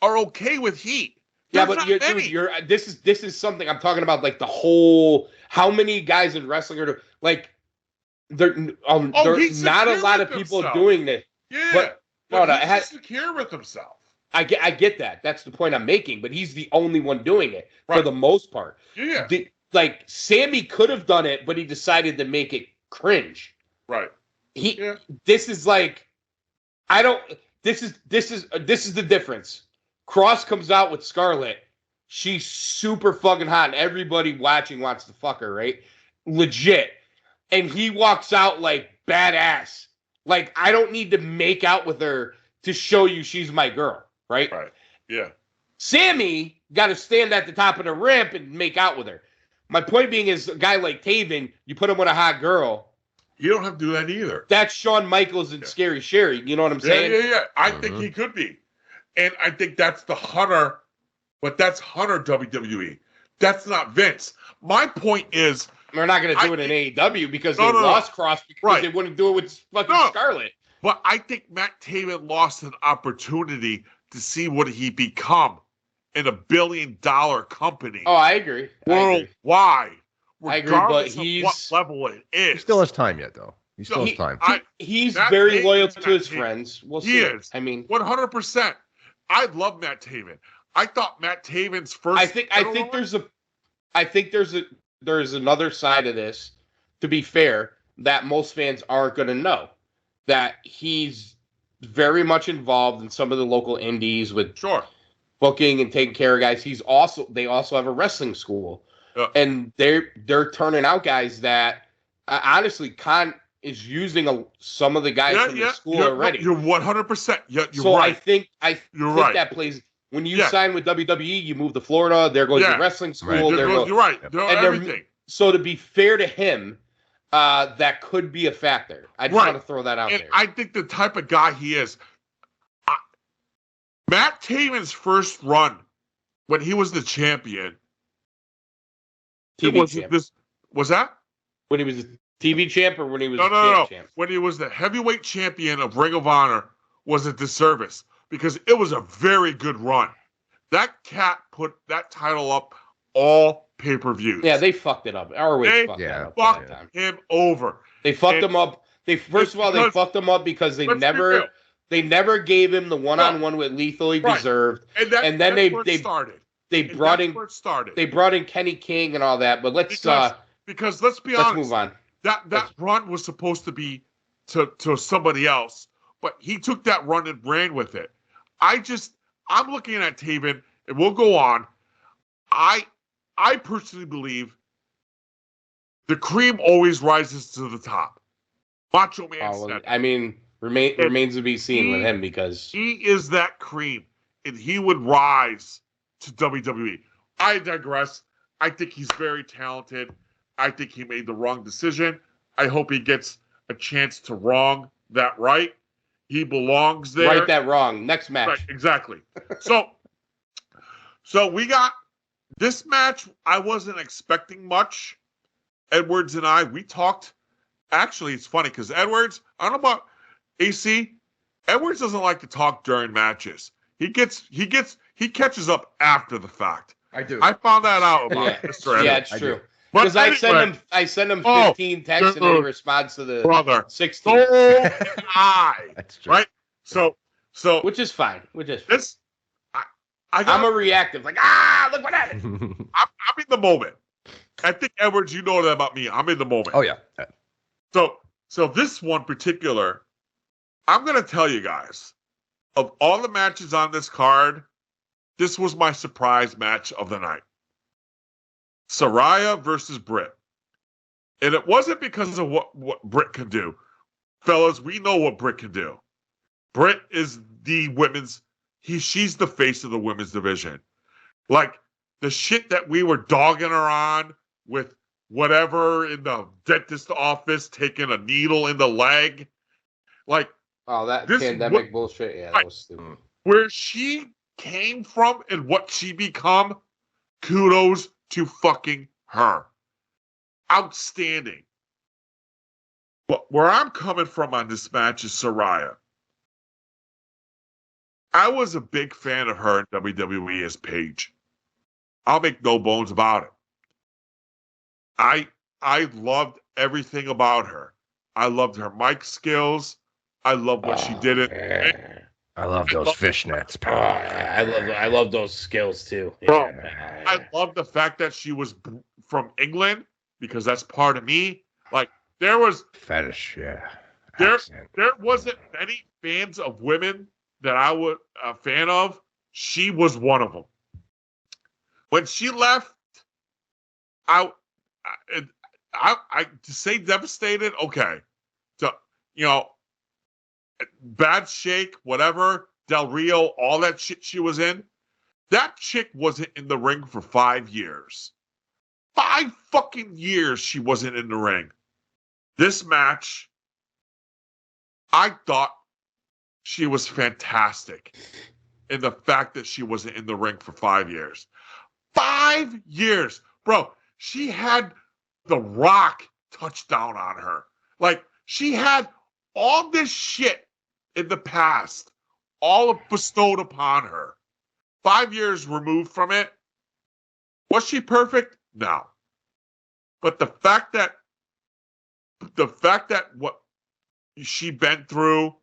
are okay with heat? Yeah, but this is something I'm talking about. Like the whole, how many guys in wrestling are like there's not a lot of people doing this. Yeah. But he's secure with himself. I get that. That's the point I'm making. But he's the only one doing it for the most part. Yeah. Like Sammy could have done it, but he decided to make it cringe. Right. This is like, This is the difference. Cross comes out with Scarlett. She's super fucking hot, and everybody watching wants to fuck her, right? Legit. And he walks out like badass. Like, I don't need to make out with her to show you she's my girl, right? Right. Yeah. Sammy got to stand at the top of the ramp and make out with her. My point being is a guy like Taven, you put him with a hot girl. You don't have to do that either. That's Shawn Michaels and Scary Sherry. You know what I'm saying? Yeah. I think he could be. And I think that's the Hunter, but that's Hunter WWE. That's not Vince. My point is, they're not going to do it in AEW because they lost Cross because they wouldn't do it with fucking Scarlett. But I think Matt Taven lost an opportunity to see what he become in $1 billion company. Oh, I agree. Worldwide. I agree, but he's what level it is. He still has time yet, though. He still has time. He's very loyal to his friends. We'll see. He is. I mean, 100%. I love Matt Taven. I thought Matt Taven's first. I think there's another side of this. To be fair, that most fans aren't going to know that he's very much involved in some of the local indies with booking and taking care of guys. They also have a wrestling school, and they're turning out guys that honestly Khan is using some of the guys from the school already. You're 100%. You're so right. I think that plays. When you sign with WWE, you move to Florida. There goes your wrestling school. Right. You're right. Everything. So to be fair to him, that could be a factor. I just want to throw that out there. I think the type of guy he is. Matt Taven's first run when he was the champion. Was that? When he was the TV champ or when he was champ? When he was the heavyweight champion of Ring of Honor was a disservice because it was a very good run. That cat put that title up all pay-per-views. Yeah, they fucked it up. They fucked him over. They fucked him up. They fucked him up because they never gave him the one-on-one with Lethal he deserved. And then they started. They brought in Kenny King and all that. But because let's be honest. Let's move on. That run was supposed to be to somebody else, but he took that run and ran with it. I'm looking at Taven, and we'll go on. I personally believe the cream always rises to the top. Macho Man said. I mean, remains to be seen with him because he is that cream, and he would rise to WWE. I digress. I think he's very talented. I think he made the wrong decision. I hope he gets a chance to wrong that right. He belongs there. Right that wrong. Next match. Right, exactly. So we got this match. I wasn't expecting much. Edwards and we talked. Actually, it's funny because Edwards, I don't know about AC. Edwards doesn't like to talk during matches. He catches up after the fact. I do. I found that out about Mr. Edwards. Yeah, it's true. Because I send him 15 texts and he responds to the 16. That's true. Right? So which is fine. This I'm a reactive. Like, look what happened. I'm in the moment. I think Edwards, you know that about me. I'm in the moment. Oh yeah. So this one particular, I'm gonna tell you guys, of all the matches on this card, this was my surprise match of the night. Saraya versus Britt. And it wasn't because of what Britt can do. Fellas, we know what Britt can do. Britt is the women's, she's the face of the women's division. Like, the shit that we were dogging her on with whatever in the dentist office, taking a needle in the leg. Like, that pandemic bullshit. Yeah, that was stupid. Where she came from and what she become, kudos to fucking her. Outstanding. But where I'm coming from on this match is Saraya. I was a big fan of her in WWE as Paige. I'll make no bones about it. I loved everything about her. I loved her mic skills. I loved what she did it. I love those fishnets. I love those skills too. Bro, I love the fact that she was from England because that's part of me. Like, there was fetish, yeah. There wasn't many fans of women that I was a fan of. She was one of them. When she left, I to say devastated. Okay, so bad shake, whatever, Del Rio, all that shit she was in. That chick wasn't in the ring for 5 years. 5 fucking years she wasn't in the ring. This match, I thought she was fantastic in the fact that she wasn't in the ring for 5 years. 5 years. Bro, she had The Rock touchdown on her. Like, she had all this shit in the past, all bestowed upon her. 5 years removed from it. Was she perfect? No. But the fact that what she been through,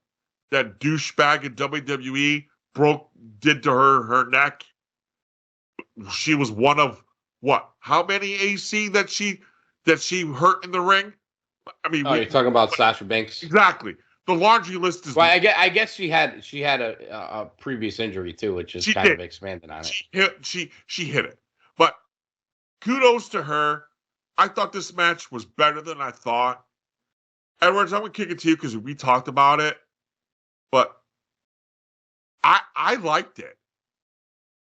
that douchebag in WWE did to her neck, she was one of what? How many AC that she hurt in the ring? I mean, you're talking about Sasha Banks. Exactly. The laundry list is. Well, I guess she had a previous injury too, which is kind of expanded on it. She hit it, but kudos to her. I thought this match was better than I thought. Edwards, I'm gonna kick it to you because we talked about it, but I liked it.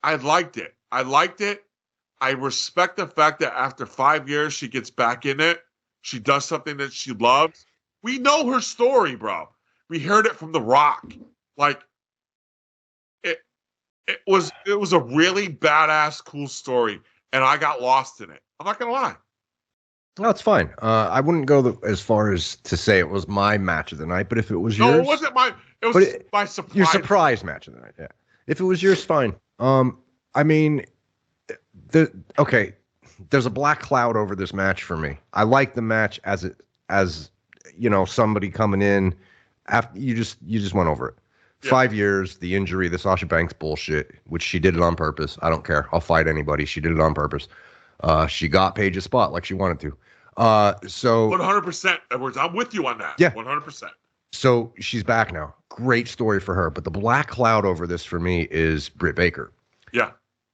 I liked it. I respect the fact that after 5 years she gets back in it. She does something that she loves. We know her story, bro. We heard it from The Rock. Like, it was a really badass, cool story, and I got lost in it. I'm not gonna lie. No, it's fine. I wouldn't go as far as to say it was my match of the night, but if it was yours, no, it wasn't my. It was my surprise. Your surprise match of the night. Yeah. If it was yours, fine. I mean, there's a black cloud over this match for me. I like the match as somebody coming in after you just went over it. Yeah. 5 years, the injury, the Sasha Banks bullshit, which she did it on purpose. I don't care. I'll fight anybody. She did it on purpose. She got Paige's spot like she wanted to. So 100%, Edwards. I'm with you on that. Yeah, 100%. So she's back now. Great story for her. But the black cloud over this for me is Britt Baker. Yeah.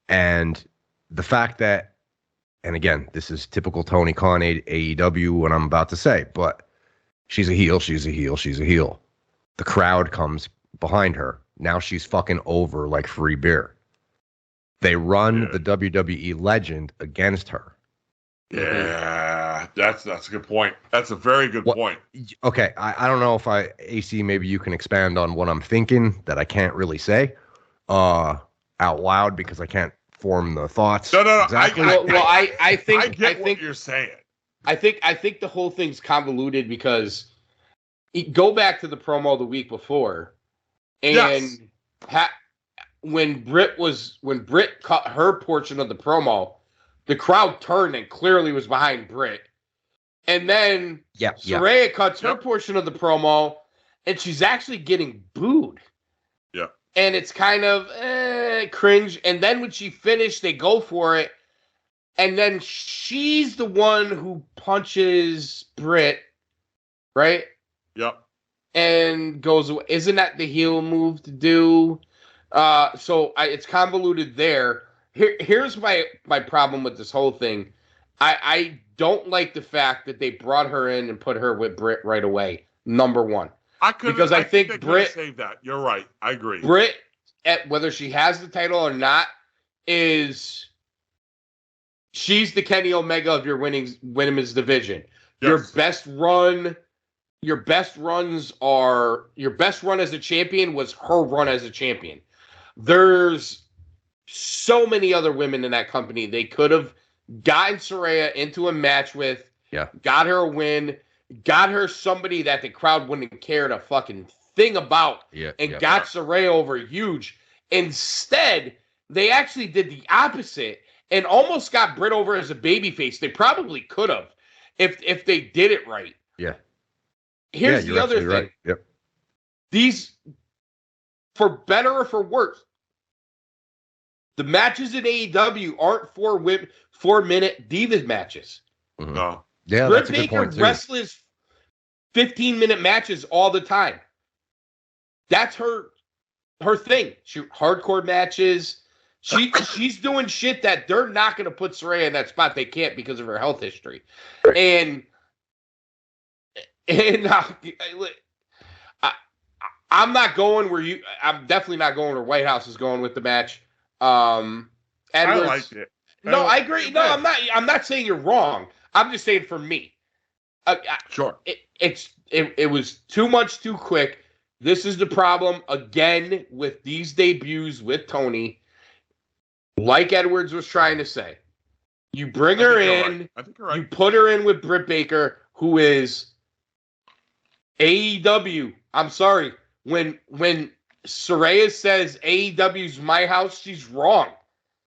And the fact that, and again, this is typical Tony Khan AEW, what I'm about to say, but she's a heel. The crowd comes behind her. Now she's fucking over like free beer. They run the WWE legend against her. Yeah, that's a good point. That's a very good point. Okay, I don't know if AC, maybe you can expand on what I'm thinking that I can't really say out loud because I can't form the thoughts. No. Exactly. I think what you're saying. I think the whole thing's convoluted because go back to the promo the week before, and when Britt cut her portion of the promo, the crowd turned and clearly was behind Britt. And then Saraya cuts her portion of the promo, and she's actually getting booed. Yeah. And it's kind of cringe. And then when she finished, they go for it. And then she's the one who punches Britt, right? Yep. And goes away. Isn't that the heel move to do? So it's convoluted there. Here's my problem with this whole thing. I don't like the fact that they brought her in and put her with Britt right away. Number one. I think Britt saved that. You're right. I agree. Britt, whether she has the title or not, she's the Kenny Omega of your women's division. Yes. Your best run as a champion was her run as a champion. There's so many other women in that company. They could have gotten Saraya into a match with, got her a win, got her somebody that the crowd wouldn't care a fucking thing about, got Saraya over huge. Instead, they actually did the opposite and almost got Britt over as a babyface. They probably could have if they did it right. Yeah. Here's the other thing. Right. Yep. These, for better or for worse, the matches in AEW aren't 4-minute Divas matches. Mm-hmm. No. Yeah, Britt Baker wrestles 15-minute matches all the time. That's her thing. Hardcore matches. She's doing shit that they're not going to put Saraya in that spot. They can't because of her health history. And I'm not going where I'm definitely not going where White House is going with the match. Edwards, I liked it. No, I agree. No, I'm not saying you're wrong. I'm just saying for me. Sure. It was too much too quick. This is the problem again with these debuts with Tony. Like Edwards was trying to say, you bring her in. Right. I think you're right. You put her in with Britt Baker, who is AEW. I'm sorry. When Saraya says AEW's my house, she's wrong.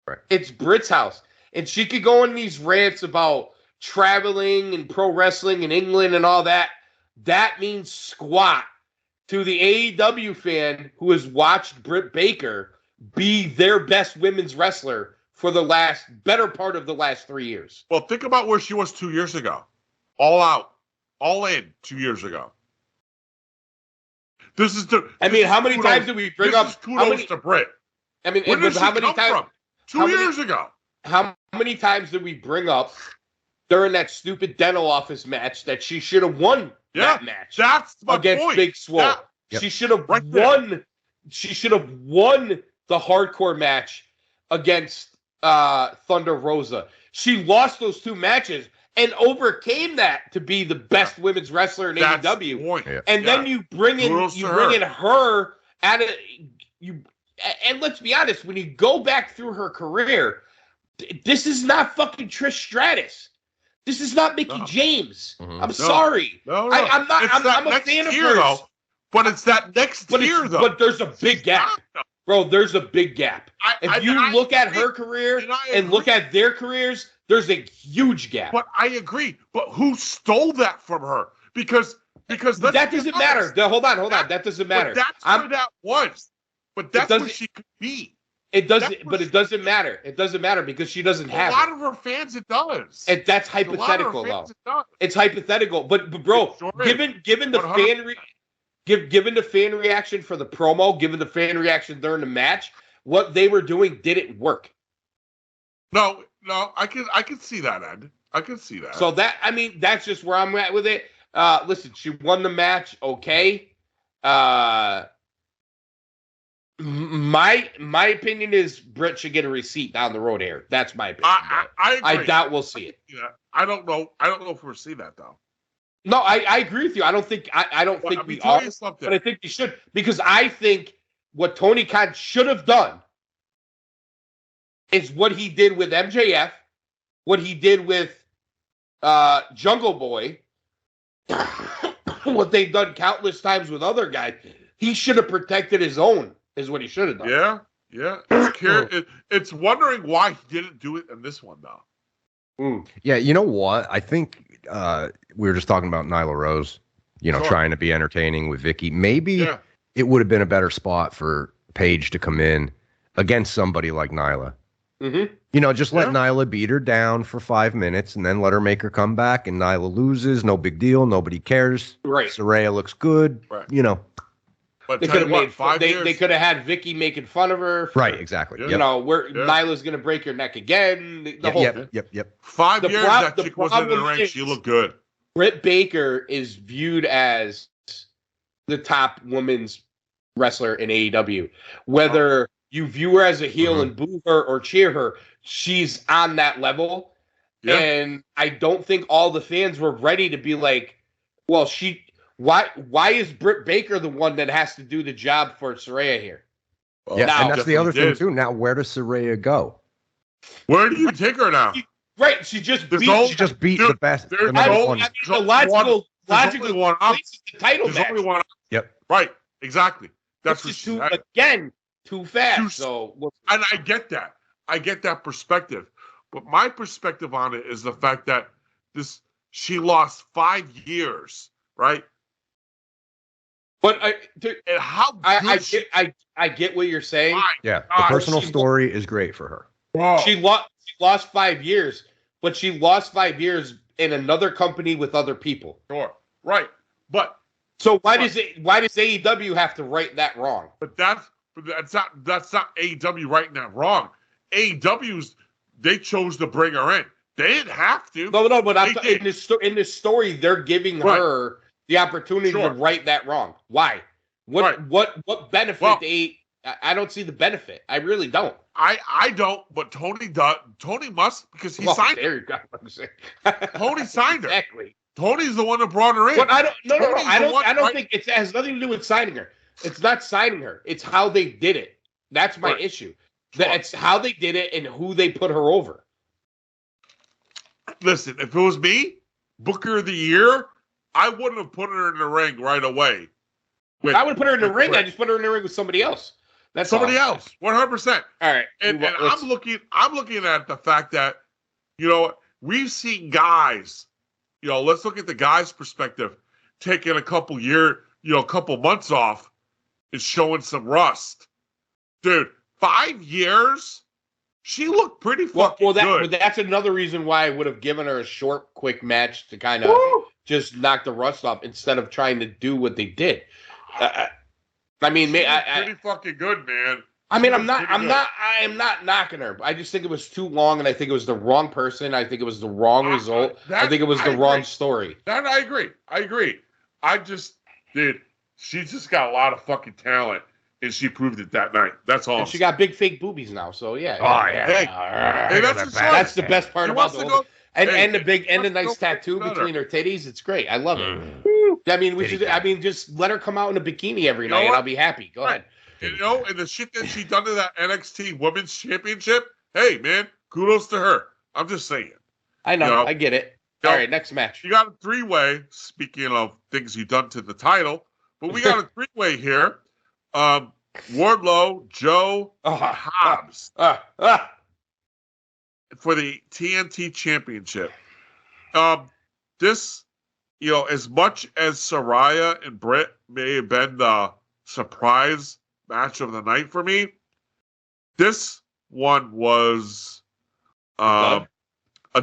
Right. It's Britt's house. And she could go in these rants about traveling and pro wrestling in England and all that. That means squat to the AEW fan who has watched Britt Baker be their best women's wrestler for the better part of the last 3 years. Well, think about where she was 2 years ago. All out. All in 2 years ago. How many times did we bring up kudos to Britt? I mean, where did she come from? 2 years ago. How many times did we bring up during that stupid dental office match that she should have won that match? That's my against point. Big Swole. Yeah. Yep. She should have won. She should have won the hardcore match against Thunder Rosa. She lost those two matches and overcame that to be the best women's wrestler in AEW. Point. Yeah. And then you bring in her at and let's be honest, when you go back through her career, this is not fucking Trish Stratus. This is not Mickey James. Mm-hmm. I'm sorry. No. I'm not. I'm a fan of hers. Though. But it's that next tier, though. But there's a big gap. Bro, there's a big gap. If you look at her career and look at their careers, there's a huge gap. But I agree. But who stole that from her? Because that doesn't matter. Hold on. That doesn't matter. But that's where that was. But that's where she could be. It doesn't. But it doesn't matter. It doesn't matter because she doesn't have it. A lot of her fans, it does. And that's hypothetical, though. It's hypothetical. But bro, given the given the fan reaction for the promo, given the fan reaction during the match, what they were doing didn't work. No, I can see that, Ed. I can see that. So that's just where I'm at with it. Listen, she won the match, okay. My opinion is Britt should get a receipt down the road here. That's my opinion. I doubt we'll see it. Yeah, I don't know if we'll see that though. No, I agree with you. I don't think we are, but I think we should, because I think what Tony Khan should have done is what he did with MJF, what he did with Jungle Boy, what they've done countless times with other guys. He should have protected his own, is what he should have done. Yeah. It's wondering why he didn't do it in this one, though. Yeah, you know what? I think we were just talking about Nyla Rose, trying to be entertaining with Vicky. Maybe it would have been a better spot for Paige to come in against somebody like Nyla. Mm-hmm. Just let Nyla beat her down for 5 minutes and then let her make her come back, and Nyla loses. No big deal. Nobody cares. Right. Saraya looks good. Right. But they could have they could have had Vicky making fun of her. Right, exactly. Nyla's going to break her neck again. The whole thing. Yep. 5 years that chick wasn't in the ring. She looked good. Britt Baker is viewed as the top women's wrestler in AEW. Whether you view her as a heel and boo her or cheer her, she's on that level. Yeah. And I don't think all the fans were ready to be like, well, why is Britt Baker the one that has to do the job for Saraya here? Well, and that's the other thing too. Now, where does Saraya go? Where do you take her now? Right, she just beat the best. The logical one up. The title match. Only one up. Yep. Right. Exactly. That's just too fast. And I get that. I get that perspective. But my perspective on it is the fact that she lost 5 years, right? But I get what you're saying. Yeah, the personal story is great for her. Wow. She lost 5 years, but she lost 5 years in another company with other people. Sure, right. But so why does AEW have to right that wrong? But that's not AEW righting that wrong. AEW's they chose to bring her in. They didn't have to. No. But in this story, they're giving her the opportunity to right that wrong. Why? What benefit I don't see the benefit. I really don't. I don't, but Tony does. Tony must, because he signed her. There you go. Tony signed her. Exactly. Tony's the one that brought her in. But I don't. No. Tony's I the don't. one, I don't right? think it has nothing to do with signing her. It's not signing her. It's how they did it. That's my Right. issue. Sure. That's how they did it and who they put her over. Listen, if it was me, Booker of the Year, I wouldn't have put her in the ring right away. I would put her in the with ring. Britt. I just put her in the ring with somebody else. That's Somebody all. else, 100%. All right. And I'm looking at the fact that, we've seen guys, let's look at the guy's perspective, taking a couple months off and showing some rust. Dude, 5 years, she looked pretty fucking good. But that's another reason why I would have given her a short, quick match to kind of just knock the rust off instead of trying to do what they did. I mean, pretty fucking good, man. I mean, I am not knocking her. I just think it was too long, and I think it was the wrong person. I think it was the wrong result. I think it was the wrong story. That I agree. She just got a lot of fucking talent, and she proved it that night. That's all. And she got big fake boobies now, so yeah. Oh yeah. Hey, that's the best part about the whole. And the nice go tattoo better. between her titties. It's great. I love it. I mean, just let her come out in a bikini every night, and I'll be happy. Go ahead. And the shit that she done to that NXT Women's Championship, hey, man, kudos to her. I'm just saying. I know. I get it. All right, next match. You got a 3-way, speaking of things you've done to the title, but we got a 3-way here. Wardlow, Joe, Hobbs for the TNT Championship. This, as much as Saraya and Britt may have been the surprise match of the night for me, this one was a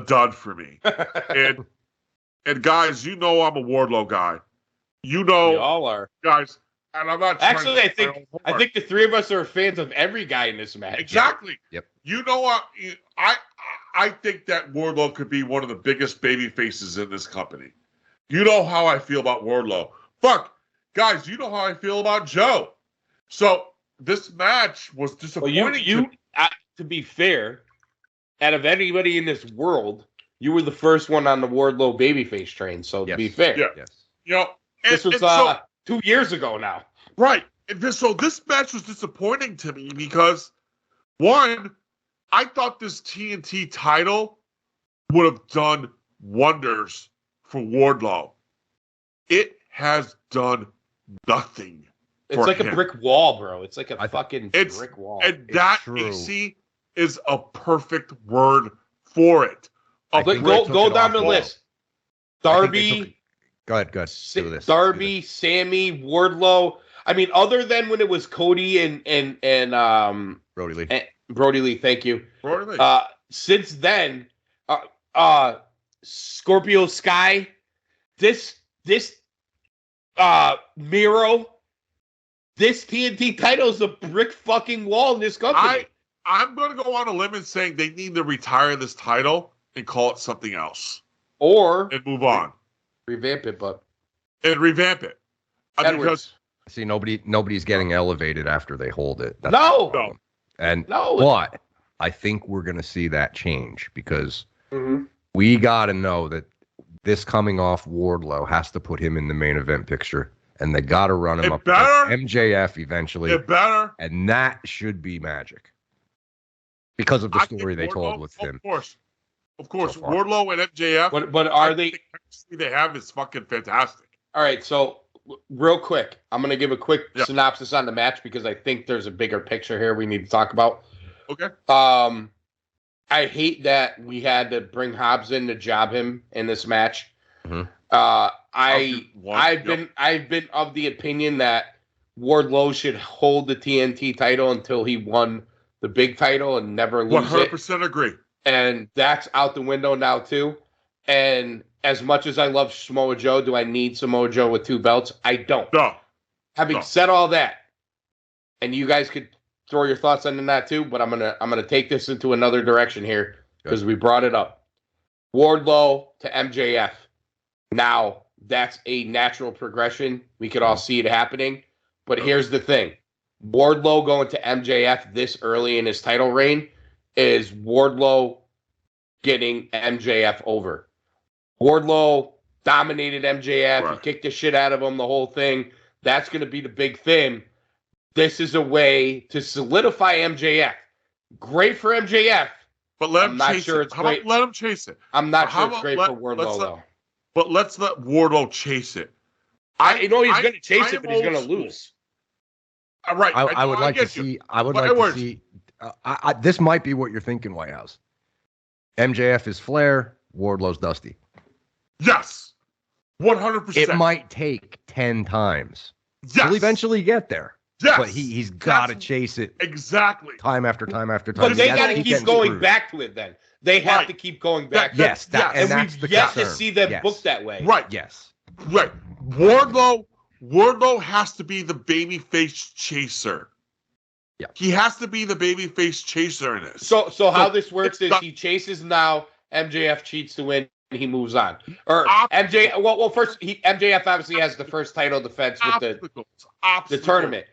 dud for me. and guys, I'm a Wardlow guy. We all are, guys. And I'm not actually. I think the three of us are fans of every guy in this match. Exactly. Yep. I think that Wardlow could be one of the biggest baby faces in this company. You know how I feel about Wardlow. Fuck, guys, you know how I feel about Joe. So this match was disappointing. To be fair, out of anybody in this world, you were the first one on the Wardlow babyface train. So to be fair, yes. This was 2 years ago now. Right. So this match was disappointing to me because, one, I thought this TNT title would have done wonders for Wardlow. It has done nothing. It's like a brick wall, bro. It's like a fucking brick wall. And that, AC, is a perfect word for it. Go down the list. Darby. Go ahead. Do this. Darby, Sammy, Wardlow. I mean, other than when it was Cody and Brody Lee. Brody Lee, thank you. Brody Lee. Since then, Scorpio Sky, this Miro, this TNT title is a brick fucking wall in this company. I'm going to go on a limb and saying they need to retire this title and call it something else, and move on. Revamp it, but revamp it. Because see, nobody's getting elevated after they hold it. That's no. But I think we're going to see that change because we got to know that this coming off Wardlow has to put him in the main event picture, and they got to run him up against MJF eventually. It better, and that should be magic because of the story they told with him. Of course, so Wardlow and MJF. But are they? The chemistry they have is fucking fantastic. All right, so real quick, I'm gonna give a quick synopsis on the match because I think there's a bigger picture here we need to talk about. Okay. I hate that we had to bring Hobbs in to job him in this match. Mm-hmm. I've been of the opinion that Wardlow should hold the TNT title until he won the big title and never lose it. 100% agree. And that's out the window now too. And as much as I love Samoa Joe, do I need Samoa Joe with 2 belts? I don't. No. Having said all that, and you guys could throw your thoughts on that too, but I'm gonna take this into another direction here because we brought it up. Wardlow to MJF. Now that's a natural progression. We could all see it happening. But here's the thing. Wardlow going to MJF this early in his title reign is Wardlow getting MJF over. Wardlow dominated MJF. Right. He kicked the shit out of him, the whole thing. That's going to be the big thing. This is a way to solidify MJF. Great for MJF. But let I'm him not chase sure it. it's How about great. let him chase it? I'm not How sure it's about great let- for Wardlow, let's let- though. But let's let Wardlow chase it. I know he's going to chase I it, am but he's going to old school. lose. Right. I would like to get you. see. I would But like to words. see. This might be what you're thinking, White House. MJF is Flair. Wardlow's Dusty. Yes. 100%. It might take 10 times. Yes. He'll eventually get there. Yes. But he's got to That's- chase it Exactly. time after time after time. But they He has got to keep getting going screwed. back to it then. They have Right. to keep going back. Yes, Yes. and and that's we've the yet concern. to see them Yes. booked that way. Right. Yes. Right. Wardlow has to be the babyface chaser. Yeah. He has to be the babyface chaser in this. So how this works it's is not- he chases now. MJF cheats to win. And he moves on. Or Ob- MJ. Well, first MJF obviously has the first title defense with the Obstacles. tournament.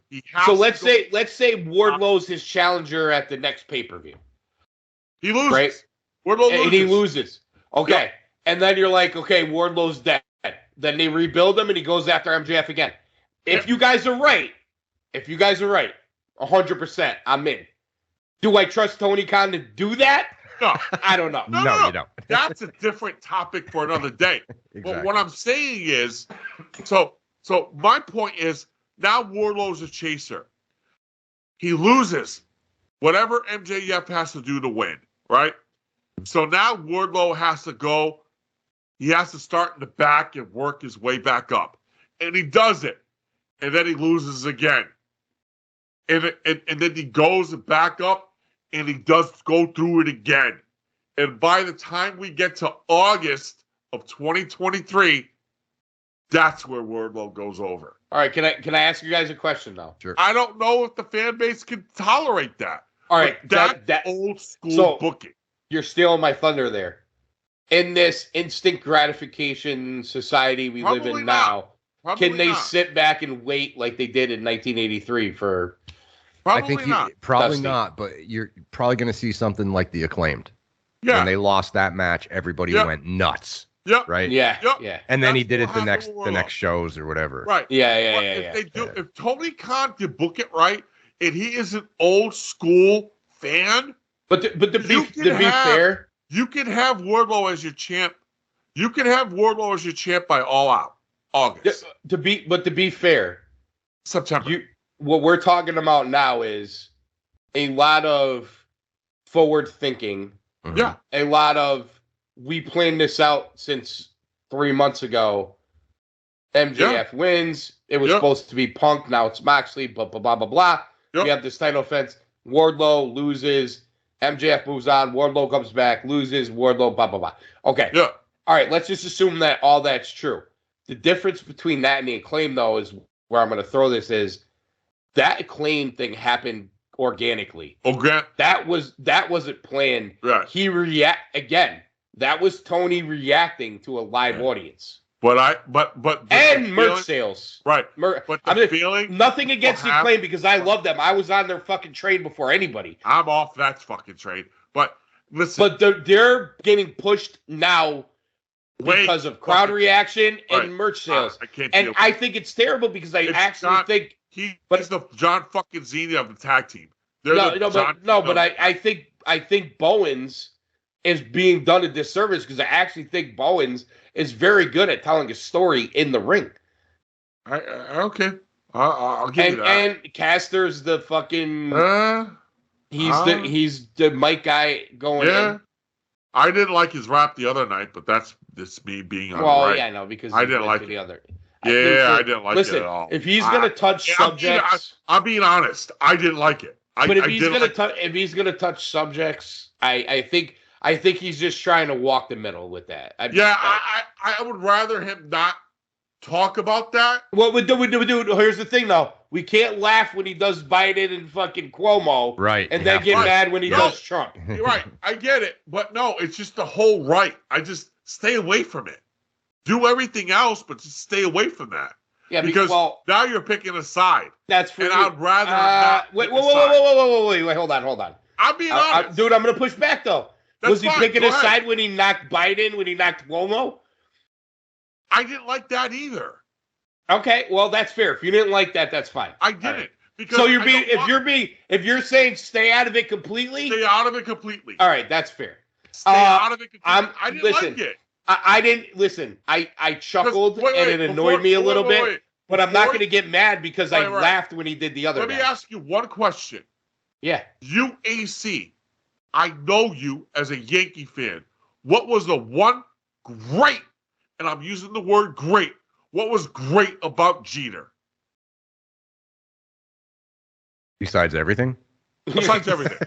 He has So to let's go- say Wardlow's his challenger at the next pay-per-view, he loses. right? Wardlow And he loses. Okay. Yeah. And then you're like, okay, Wardlow's dead. Then they rebuild him and he goes after MJF again. If you guys are right, 100%, I'm in. Do I trust Tony Khan to do that? No, I don't know. No. You don't. that's a different topic for another day. But Exactly. what I'm saying is, so my point is now Wardlow's a chaser. He loses whatever MJF has to do to win, right? So now Wardlow has to go. He has to start in the back and work his way back up, and he does it, and then he loses again, and then he goes back up, and he does go through it again. And by the time we get to August of 2023, that's where Wardlow goes over. All right, can I ask you guys a question though? Sure. I don't know if the fan base can tolerate that. All right, But that old school so- booking. you're stealing my thunder there. In this instant gratification society we live Probably in not. now, Probably can they not. sit back and wait like they did in 1983 for? Probably I think not. probably Dusty. not, but you're probably going to see something like the Acclaimed. Yeah. When they lost that match, everybody Yeah. went nuts, Yep. right? Yeah, Yep. yeah, And then he That's did what it the happened next with the Wardlow. next shows or whatever. Right. yeah, But yeah, if yeah. they do, Yeah. if Tony Khan can book it right, and he is an old school fan, But to You be can have- fair, you can have Wardlow as your champ. You can have Wardlow as your champ by All Out August, to be fair, September. what we're talking about now is a lot of forward thinking, Mhm. Yeah. a lot of we planned this out since 3 months ago. MJF wins. It was Yeah. supposed to be Punk. Now it's Moxley. Blah blah blah blah blah. Yeah. We have this title offense. Wardlow loses. MJF moves on. Wardlow comes back. Loses. Wardlow. Blah blah blah. Okay. Yeah. All right. Let's just assume that all that's true. The difference between that and the Acclaim, though, is where I'm going to throw this is that Acclaim thing happened organically. Oh, Grant. That wasn't planned. Right. He again. That was Tony reacting to a live But audience the and merch feeling- sales. Right. But But the I mean, feeling, nothing against the What Acclaim because I love them. I was on their fucking train before anybody. I'm off that fucking trade. But listen, But they're getting pushed now wait, because of crowd fucking- reaction and Right. merch sales. I can't And deal with I think it's terrible because I It's actually not- think He's but- the John fucking Cena of the tag team. They're no, the no, John but Cena of- I think Bowens is being done a disservice because I actually think Bowens is very good at telling a story in the ring. Okay. I'll give you And that. and Caster's the fucking Uh, he's the mic guy going yeah. in. I didn't like his rap the other night, but that's me being on Well, the right. yeah, no, because I he didn't went like to it. the other. Yeah, I didn't like listen, it at all. if he's gonna touch subjects, I'm being honest. I didn't like it. but if he's gonna touch subjects, I think he's just trying to walk the middle with that. I would rather him not talk about that. What we do? Here's the thing, though. We can't laugh when he does Biden and fucking Cuomo, Right. and you then have get to. mad when he No. does Trump. You're right. I get it. But no, it's just the whole right. I just stay away from it. Do everything else, but just stay away from that. Yeah, because well, now you're picking a side. That's for and you. I'd rather not. Wait, pick a side. wait, hold on. I'm being honest, dude. I'm gonna push back though. That's Was he fine. picking Go a ahead. side when he knocked Biden? When he knocked Cuomo? I didn't like that either. Okay, well that's fair. If you didn't like that, that's fine. I didn't. Right. Because So if you're saying stay out of it completely, stay out of it completely. all right, that's fair. Stay out of it completely. I didn't listen, like it. I didn't listen. I chuckled and it annoyed me a little bit, but I'm not going to get mad because I laughed when he did the other. Let me ask you one question. Yeah. UAC, I know you as a Yankee fan. What was the one great, and I'm using the word great, what was great about Jeter? Besides everything? Besides everything.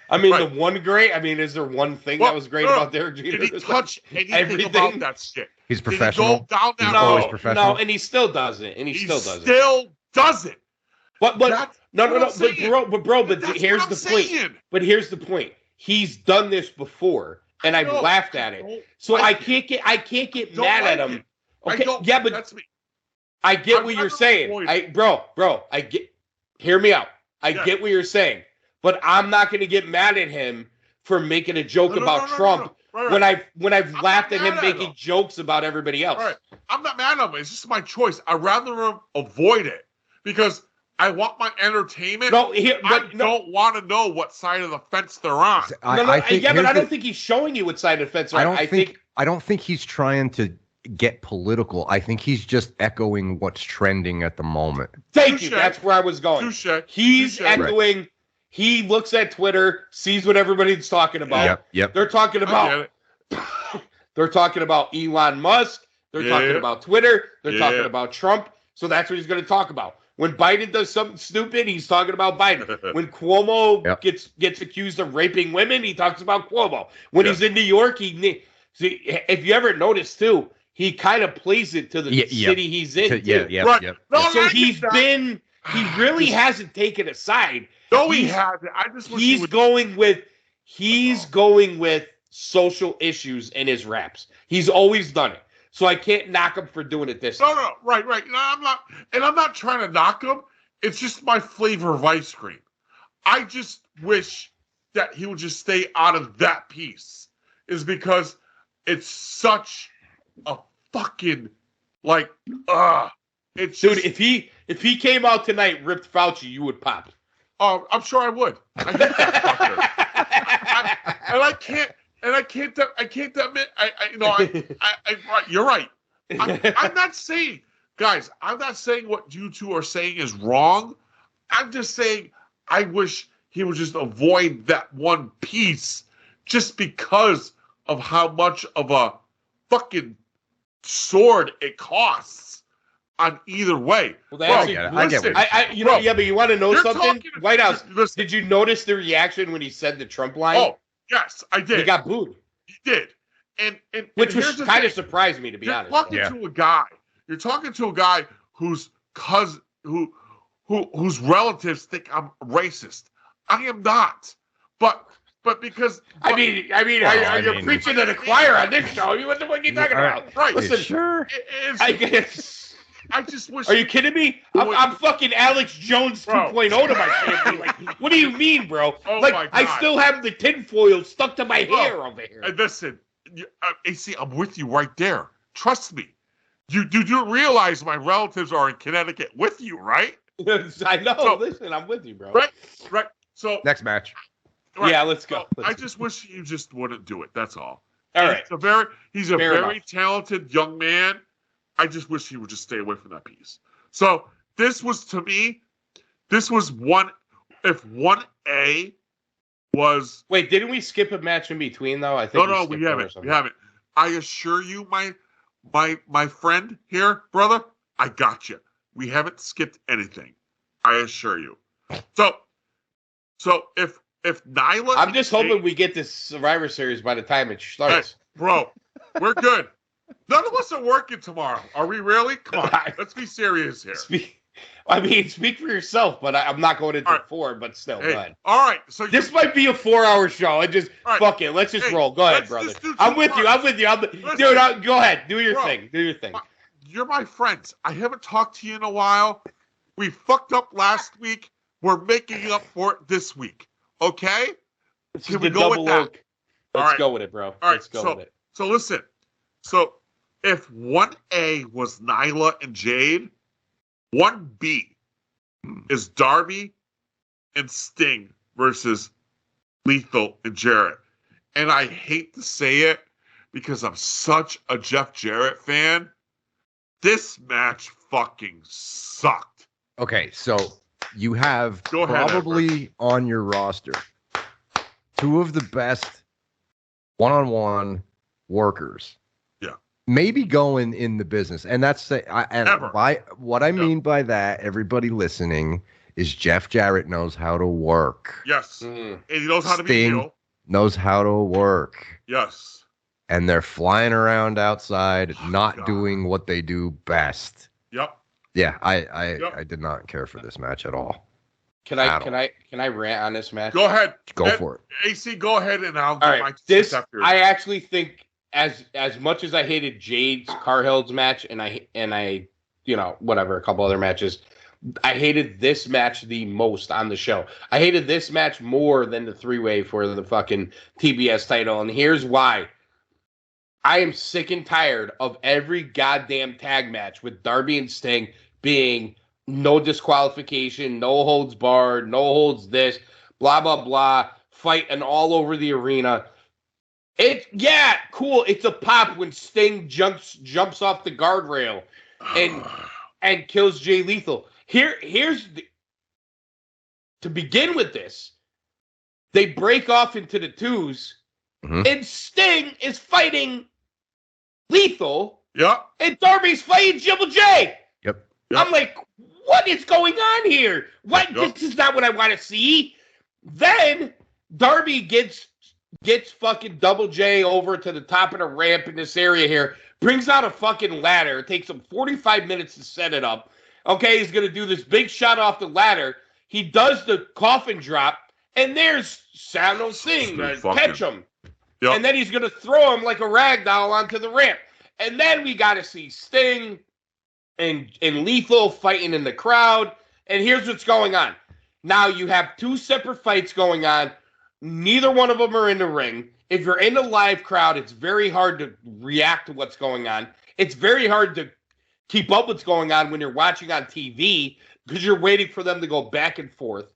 I mean, the one great. I mean, is there one thing that was great about Derek Jeter? Did he touch anything about that shit? He's professional. Did he go down that always road? professional. No, and he still does it. And he still does it. But here's the point. But here's the point. He's done this before, and I've laughed at it. So I can't get mad at him. Okay, yeah, but that's me. I get what you're saying. I get. Hear me out. I get what you're saying, but I'm not going to get mad at him for making a joke about Trump when I've laughed at him making jokes about everybody else. Right. I'm not mad at him. It's just my choice. I'd rather avoid it because I want my entertainment. I don't want to know what side of the fence they're on. But I don't think he's showing you what side of the fence they're on. I don't think he's trying to get political. I think he's just echoing what's trending at the moment. Thank you. That's where I was going. He's echoing. Right. He looks at Twitter, sees what everybody's talking about. Yep. They're talking about. They're talking about Elon Musk. They're talking about Twitter. They're talking about Trump. So that's what he's going to talk about. When Biden does something stupid, he's talking about Biden. When Cuomo gets accused of raping women, he talks about Cuomo. When he's in New York, if you ever notice too, he kind of plays it to the city he's in. No, so he really hasn't taken a side. No, he hasn't. I just wish he's going with social issues in his raps. He's always done it. So I can't knock him for doing it this time. No, right. No, I'm not trying to knock him. It's just my flavor of ice cream. I just wish that he would just stay out of that piece. Is because it's such a fucking it's dude. If he came out tonight, ripped Fauci, you would pop. Oh, I'm sure I would. I hate that fucker. I can't admit. You're right. I'm not saying, guys. I'm not saying what you two are saying is wrong. I'm just saying I wish he would just avoid that one piece, just because of how much of a fucking sword it costs on either way. Well, I get it. But you want to know something? White House. Did you notice the reaction when he said the Trump line? Oh, yes, I did. He got booed. He did, and which was kind of surprised me, to be honest. You're talking to a guy whose cousin, whose relatives think I'm racist. I am not, but because you're preaching to the choir on this show. What the fuck are you talking about? Right. Listen, sure. I just wish. Are you kidding me? I'm fucking Alex Jones 2.0 to my family. Like, what do you mean, bro? Oh like, my God. I still have the tinfoil stuck to my hair over here. Listen, AC, I'm with you right there. Trust me. You realize my relatives are in Connecticut with you, right? I know. So, listen, I'm with you, bro. Right. So next match. Right. Yeah, let's go. I just wish you just wouldn't do it. That's all. All right. He's a very talented young man. I just wish he would just stay away from that piece. So this was, to me, one. If 1A was. Wait, didn't we skip a match in between though? I think no, we haven't. We haven't. I assure you, my friend here, brother, I got you. We haven't skipped anything. I assure you. So if Nyla, I'm just hoping we get this Survivor Series by the time it starts. Hey, bro, we're good. None of us are working tomorrow. Are we really? Come on, let's be serious here. Speak for yourself, but I'm not going into 4, but still, go ahead. All right, so this might be a 4-hour show. Fuck it, let's just roll. Go ahead, brother. I'm with you. Dude, go ahead. Do your thing. you're my friends. I haven't talked to you in a while. We fucked up last week. We're making up for it this week. Okay? Can we go with that? Let's go with it, bro. Let's go with it. So listen. So if 1A was Nyla and Jade, 1B is Darby and Sting versus Lethal and Jarrett. And I hate to say it because I'm such a Jeff Jarrett fan. This match fucking sucked. Okay, so you have Go ahead, probably on your roster two of the best one-on-one workers. Yeah. Maybe going in the business. And that's what I mean by that, everybody listening, is Jeff Jarrett knows how to work. Yes. And he knows how to be heel. Knows how to work. Yes. And they're flying around outside, not doing what they do best. Yep. Yeah, I did not care for this match at all. Can I rant on this match? Go ahead. Go for it. AC, go ahead and I'll get my this after. I actually think as much as I hated Jade's Carhill's match and I whatever, a couple other matches, I hated this match the most on the show. I hated this match more than the three-way for the fucking TBS title, and here's why. I am sick and tired of every goddamn tag match with Darby and Sting being no disqualification, no holds barred, no holds this, blah, blah, blah, fighting all over the arena. Cool. It's a pop when Sting jumps off the guardrail and kills Jay Lethal. To begin with this, they break off into the twos, and Sting is fighting Lethal. Yep. And Darby's fighting Triple J. Yep. I'm like, what is going on here? What? Yep. This is not what I want to see. Then Darby gets fucking Double J over to the top of the ramp in this area here, brings out a fucking ladder. It takes him 45 minutes to set it up. Okay, he's going to do this big shot off the ladder. He does the coffin drop, and there's Sano Singh to catch him. Yep. And then he's going to throw him like a rag doll onto the ramp. And then we got to see Sting and Lethal fighting in the crowd. And here's what's going on. Now you have two separate fights going on. Neither one of them are in the ring. If you're in the live crowd, it's very hard to react to what's going on. It's very hard to keep up what's going on when you're watching on TV because you're waiting for them to go back and forth.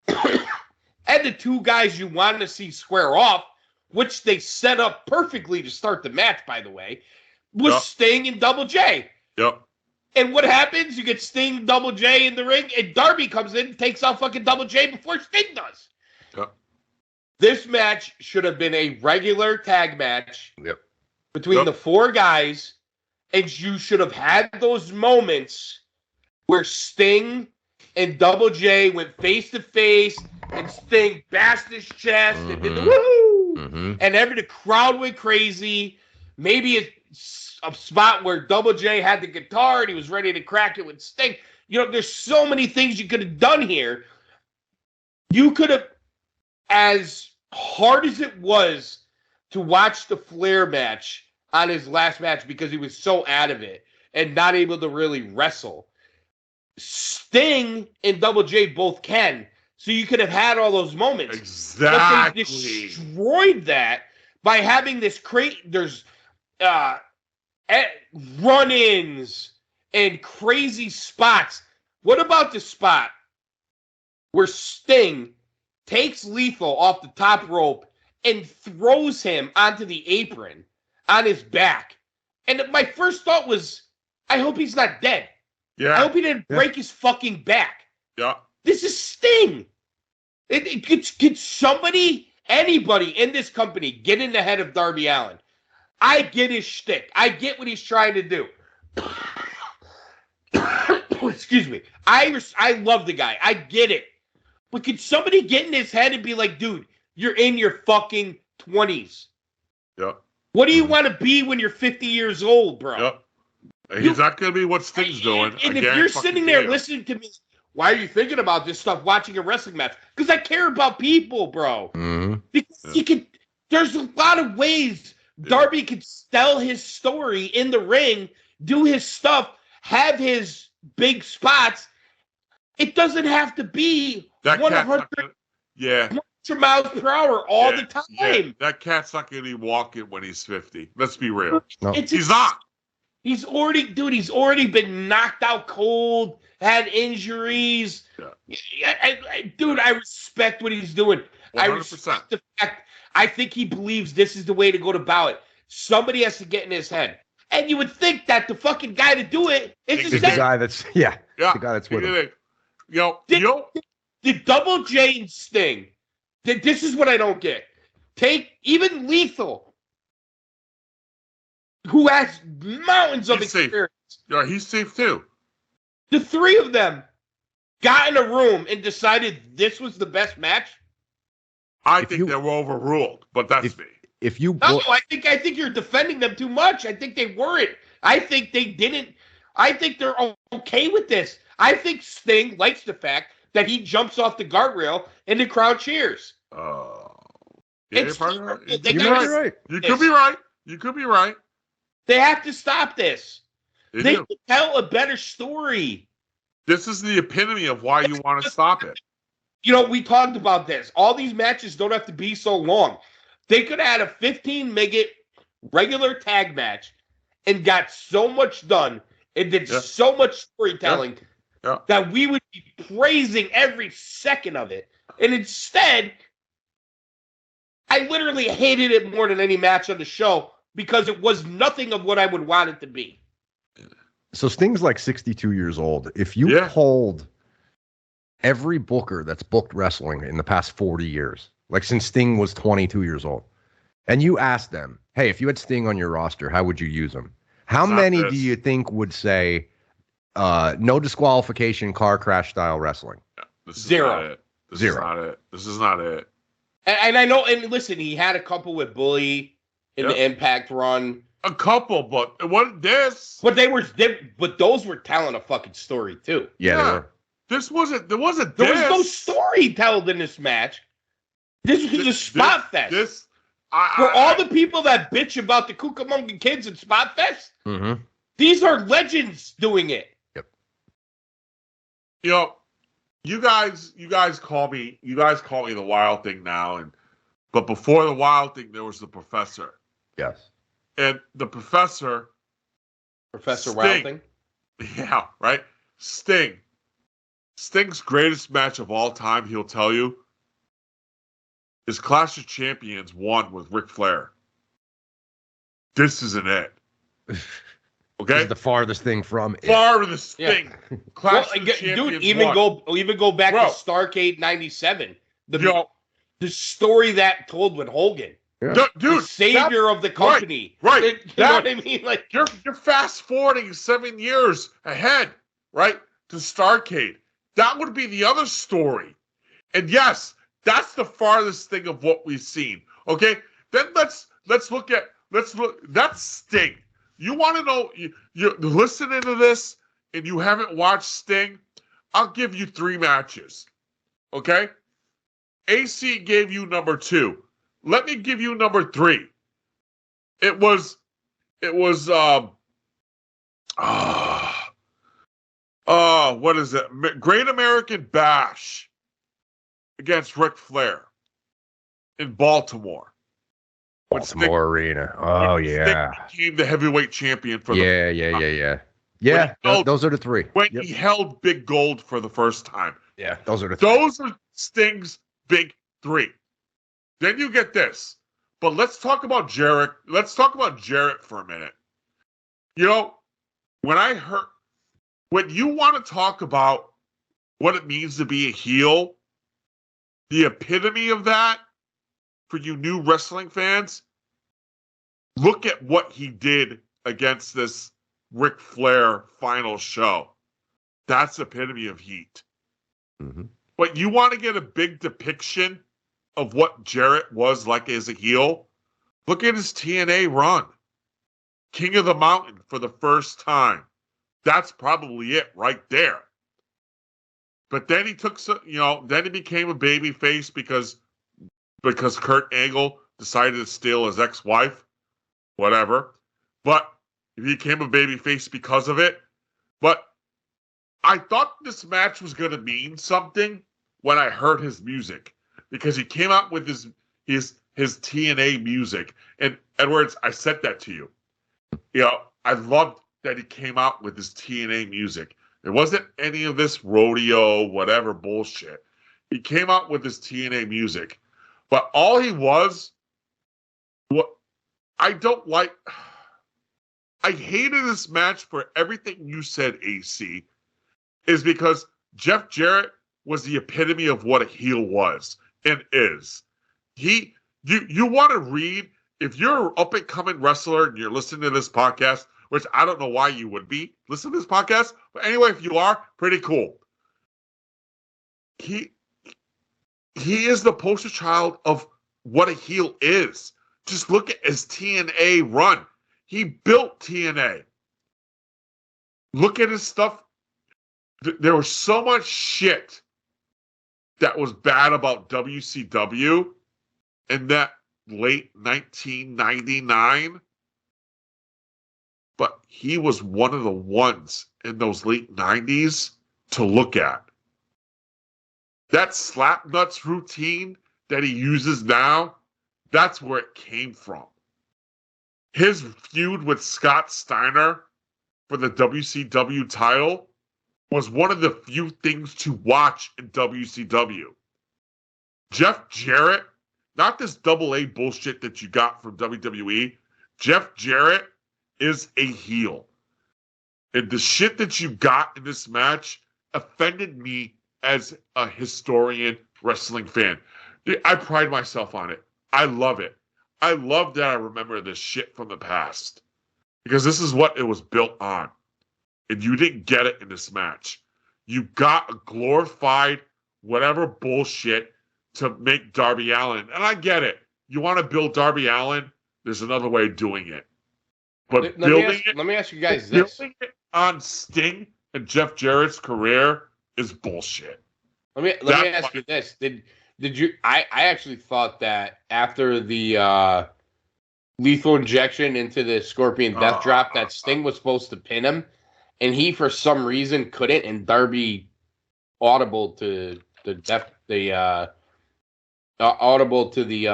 And the two guys you want to see square off, which they set up perfectly to start the match, by the way, was Sting and Double J. Yep. And what happens? You get Sting, Double J in the ring, and Darby comes in and takes out fucking Double J before Sting does. Yep. This match should have been a regular tag match between the four guys, and you should have had those moments where Sting and Double J went face to face, and Sting bashed his chest and did the woohoo, and the crowd went crazy. Maybe a spot where Double J had the guitar and he was ready to crack it with Sting. There's so many things you could have done here. You could have, as hard as it was to watch the Flair match on his last match because he was so out of it and not able to really wrestle, Sting and Double J both can. So you could have had all those moments. Exactly. But they destroyed that by having this there's run-ins and crazy spots. What about the spot where Sting takes Lethal off the top rope and throws him onto the apron on his back? And my first thought was, I hope he's not dead. Yeah. I hope he didn't break his fucking back. Yeah. This is Sting. Could somebody, anybody in this company get in the head of Darby Allin? I get his shtick. I get what he's trying to do. Excuse me. I love the guy. I get it. But could somebody get in his head and be like, dude, you're in your fucking 20s. Yeah. What do you want to be when you're 50 years old, bro? Yep. He's not going to be what Sting's doing. And if you're sitting there listening to me, why are you thinking about this stuff watching a wrestling match? Because I care about people, bro. Mm-hmm. Because there's a lot of ways Darby could tell his story in the ring do his stuff, have his big spots. It doesn't have to be That 100 miles per hour all the time. Yeah. That cat's not going to be walking when he's 50. Let's be real. No. He's not. He's already been knocked out cold, had injuries. Yeah. Dude, I respect what he's doing. 100%. I respect the fact. I think he believes this is the way to go about it. Somebody has to get in his head. And you would think that the fucking guy to do it is the guy that's the guy that's with him. The Double J and Sting. This is what I don't get. Take even Lethal, who has mountains of experience. Yeah, he's safe too. The three of them got in a room and decided this was the best match. I think they were overruled, but that's me. I think you're defending them too much. I think they weren't. I think they didn't. I think they're okay with this. I think Sting likes the fact that he jumps off the guardrail and the crowd cheers. You're probably right. You could be right. They have to stop this. They can tell a better story. This is the epitome of why you want to stop it. We talked about this. All these matches don't have to be so long. They could have had a 15-minute regular tag match and got so much done and did so much storytelling that we would be praising every second of it. And instead, I literally hated it more than any match on the show because it was nothing of what I would want it to be. So Sting's like 62 years old. If you polled every booker that's booked wrestling in the past 40 years, like since Sting was 22 years old, and you asked them, hey, if you had Sting on your roster, how would you use him? How many do you think would say no disqualification, car crash style wrestling? Zero. This is not it. And I know, and listen, he had a couple with Bully in the Impact run. A couple, but it wasn't this. But those were telling a fucking story too. Yeah, they were. There wasn't There was no story told in this match. This was a spot fest. For all the people that bitch about the Cucamonga Kids and Spot Fest, these are legends doing it. Yep. You guys call me the Wild Thing now, but before the Wild Thing, there was the Professor. Yes. And the Professor Wild Thing? Yeah, right? Sting's greatest match of all time, he'll tell you, is Clash of Champions 1 with Ric Flair. This isn't it. Okay? This is the farthest thing from it. Farthest thing. Clash of Champions dude, even 1. go back to Starrcade 97. The story that told with Hogan. Yeah. Dude, the savior of the company. Right. You know what I mean? Like you're fast forwarding 7 years ahead, right? To Starrcade. That would be the other story. And yes, that's the farthest thing of what we've seen. Okay? Then let's look. That's Sting. You want to know, you're listening to this and you haven't watched Sting, I'll give you 3 matches. Okay? AC gave you number 2. Let me give you number 3. It was what is it? Great American Bash against Ric Flair in Baltimore. Baltimore Arena. Oh, yeah. Sting became the heavyweight champion for Yeah. Those are the 3. When he held Big Gold for the first time. Yeah, those are the 3. Those are Sting's big 3. Then you get this. But let's talk about Jarrett. Let's talk about Jarrett for a minute. When you want to talk about what it means to be a heel, the epitome of that for you new wrestling fans, look at what he did against this Ric Flair final show. That's the epitome of heat. Mm-hmm. But you want to get a big depiction of what Jarrett was like as a heel? Look at his TNA run. King of the Mountain for the first time. That's probably it right there. But then he then he became a baby face because Kurt Angle decided to steal his ex-wife. Whatever. But He became a babyface because of it. But I thought this match was going to mean something when I heard his music, because he came out with his TNA music. And Edwards, I said that to you. You know, I loved that he came out with his TNA music. It wasn't any of this rodeo, whatever bullshit. He came out with his TNA music. But all he was, what I don't like, I hated this match for everything you said, AC, is because Jeff Jarrett was the epitome of what a heel was and is. You want to read, if you're an up-and-coming wrestler and you're listening to this podcast, which I don't know why you would be listening to this podcast, but anyway, if you are, pretty cool. He is the poster child of what a heel is. Just look at his TNA run. He built TNA. Look at his stuff. There was so much shit that was bad about WCW in that late 1999. But he was one of the ones in those late 90s to look at. That slap nuts routine that he uses now, that's where it came from. His feud with Scott Steiner for the WCW title was one of the few things to watch in WCW. Jeff Jarrett, not this AA bullshit that you got from WWE. Jeff Jarrett is a heel. And the shit that you got in this match offended me as a historian wrestling fan. I pride myself on it. I love it. I love that I remember this shit from the past. Because this is what it was built on. And you didn't get it in this match. You got a glorified whatever bullshit to make Darby Allin. And I get it. You want to build Darby Allin? There's another way of doing it. But let me ask you guys this. Building it on Sting and Jeff Jarrett's career is bullshit. Let me ask you this. Did you I actually thought that after the lethal injection into the Scorpion Death Drop that Sting was supposed to pin him, and he for some reason couldn't, and Darby audible to the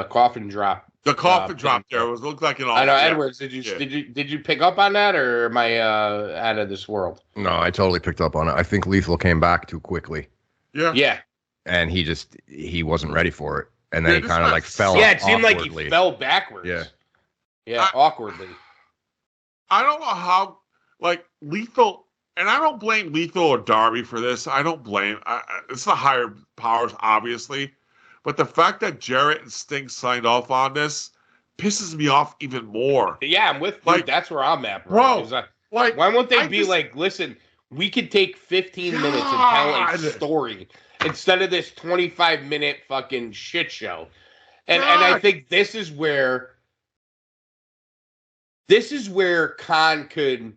coffin drop. The coffin drop there looked like an. I know, Edwards. Did you pick up on that, or am I out of this world? No, I totally picked up on it. I think Lethal came back too quickly. Yeah. And he wasn't ready for it, and then he kind of like fell. Yeah, it seemed awkwardly. like he fell backwards. Yeah, awkwardly. I don't know how, like, Lethal, and I don't blame Lethal or Darby for this. I don't blame. It's the higher powers, obviously. But the fact that Jarrett and Sting signed off on this pisses me off even more. Yeah, I'm with you. That's where I'm at, bro. Why won't they be like, listen, we could take 15 minutes and tell a story instead of this 25-minute fucking shit show. And I think this is where Khan could,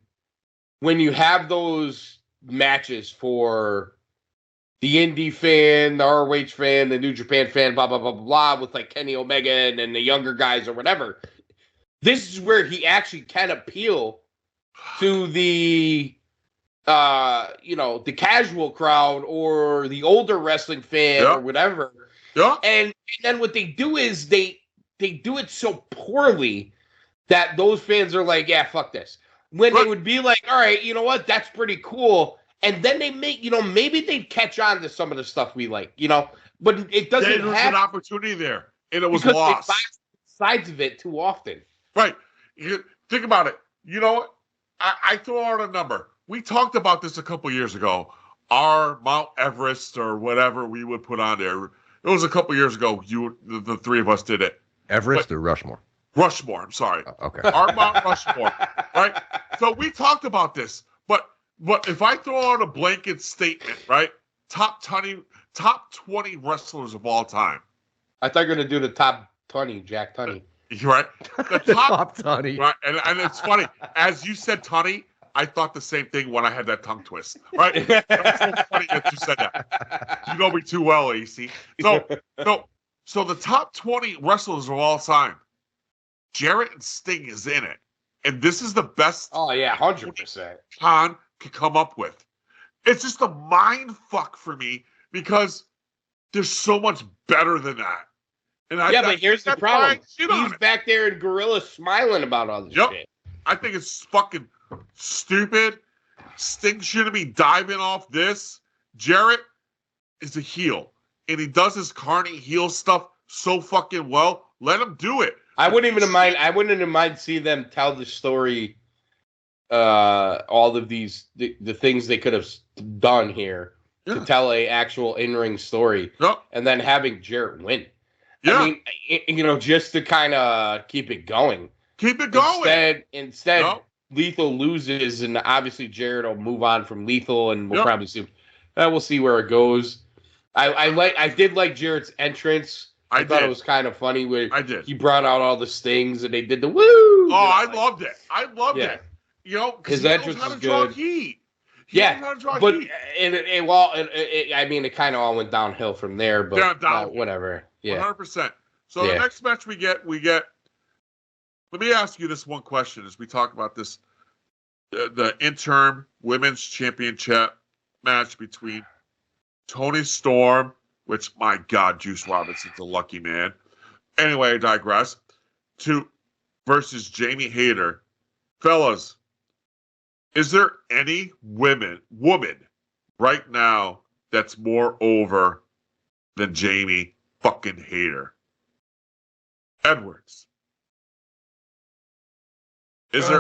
when you have those matches for the indie fan, the ROH fan, the New Japan fan, blah, blah, blah, blah, blah, with like Kenny Omega and the younger guys or whatever. This is where he actually can appeal to the, the casual crowd or the older wrestling fan or whatever. Yeah. And then what they do is they do it so poorly that those fans are like, yeah, fuck this. When they would be like, all right, you know what? That's pretty cool. And then they make, maybe they'd catch on to some of the stuff we like, but it doesn't have. There was an opportunity there, and it was lost. They sides of it too often. Right. Think about it. You know what? I throw out a number. We talked about this a couple years ago. Our Mount Everest or whatever we would put on there. It was a couple years ago. The three of us did it. Everest or Rushmore? Rushmore. I'm sorry. Okay. Our Mount Rushmore. Right. So we talked about this, but if I throw out a blanket statement, right? Top 20 wrestlers of all time. I thought you were going to do the top 20, Jack Tunney. Right? The top 20. Right? And it's funny. As you said Tunney, I thought the same thing when I had that tongue twist. Right? It's so funny that you said that. You know me too well, AC. So the top 20 wrestlers of all time, Jarrett and Sting is in it. And this is the best. Oh yeah, 100%. Khan could come up with. It's just a mind fuck for me because there's so much better than that. And but here's the problem. He's back there in Gorilla smiling about all this shit. I think it's fucking stupid. Sting shouldn't be diving off this. Jarrett is a heel, and he does his Carney heel stuff so fucking well. Let him do it. I wouldn't have mind seeing them tell the story. All of these the things they could have done here to tell a actual in-ring story, and then having Jarrett win. I mean, just to kind of keep it going. Instead, Lethal loses, and obviously Jarrett will move on from Lethal, and we'll probably see. We'll see where it goes. I did like Jarrett's entrance. I thought it was kind of funny where he brought out all the stings, and they did the woo. Oh, I loved it. I loved it. Because his entrance is good. Heat. I mean, it kind of all went downhill from there, but whatever. Yeah, 100%. So the next match we get. Let me ask you this one question as we talk about this: the interim women's championship match between Toni Storm, which my God, Juice Robinson's a lucky man. Anyway, I digress. Versus Jamie Hayter, fellas. Is there any woman right now that's more over than Jamie fucking Hayter? Edwards.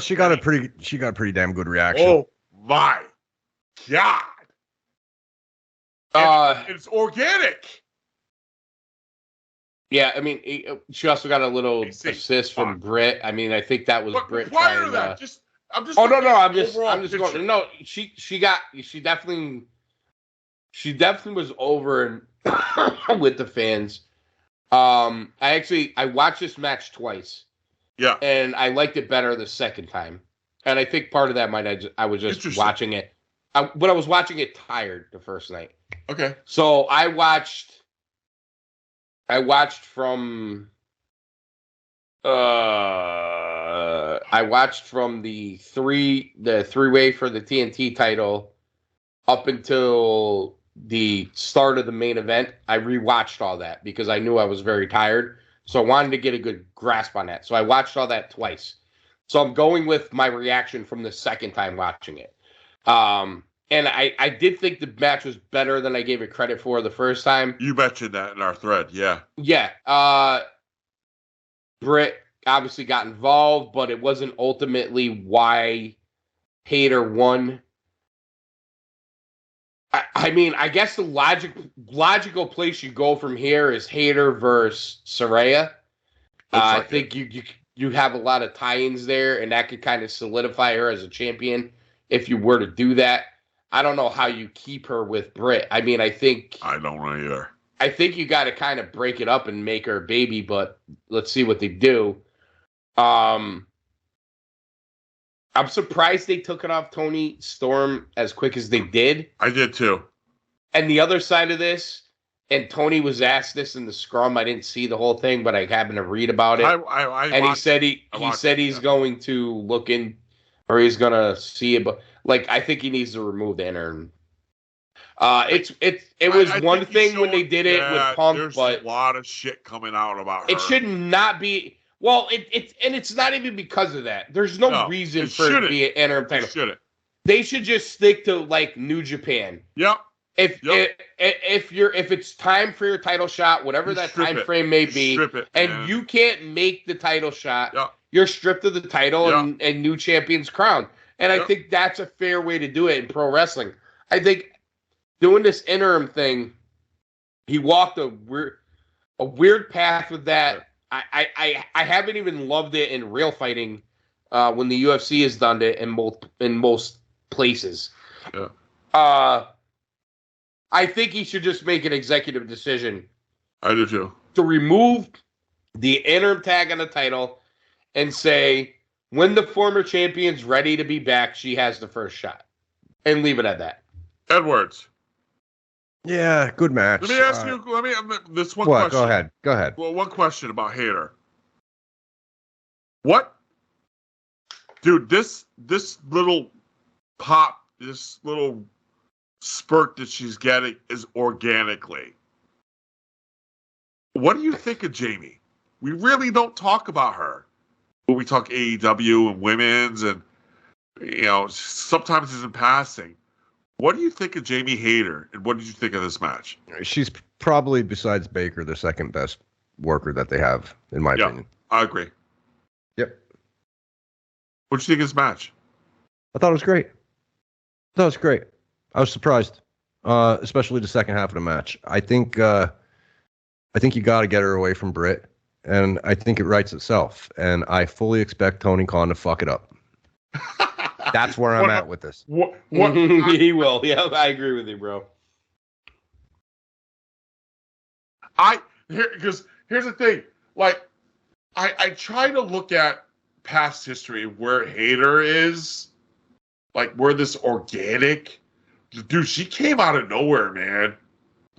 She got a pretty damn good reaction. Oh my God. It's organic. Yeah, I mean, she also got a little assist from Britt. I mean, I think that was Britt trying that. I'm just going. No, she definitely was over with the fans. I watched this match twice. Yeah, and I liked it better the second time, and I think part of that I was just watching it. But I was watching it tired the first night. Okay, so I watched from the three-way for the TNT title up until the start of the main event. I rewatched all that because I knew I was very tired. So I wanted to get a good grasp on that. So I watched all that twice. So I'm going with my reaction from the second time watching it. And I did think the match was better than I gave it credit for the first time. You mentioned that in our thread, yeah. Yeah. Britt obviously got involved, but it wasn't ultimately why Hayter won. I mean, I guess the logical place you go from here is Hayter versus Saraya. I think you have a lot of tie-ins there, and that could kind of solidify her as a champion if you were to do that. I don't know how you keep her with Britt. I mean, I don't know either. I think you got to kind of break it up and make her a baby, but let's see what they do. I'm surprised they took it off Toni Storm as quick as they did. I did too. And the other side of this, and Tony was asked this in the scrum. I didn't see the whole thing, but I happened to read about it. And he said he's going to look in, or he's going to see it. But I think he needs to remove the interim. It was one thing when they did it with Punk, there's but a lot of shit coming out about her. It should not be. Well, it's not even because of that. There's no reason for it to be an interim title. They should just stick to New Japan. Yep. If it's time for your title shot, whatever that time frame may be, you can't make the title shot, you're stripped of the title and new champion's crown. And I think that's a fair way to do it in pro wrestling. I think doing this interim thing, he walked a weird path with that. I haven't even loved it in real fighting when the UFC has done it in most places. Yeah. I think he should just make an executive decision. I do too. To remove the interim tag on the title and say, when the former champion's ready to be back, she has the first shot. And leave it at that. Edwards. Yeah, good match. Let me ask you. This one question. Go ahead. Well, one question about Hayter. What dude, this little pop, this little spurt that she's getting is organically. What do you think of Jamie? We really don't talk about her when we talk AEW and women's, and sometimes it's in passing. What do you think of Jamie Hayter, and what did you think of this match? She's probably, besides Baker, the second best worker that they have, in my opinion. I agree. Yep. What did you think of this match? I thought it was great. I was surprised, especially the second half of the match. I think you got to get her away from Britt, and I think it writes itself. And I fully expect Tony Khan to fuck it up. That's where I'm at with this. What? He will. Yeah, I agree with you, bro. Because here's the thing. Like, I try to look at past history where Hayter is, like where this organic, dude, she came out of nowhere, man.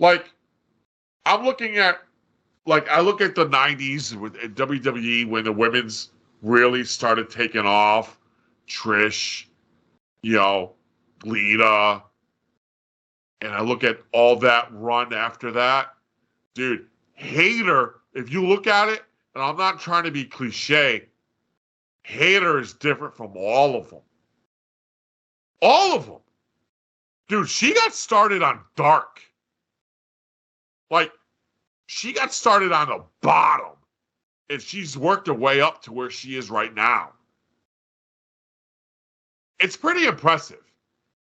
Like, I look at the 90s with WWE when the women's really started taking off. Trish, Lita, and I look at all that run after that. Dude, Hayter, if you look at it, and I'm not trying to be cliche, Hayter is different from all of them. All of them. Dude, she got started on Dark. Like, she got started on the bottom, and she's worked her way up to where she is right now. It's pretty impressive.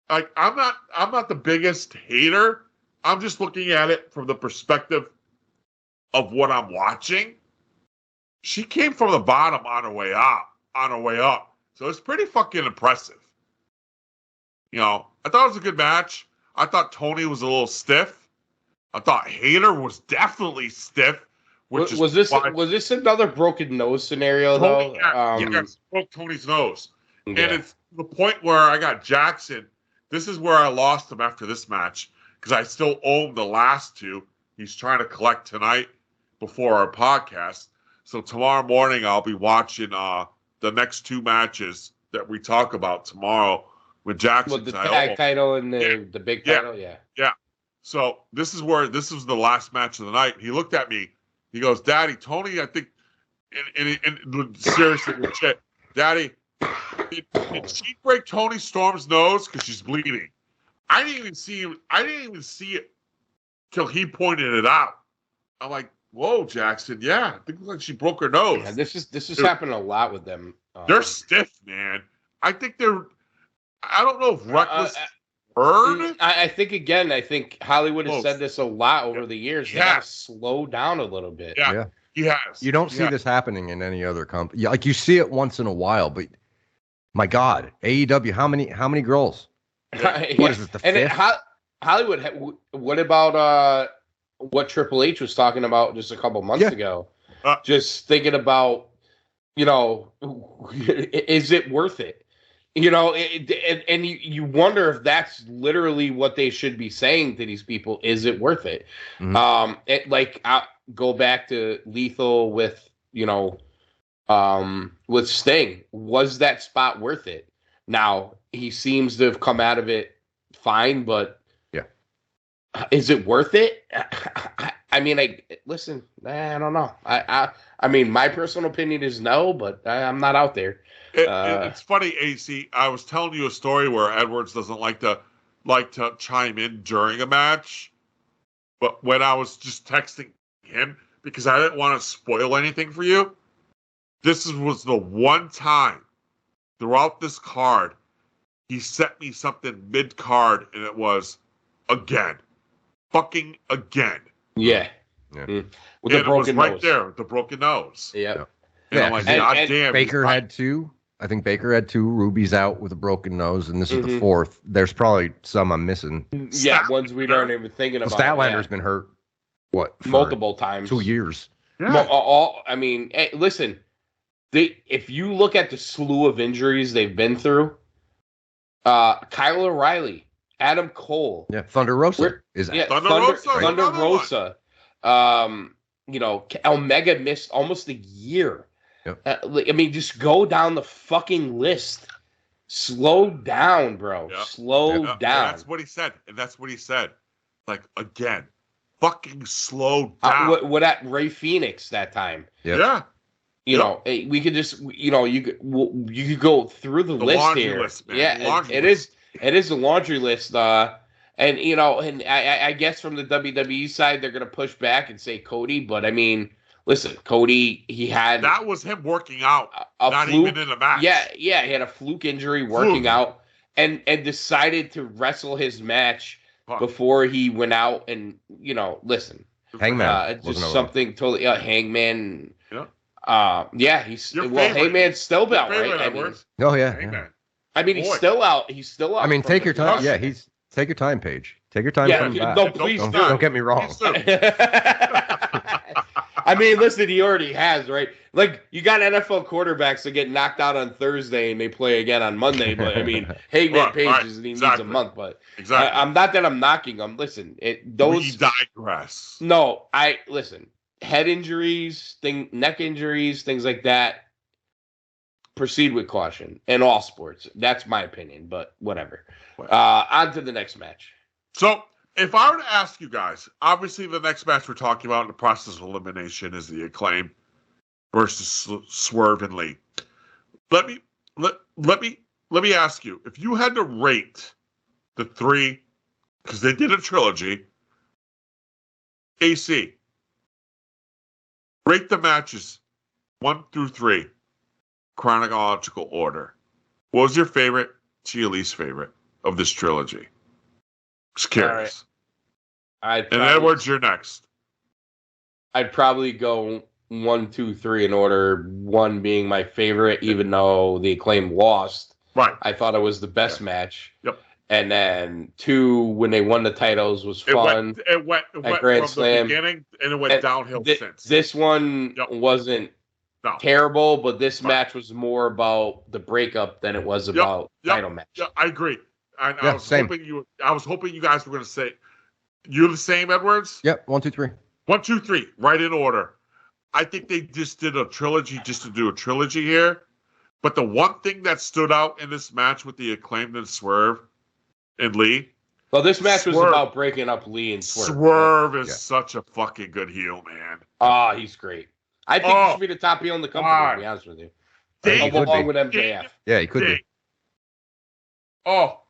Like, I'm not the biggest hater. I'm just looking at it from the perspective of what I'm watching. She came from the bottom on her way up. So it's pretty fucking impressive. I thought it was a good match. I thought Tony was a little stiff. I thought Hayter was definitely stiff. Was this another broken nose scenario though? Yes, broke Tony's nose. Yeah. And it's the point where I got Jackson. This is where I lost him after this match because I still owe him the last two. He's trying to collect tonight before our podcast. So tomorrow morning I'll be watching the next two matches that we talk about tomorrow with Jackson. With the tag title and the big title, yeah. So this was the last match of the night. He looked at me. He goes, "Daddy, Tony, I think," and seriously, shit, Daddy. Did she break Tony Storm's nose because she's bleeding? I didn't even see it till he pointed it out. I'm like, "Whoa, Jackson! Yeah, I think it looks like she broke her nose." Yeah, this is happening a lot with them. They're stiff, man. I think they're. I don't know if Reckless heard. I think Hollywood has said this a lot over the years. They have to slow down a little bit. Yeah. He has. You don't see this happening in any other company. Yeah, like you see it once in a while, but my God, AEW, how many girls? What is it, the fifth? Hollywood, what about what Triple H was talking about just a couple months ago? Just thinking about, is it worth it? And you wonder if that's literally what they should be saying to these people. Is it worth it? Mm-hmm. Go back to Lethal with, with Sting. Was that spot worth it? Now, he seems to have come out of it fine, but is it worth it? I don't know. I mean, my personal opinion is no, but I'm not out there. It's funny, AC. I was telling you a story where Edwards doesn't like to chime in during a match, but when I was just texting him because I didn't want to spoil anything for you, this was the one time throughout this card he sent me something mid card, and it was fucking again. Yeah. With the broken nose. Right there, the broken nose. Yeah. And I'm like, God damn. Baker had two. I think Baker had two. Ruby's out with a broken nose, and this is the fourth. There's probably some I'm missing. Yeah, ones we aren't even thinking about. Statlander's been hurt, multiple times. 2 years. Yeah. Hey, listen, if you look at the slew of injuries they've been through, Kyle O'Reilly, Adam Cole. Yeah, Thunder Rosa is out. Thunder Rosa. Omega missed almost a year. I mean, just go down the fucking list. Slow down, bro. Yeah. Slow down. That's what he said. Like, again, fucking slow down. What at Ray Phoenix that time? Yep. Yeah. You know, we could just, you could go through the list here. List, man. Yeah, it is a laundry list. And and I guess from the WWE side, they're gonna push back and say Cody, but I mean, listen, Cody, that was him working out, not fluke, even in the match. Yeah, he had a fluke injury working out, and decided to wrestle his match before he went out. And listen, Hangman, just something totally Hangman. Yeah. Hangman's still out, right? I mean, Hangman. I mean, he's still out. He's still out. I mean, take your time. Yeah, take your time, Paige. Take your time. Coming back. No, please don't get me wrong. I mean, listen, he already has, right? Like, you got NFL quarterbacks that get knocked out on Thursday and they play again on Monday. But I mean, Hangman Page needs a month. But I'm not that I'm knocking him. Listen, we digress. No, listen. Head injuries, neck injuries, things like that. Proceed with caution in all sports. That's my opinion, but whatever. On to the next match. So, if I were to ask you guys, obviously the next match we're talking about in the process of elimination is the Acclaim versus Swerve and Lee. Let me ask you, if you had to rate the three, because they did a trilogy, AC, rate the matches 1 through 3, chronological order. What was your favorite to your least favorite of this trilogy? Just curious. Right. And Edwards, you're next. I'd probably go 1, 2, 3 in order. 1 being my favorite, even though the Acclaim lost. Right. I thought it was the best match. Yep. And then 2, when they won the titles, was fun. It went Grand from Slam. the beginning, and it went downhill since. This one wasn't terrible, but this match was more about the breakup than it was about title match. Yeah, I agree. I was hoping you guys were going to say, you're the same, Edwards? Yep, 1, 2, 3. 1, 2, 3, right in order. I think they just did a trilogy just to do a trilogy here. But the one thing that stood out in this match with the Acclaimed and Swerve and Lee. Well, this match was about breaking up Lee and Swerve. Swerve is such a fucking good heel, man. Oh, he's great. I think he should be the top heel in the company, to be honest with you. Along with MJF. Yeah, he could be. Oh,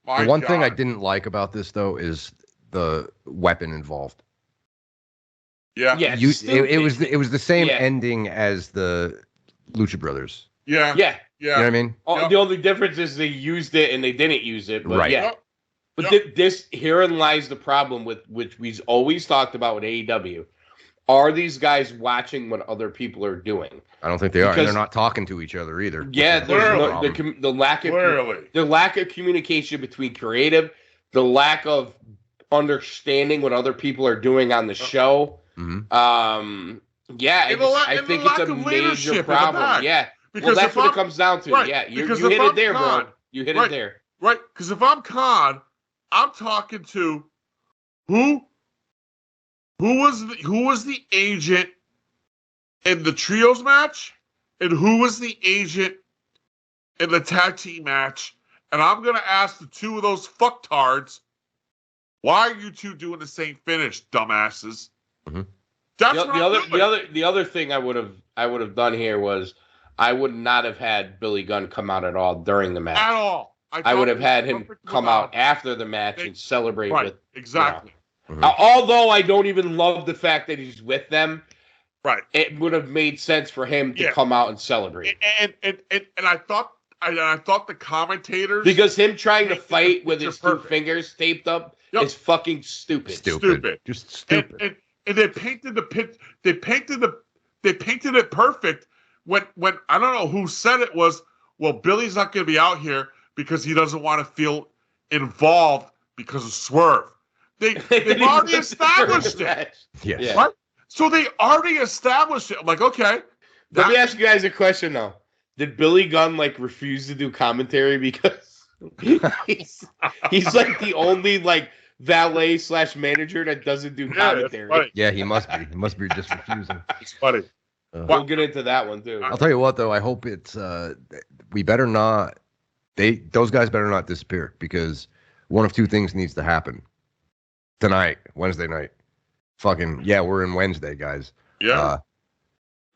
my The one thing I didn't like about this, though, is the weapon involved. Yeah. It was the same ending as the Lucha Brothers. Yeah. Yeah. You know what I mean? The only difference is they used it and they didn't use it. But right. But herein lies the problem with which we've always talked about with AEW. Are these guys watching what other people are doing? I don't think they are. And they're not talking to each other either. Yeah, there's the lack of communication between creative, the lack of understanding what other people are doing on the show. Mm-hmm. I think it's a major problem. Yeah, because that's what it comes down to. Right, yeah, you hit it there, bro. You hit it there. Right, because if I'm Khan, I'm talking to who was the agent in the trios match, and who was the agent in the tag team match, and I'm gonna ask the two of those fucktards, why are you two doing the same finish, dumbasses? Mm-hmm. That's the other thing I would have done here was I would not have had Billy Gunn come out at all during the match. At all. I would have had him come out after the match and celebrate with. Exactly. Mm-hmm. Although I don't even love the fact that he's with them. Right. It would have made sense for him to come out and celebrate. And I thought the commentators, because him trying to fight with his two fingers taped up is fucking stupid. Stupid. Just stupid. And they painted the pit. They painted it perfect. When I don't know who said it was, well, Billy's not going to be out here because he doesn't want to feel involved because of Swerve. They've already established it. Yes. Yeah. Right? So they already established it. I'm like, okay. Let me ask you guys a question though. Did Billy Gunn refuse to do commentary because he's like the only valet / manager that doesn't do commentary? Yeah, yeah, he must be. He must be just refusing. It's funny. We'll get into that one too. I'll tell you what, though. I hope it's. We better not. Those guys better not disappear, because one of two things needs to happen tonight, Wednesday night. Fucking yeah, we're in Wednesday, guys. Yeah,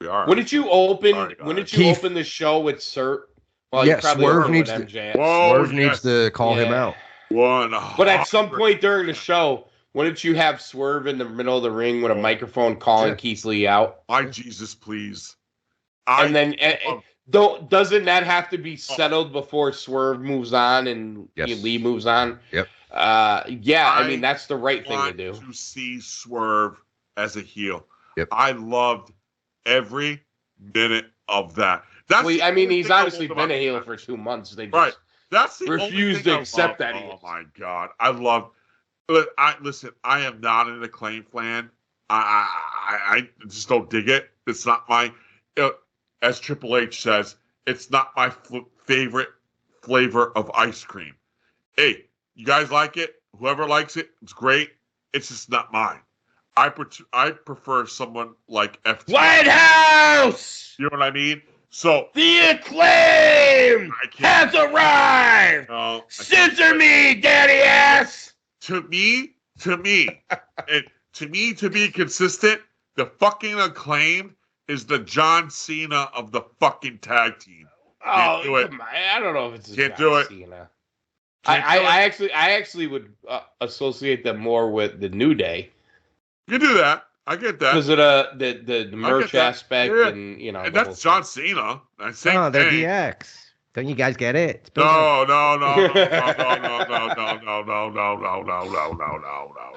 we are. When did you open? Sorry, when did you Keith. open the show with Sir? Well, Yeah, you probably Swerve opened needs with to- MJF. Whoa, Swerve needs to call him Yeah. out. But at some point during the show, wouldn't you have Swerve in the middle of the ring with a microphone calling Yeah. Keith Lee out? My Jesus, please. And then doesn't that have to be settled before Swerve moves on and Yes. Lee moves on? Yep. I mean, that's the right thing to want do. to see Swerve as a heel. Yep. I loved every minute of that. That's Well, the I mean, only he's thing I honestly loved been about a heel that. for 2 months. They just Right. That's the refuse only thing to I accept love. that he Oh is. my God, I love. But listen. I am not an Acclaim fan. I just don't dig it. It's not my. As Triple H says, it's not my favorite flavor of ice cream. Hey, you guys like it? Whoever likes it, it's great. It's just not mine. I prefer someone like FT. White House! You know what I mean? So The Acclaim I can't. has arrived! No, I can't. Scissor me, daddy ass! To me, and to me, to be consistent, the fucking Acclaim is the John Cena of the fucking tag team. Can't do it. Come on. I don't know if it's a Can't John do it. Cena. Can't do it. I actually would associate them more with the New Day You can do that. I get that. because of the merch that. aspect, Yeah. and And the that's whole John Cena. Same No, they're thing. DX. Don't you guys get it? It's No.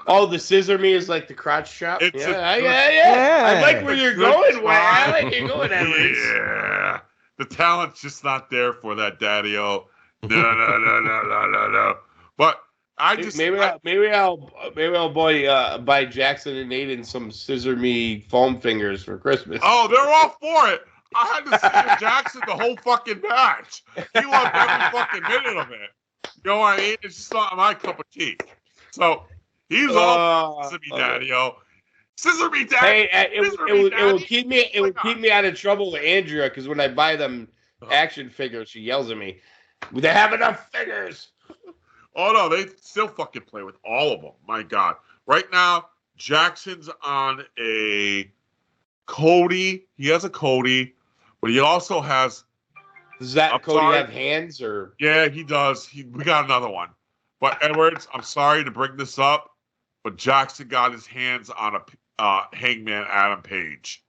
Oh, the scissor me is like the crotch chop. It's Yeah. Yeah. I like where you're Good going, Wayne. I try. like you're going, Edwards. Yeah. The talent's just not there for that, Daddy-O. No. But I just Maybe I'll buy Jackson and Aiden some scissor me foam fingers for Christmas. Oh, they're all for it. I had to see Jackson the whole fucking match. He loved every fucking minute of it. You know what I mean? It's just not my cup of tea. So he's all scissor me, Daddy-O. Scissor me, Daddy. Hey, it will keep me out of trouble with Andrea, because when I buy them action figures, she yells at me. They have enough figures. Oh no, they still fucking play with all of them. My God. Right now, Jackson's on a Cody. He has a Cody, but he also has. Does that I'm Cody sorry. have hands or? Yeah, he does. We got another one. But Edwards, I'm sorry to bring this up, but Jackson got his hands on a Hangman Adam Page.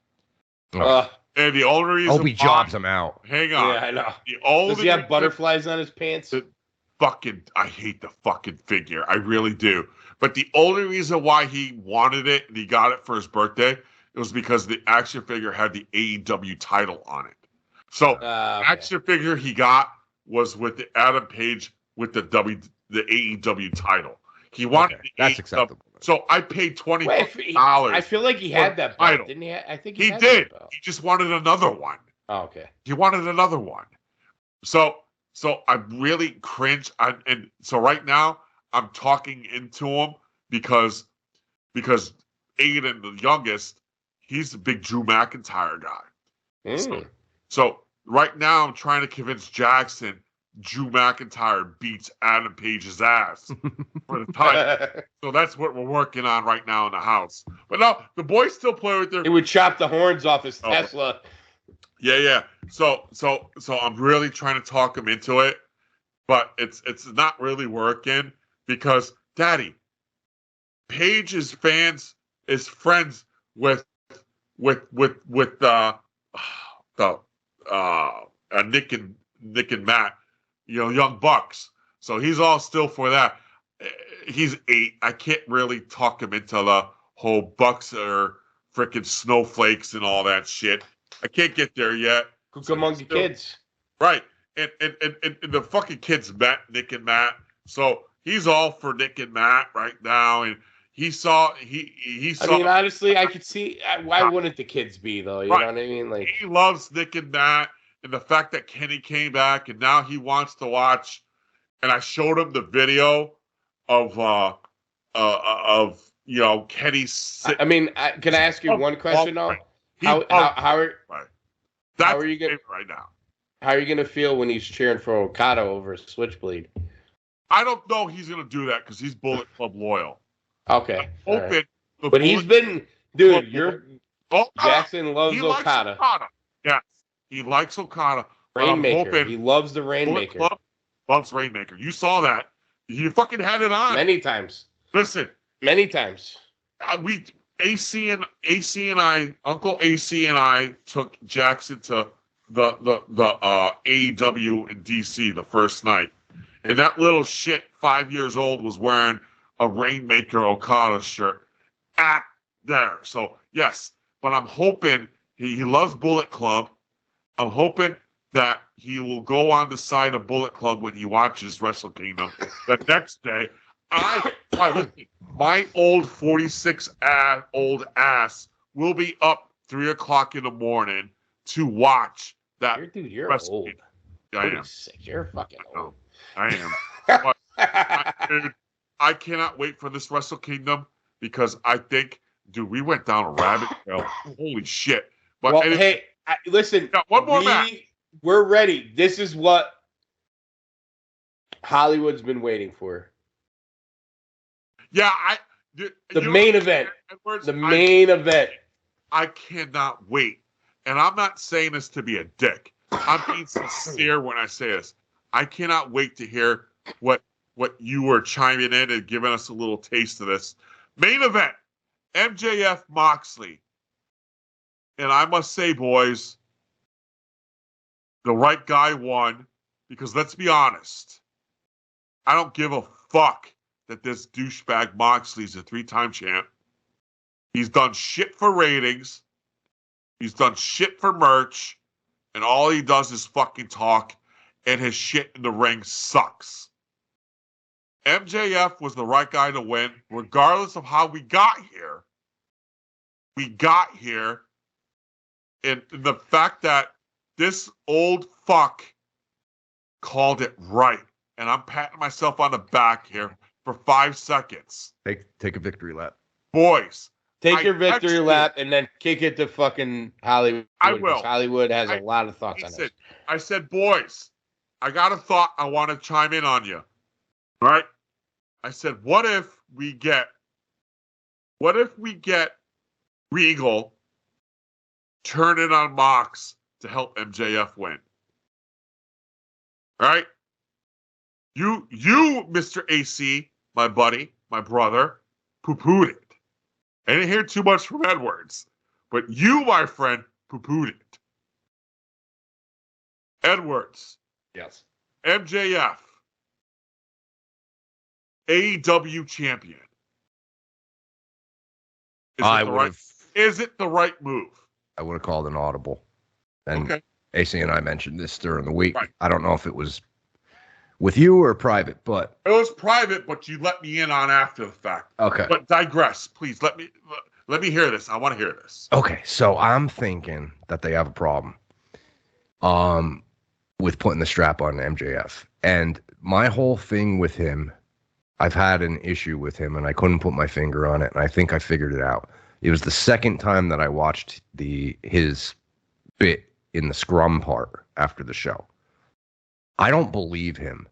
And the only reason Hope he jobs him out. Hang on. Yeah, I know. The only Does he have reason- butterflies on his pants? I hate the fucking figure. I really do. But the only reason why he wanted it and he got it for his birthday, it was because the action figure had the AEW title on it. So Okay. action figure he got was with the Adam Page with the AEW title. He wanted the That's AEW. acceptable. So I paid $20. I feel like he had that belt, title. didn't he? I think He had did. that belt. He just wanted another one. Oh, okay. He wanted another one. So I really cringe. And so right now I'm talking into him because Aiden, the youngest, he's the big Drew McIntyre guy. So right now I'm trying to convince Jackson Drew McIntyre beats Adam Page's ass for the title. So that's what we're working on right now in the house. But no, the boys still play with their. He would chop the horns off his Oh. Tesla. Yeah. So I'm really trying to talk him into it, but it's not really working because Daddy, Paige is friends with Nick and Matt, young bucks. So he's all still for that. He's 8. I can't really talk him into the whole bucks are freaking snowflakes and all that shit. I can't get there yet. Cook among the kids. Right. And the fucking kids met Nick and Matt. So he's all for Nick and Matt right now. And he saw. I mean, honestly, I could see why wouldn't the kids be though? You know what I mean? Like he loves Nick and Matt, and the fact that Kenny came back and now he wants to watch. And I showed him the video of Kenny. I mean, can I ask you one question though? How are right. That's how are you gonna right now? How are you gonna feel when he's cheering for Okada over Switchblade? I don't know he's gonna do that because he's Bullet Club loyal. Okay, I'm hoping but he's been, dude. Jackson loves he Okada. Likes Okada. Yes, he likes Okada. Rainmaker. He loves the Rainmaker. Bullet Club loves Rainmaker. You saw that. You fucking had it on many times. Listen, many times. Uncle AC and I took Jackson to the AEW in DC the first night. And that little shit, 5 years old, was wearing a Rainmaker Okada shirt at there. So, yes, but I'm hoping he loves Bullet Club. I'm hoping that he will go on the side of Bullet Club when he watches Wrestle Kingdom the next day. My old 46-old ass will be up 3 o'clock in the morning to watch that. You're old. I am. You're fucking old. I am. But dude, I cannot wait for this Wrestle Kingdom because I think, dude, we went down a rabbit trail. Holy shit. But well, hey, listen. One more match. We're ready. This is what Hollywood's been waiting for. Yeah, the main event. The main event. I cannot wait. And I'm not saying this to be a dick. I'm being sincere when I say this. I cannot wait to hear what you were chiming in and giving us a little taste of this. Main event, MJF Moxley. And I must say, boys, the right guy won because let's be honest. I don't give a fuck that this douchebag Moxley's a 3-time champ. He's done shit for ratings. He's done shit for merch. And all he does is fucking talk. And his shit in the ring sucks. MJF was the right guy to win, regardless of how we got here. We got here. And the fact that this old fuck called it right. And I'm patting myself on the back here for 5 seconds. Take a victory lap. Boys. Take your victory lap and then kick it to fucking Hollywood. I will. Hollywood has a lot of thoughts on it. I said, boys, I got a thought I want to chime in on you. All right? I said, what if we get Regal turning on Mox to help MJF win? All right? You, Mr. AC, my buddy, my brother, poo-pooed it. I didn't hear too much from Edwards, but you, my friend, poo-pooed it. Edwards. Yes. MJF. AEW champion. Is it the right move? I would have called an audible. And okay. AC and I mentioned this during the week. Right. I don't know if it was with you or private, but it was private, but you let me in on after the fact. Okay. But digress, please. Let me hear this. I want to hear this. Okay, so I'm thinking that they have a problem with putting the strap on MJF. And my whole thing with him, I've had an issue with him and I couldn't put my finger on it, and I think I figured it out. It was the second time that I watched his bit in the scrum part after the show. I don't believe him.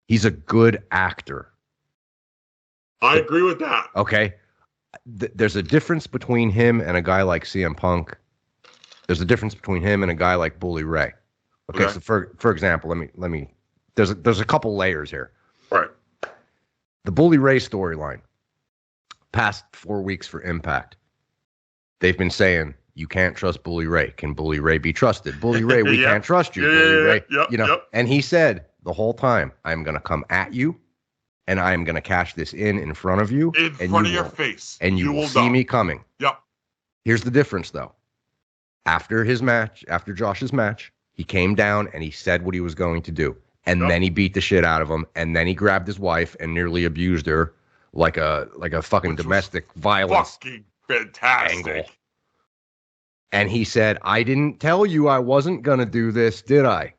He's a good actor. I agree with that. Okay. There's a difference between him and a guy like CM Punk. There's a difference between him and a guy like Bully Ray. Okay. So for example, let me there's a couple layers here. Right. The Bully Ray storyline, past 4 weeks for Impact. They've been saying, you can't trust Bully Ray. Can Bully Ray be trusted? Bully Ray, we can't trust you. Bully Ray, And he said the whole time, I'm going to come at you, and I am going to cash this in front of you. In front of your face. And you will see me coming. Yep. Here's the difference, though. After Josh's match, he came down and he said what he was going to do. And then he beat the shit out of him. And then he grabbed his wife and nearly abused her like a fucking domestic violence fucking fantastic angle. And he said, I didn't tell you I wasn't going to do this, did I?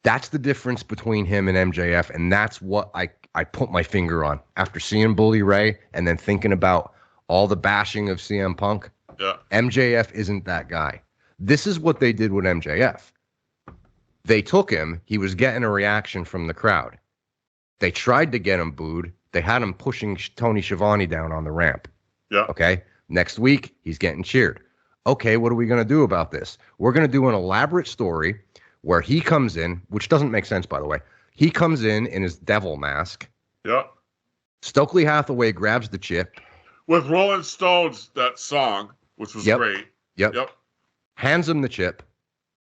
That's the difference between him and MJF. And that's what I put my finger on after seeing Bully Ray and then thinking about all the bashing of CM Punk. Yeah. MJF isn't that guy. This is what they did with MJF. They took him. He was getting a reaction from the crowd. They tried to get him booed. They had him pushing Tony Schiavone down on the ramp. Yeah. Okay. Next week, he's getting cheered. Okay, what are we going to do about this? We're going to do an elaborate story where he comes in, which doesn't make sense, by the way. He comes in his devil mask. Yeah. Stokely Hathaway grabs the chip. With Rolling Stones, that song, which was great. Yep. Hands him the chip.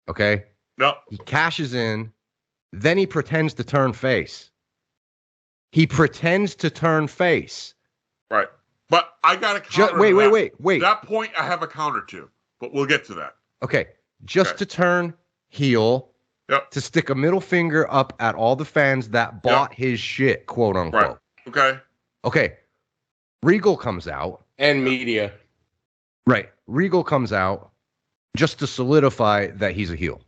Okay. Yep. He cashes in. Then he pretends to turn face. He pretends to turn face. Right. But I got a counter. Wait. That point I have a counter to, but we'll get to that. Okay. To turn heel. Yep. To stick a middle finger up at all the fans that bought his shit, quote unquote. Right. Okay. Regal comes out. And media. Right. Regal comes out just to solidify that he's a heel.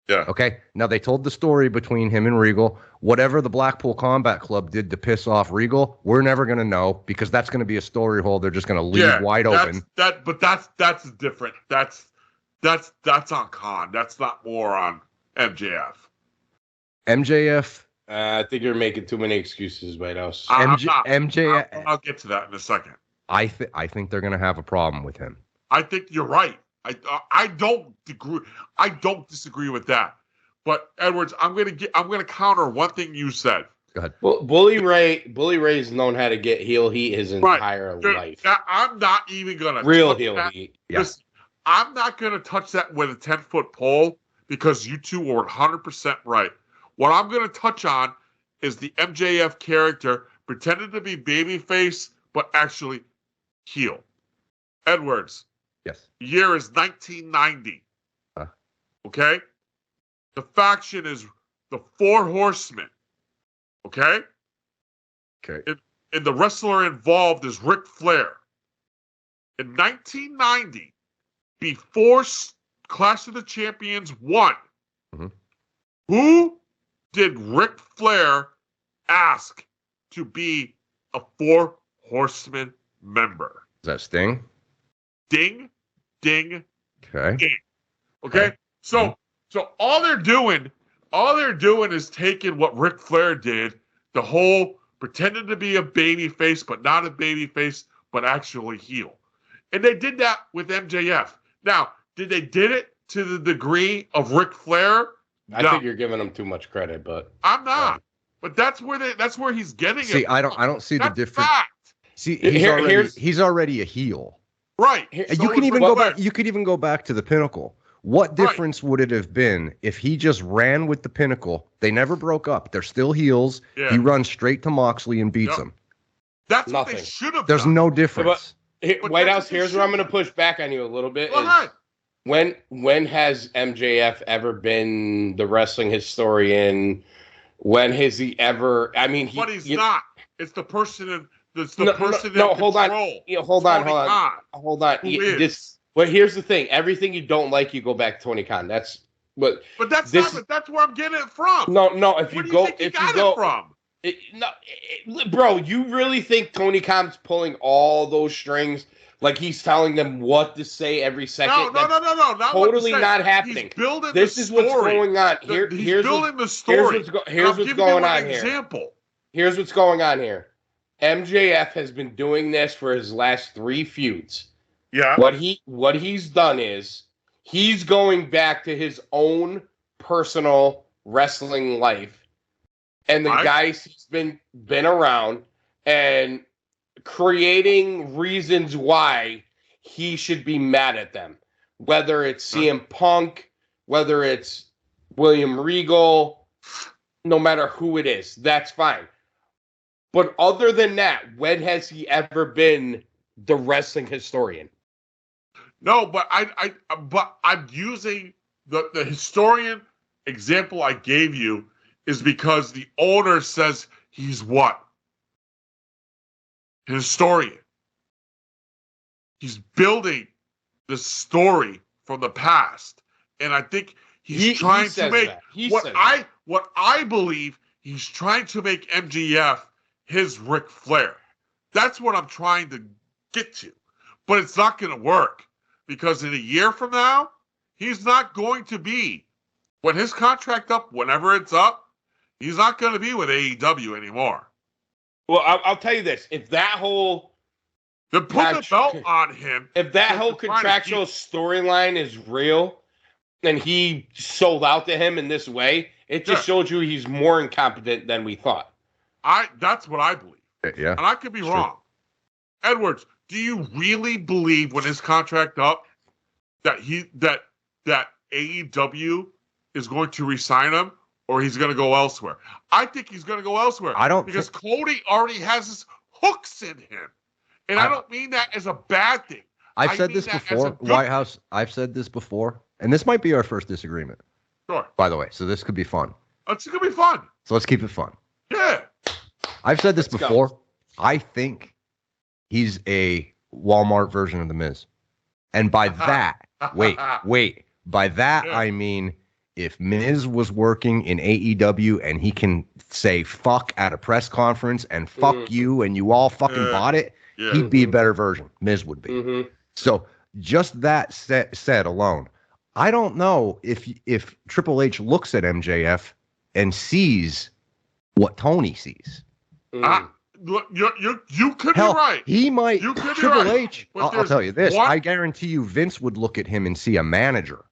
Yeah. Okay. Now they told the story between him and Regal. Whatever the Blackpool Combat Club did to piss off Regal, we're never going to know because that's going to be a story hole they're just going to leave wide open. But that's different. That's on Khan. That's not more on MJF. MJF. I think you're making too many excuses right now. MJF. I'll get to that in a second. I think they're going to have a problem with him. I think you're right. I don't agree. I don't disagree with that. But Edwards, I'm gonna counter one thing you said. Go ahead. Well, Bully Ray's known how to get heel heat his entire life. I'm not even gonna real touch heel that. heat. Listen, I'm not gonna touch that with a 10-foot pole because you two were 100% right. What I'm gonna touch on is the MJF character pretended to be babyface but actually heel. Edwards. Yes. Year is 1990. Okay? The faction is the Four Horsemen. Okay? Okay. And the wrestler involved is Ric Flair. In 1990, before Clash of the Champions 1, who did Ric Flair ask to be a Four Horsemen member? Is that Sting? Ding. Ding. Okay. Ding. Okay. So all they're doing is taking what Ric Flair did, the whole pretending to be a baby face, but not a baby face, but actually heel. And they did that with MJF. Now, did they did it to the degree of Ric Flair? I think you're giving him too much credit, but I'm not. But that's where he's getting it. See, I don't see the difference. Fact. See, he's already a heel. Right. And you can even go back. You could even go back to the Pinnacle. What difference would it have been if he just ran with the Pinnacle? They never broke up. They're still heels. Yeah. He runs straight to Moxley and beats him. That's what they should have done. There's no difference. But White House, here's where I'm going to push back on you a little bit. Go ahead. When has MJF ever been the wrestling historian? When has he ever? I mean, but he's not. It's the person in. Hold on. Well, here's the thing. Everything you don't like, you go back to Tony Khan. That's what. But that's where I'm getting it from. No. Bro, you really think Tony Khan's pulling all those strings? Like he's telling them what to say every second? No. Not totally not happening. He's building this is what's going on. He's building the story. Here's what's going on here. Example. Here's what's going on here. MJF has been doing this for his last 3 feuds. Yeah. What he's done is he's going back to his own personal wrestling life and the guys he's been around and creating reasons why he should be mad at them. Whether it's CM Punk, whether it's William Regal, no matter who it is, that's fine. But other than that, when has he ever been the wrestling historian? No, but I'm using the historian example I gave you is because the owner says he's what? Historian. He's building the story from the past, and I think he's trying to make what I believe he's trying to make MJF his Ric Flair. That's what I'm trying to get to, but it's not going to work because in a year from now, he's not going to be, when his contract up, whenever it's up, he's not going to be with AEW anymore. Well, I'll tell you this: if that whole Then put the belt on him. If that whole contractual storyline is real, and he sold out to him in this way, it just showed you he's more incompetent than we thought. That's what I believe. Yeah, and I could be wrong. Edwards, do you really believe when his contract up that that AEW is going to re-sign him, or he's going to go elsewhere? I think he's going to go elsewhere. Because Cody already has his hooks in him, and I don't mean that as a bad thing. I've said this before, White House. I've said this before, and this might be our first disagreement. Sure. By the way, so this could be fun. It's going to be fun. So let's keep it fun. Yeah. I've said this before. Go. I think he's a Walmart version of The Miz. And by that, by that I mean if Miz was working in AEW and he can say fuck at a press conference and fuck you and you all fucking bought it, he'd be a better version. Miz would be. So just that said alone, I don't know if Triple H looks at MJF and sees what Tony sees. You could be right. He might. You could Triple be right. H. I'll tell you this. I guarantee you, Vince would look at him and see a manager.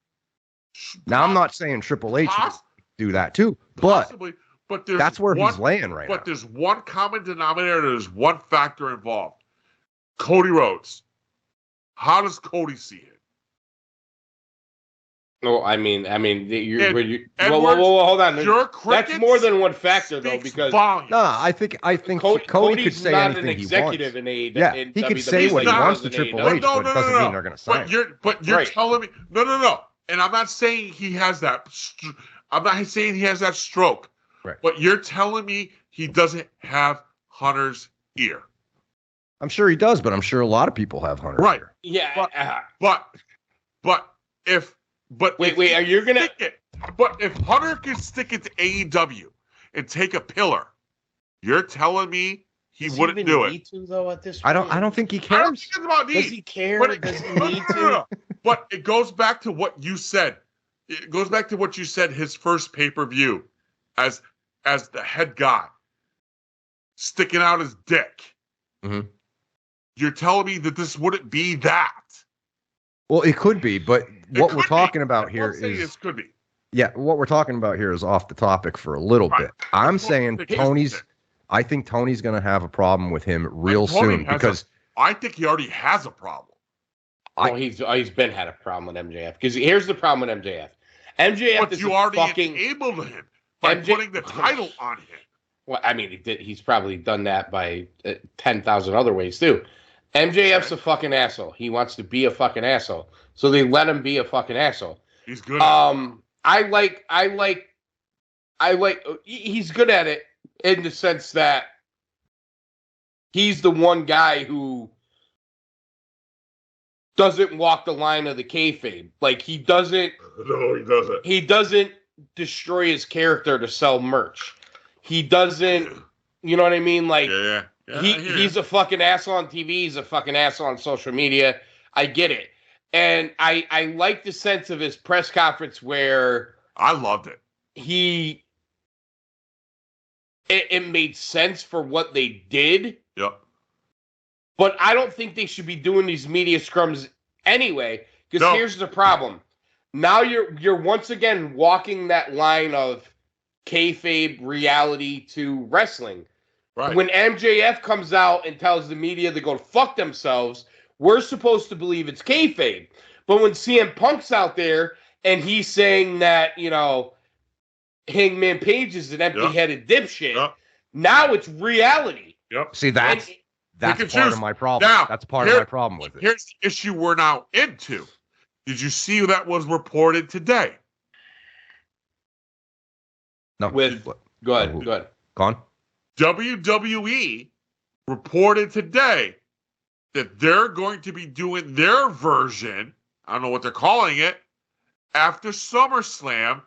Now, I'm not saying Triple H would do that too, but that's where he's laying right now. But there's one common denominator. There's one factor involved. Cody Rhodes. How does Cody see it? No, I mean, hold on. That's more than one factor, though, because I think Cody could say anything he wants. In AEW, yeah, he could say what he wants to Triple H, but it doesn't mean they're going to sign. But you're telling me no. And I'm not saying he has that. I'm not saying he has that stroke. Right. But you're telling me he doesn't have Hunter's ear. I'm sure he does, but I'm sure a lot of people have Hunter's ear. Yeah. But if are you gonna? But if Hunter can stick it to AEW and take a pillar, you're telling me he wouldn't do it. To, though, at this point? I don't think he cares. I don't think it's about need. Does he care? Does he need to? But it goes back to what you said. It goes back to what you said. His first pay-per-view, as the head guy, sticking out his dick. Mm-hmm. You're telling me that this wouldn't be that. Well, it could be, but what we're talking about here is it could be. Yeah, what we're talking about here is off the topic for a little bit. I'm saying I think Tony's going to have a problem with him real soon because I think he already has a problem. He's had a problem with MJF because here's the problem with MJF. MJF is you already enabled him by putting the title on him. Well, I mean, he's probably done that by 10,000 other ways too. MJF's a fucking asshole. He wants to be a fucking asshole. So they let him be a fucking asshole. He's good he's good at it in the sense that he's the one guy who doesn't walk the line of the kayfabe. Like he doesn't. No, he doesn't. He doesn't destroy his character to sell merch. He doesn't. You know what I mean? Like he's a fucking asshole on TV. He's a fucking asshole on social media. I get it. And I like the sense of his press conference where I loved it. It made sense for what they did. Yep. But I don't think they should be doing these media scrums anyway. Because here's the problem. Now you're once again walking that line of kayfabe reality to wrestling. Right. When MJF comes out and tells the media to go fuck themselves, we're supposed to believe it's kayfabe. But when CM Punk's out there and he's saying that, you know, Hangman Page is an empty-headed dipshit, now it's reality. Yep. See, that's part of my problem. Now, that's part of my problem with it. Here's the issue we're now into. Did you see that was reported today? No. Go ahead. Go on. WWE reported today that they're going to be doing their version, I don't know what they're calling it, after SummerSlam,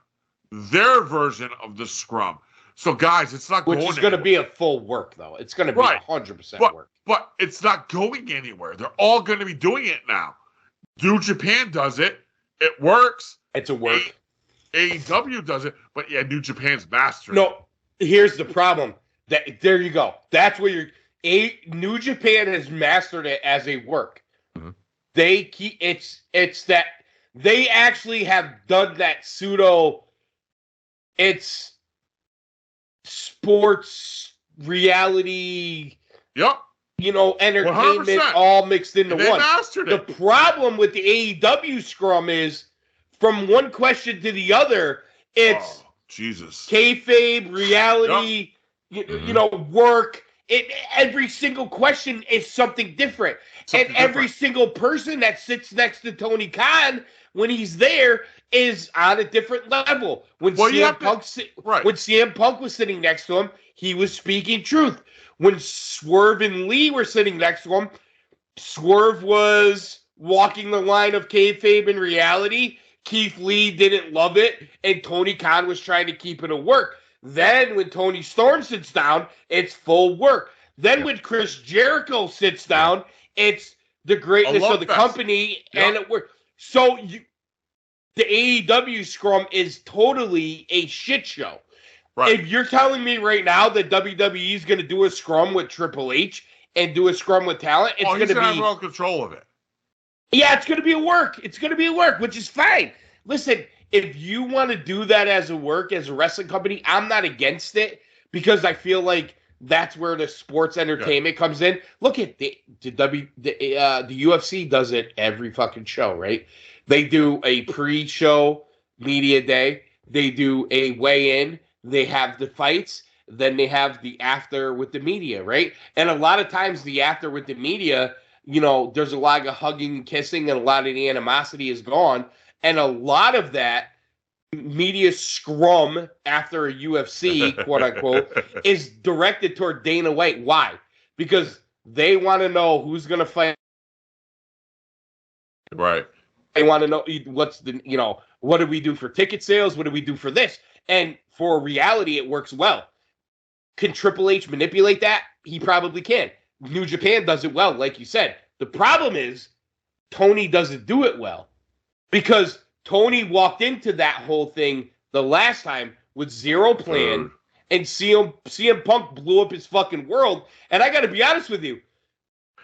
their version of the scrum. So, guys, it's not going anywhere. Which is going to be a full work, though. It's going to be 100% work. But it's not going anywhere. They're all going to be doing it now. New Japan does it. It works. It's a work. AEW does it, but yeah, New Japan's mastered. No, here's the problem. There you go. That's where New Japan has mastered it as a work. Mhm. It's that they actually have done that pseudo. It's sports reality. Yep. Entertainment 100%. all mixed into They one. mastered The it. problem with the AEW scrum is, from one question to the other, it's Jesus. kayfabe, reality, work. Every single question is something different. Something and every different. single person that sits next to Tony Khan when he's there is on a different level. When CM Punk was sitting next to him, he was speaking truth. When Swerve and Lee were sitting next to him, Swerve was walking the line of kayfabe and reality. Keith Lee didn't love it, and Tony Khan was trying to keep it a work. Then when Tony Storm sits down, it's full work. Then when Chris Jericho sits down, it's the greatness of the company, and it works. So the AEW scrum is totally a shit show. Right. If you're telling me right now that WWE is going to do a scrum with Triple H and do a scrum with talent, it's going to be have real control of it. Yeah, it's going to be a work. It's going to be a work, which is fine. Listen, if you want to do that as a work, as a wrestling company, I'm not against it, because I feel like that's where the sports entertainment comes in. Look at the UFC does it every fucking show, right? They do a pre-show media day. They do a weigh-in. They have the fights. Then they have the after with the media, right? And a lot of times the after with the media, there's a lot of hugging and kissing, and a lot of the animosity is gone. And a lot of that media scrum after a UFC, quote unquote, is directed toward Dana White. Why? Because they want to know who's going to fight. Right. They want to know what do we do for ticket sales? What do we do for this? And for reality, it works well. Can Triple H manipulate that? He probably can. New Japan does it well, like you said. The problem is Tony doesn't do it well, because Tony walked into that whole thing the last time with zero plan, and CM Punk blew up his fucking world. And I got to be honest with you.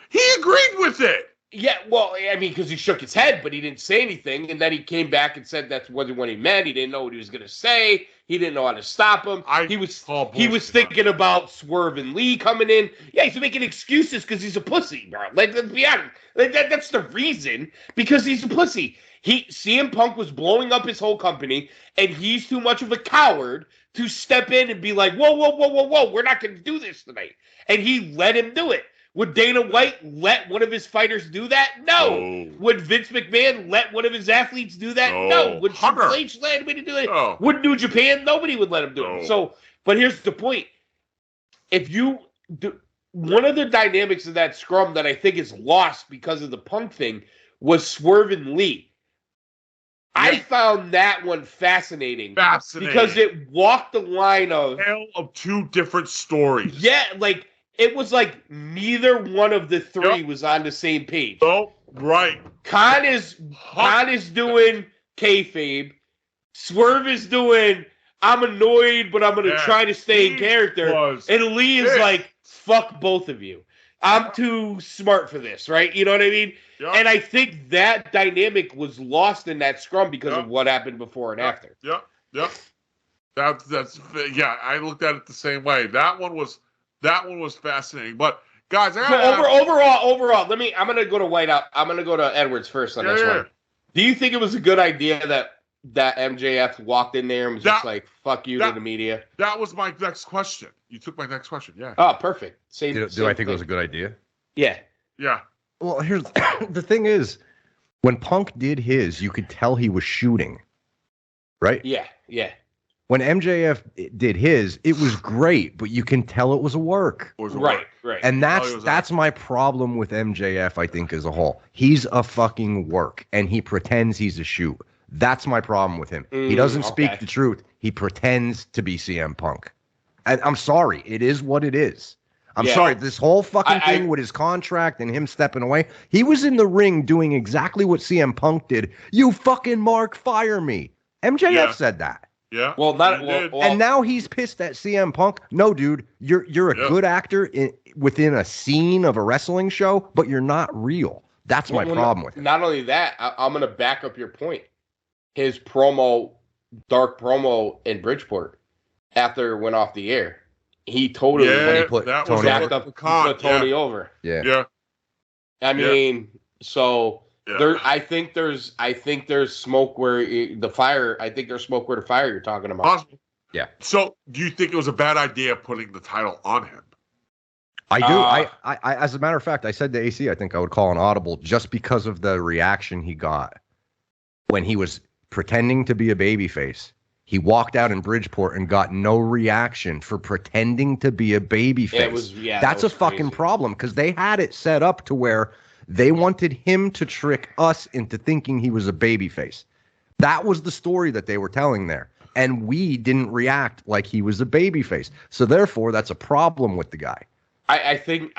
He agreed with it. Yeah, well, I mean, because he shook his head, but he didn't say anything. And then he came back and said that wasn't what he meant. He didn't know what he was going to say. He didn't know how to stop him. He was thinking about Swerve and Lee coming in. Yeah, he's making excuses because he's a pussy, bro. Let's be honest. That's the reason, because he's a pussy. CM Punk was blowing up his whole company, and he's too much of a coward to step in and be like, whoa, we're not going to do this tonight. And he let him do it. Would Dana White let one of his fighters do that? No. Would Vince McMahon let one of his athletes do that? No. Would Triple H let anybody do it? No. Would New Japan? Nobody would let him do it. So, but here's the point. If you do, one of the dynamics of that scrum that I think is lost because of the Punk thing was Swerve and Lee. I found that one fascinating. Because it walked the line of tale of two different stories. Yeah, like it was like neither one of the three was on the same page. Oh, right. Khan is doing kayfabe. Swerve is doing I'm annoyed, but I'm going to try to stay in character. And Lee is like, fuck both of you. I'm too smart for this, right? You know what I mean? Yep. And I think that dynamic was lost in that scrum because of what happened before and after. Yep. That's I looked at it the same way. That one was fascinating. But guys, overall, I'm gonna go to Whiteout. I'm gonna go to Edwards first on this one. Do you think it was a good idea that MJF walked in there and was just like, fuck you to the media? That was my next question. You took my next question, yeah. Oh, perfect. Do I think it was a good idea? Yeah. Yeah. Well, here's the thing is, when Punk did his, you could tell he was shooting, right? Yeah. When MJF did his, it was great, but you can tell it was a work. Right. And that's my problem with MJF, I think, as a whole. He's a fucking work, and he pretends he's a shoot. That's my problem with him. He doesn't speak the truth. He pretends to be CM Punk. And I'm sorry, it is what it is. I'm sorry, this whole fucking thing with his contract and him stepping away, he was in the ring doing exactly what CM Punk did. You fucking Mark, fire me. MJF said that. Yeah. Well, and now he's pissed at CM Punk. No, dude, you're a good actor within a scene of a wrestling show, but you're not real. That's my problem with it. Not only that, I'm going to back up your point. His dark promo in Bridgeport after it went off the air. He totally put Tony over. Yeah. I mean, so I think there's smoke where the fire. I think there's smoke where the fire you're talking about. Possible. Yeah. So, do you think it was a bad idea putting the title on him? I do. I as a matter of fact, I said to AC, I think I would call an audible just because of the reaction he got when he was pretending to be a babyface. He walked out in Bridgeport and got no reaction for pretending to be a babyface. That's a fucking problem because they had it set up to where they wanted him to trick us into thinking he was a babyface. That was the story that they were telling there. And we didn't react like he was a babyface. So therefore, that's a problem with the guy. I think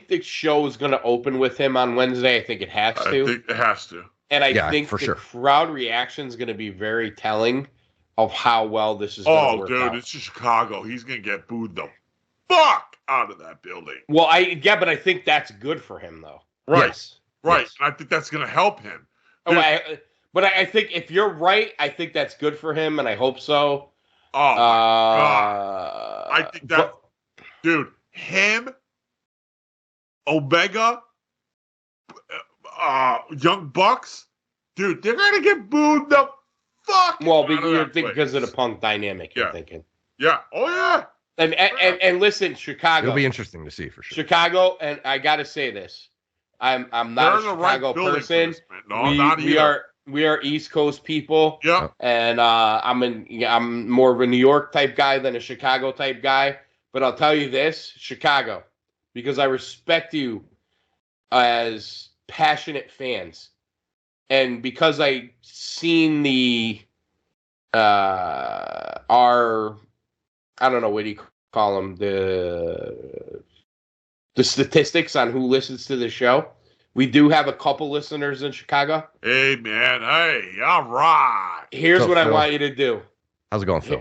the show is going to open with him on Wednesday. I think it has to. I think it has to. And I think the crowd reaction is going to be very telling of how well this is going to work out. It's Chicago. He's going to get booed the fuck out of that building. Well, but I think that's good for him, though. Right. Yes. Right. Yes. And I think that's going to help him. But I think if you're right, I think that's good for him, and I hope so. Oh, my God. I think that, dude, him, Omega, Young Bucks, dude, they're going to get booed the fuck out of you're thinking because of the Punk dynamic, you're thinking. Yeah. Oh, yeah. And listen, Chicago. It'll be interesting to see for sure. Chicago, and I got to say this. I'm not a Chicago person. We are East Coast people. Yeah. And I'm more of a New York type guy than a Chicago type guy. But I'll tell you this, Chicago, because I respect you as passionate fans. And because I seen I don't know, what do you call them? The statistics on who listens to the show. We do have a couple listeners in Chicago. Hey, man. Hey, all right. Here's what I want you to do. How's it going, Phil?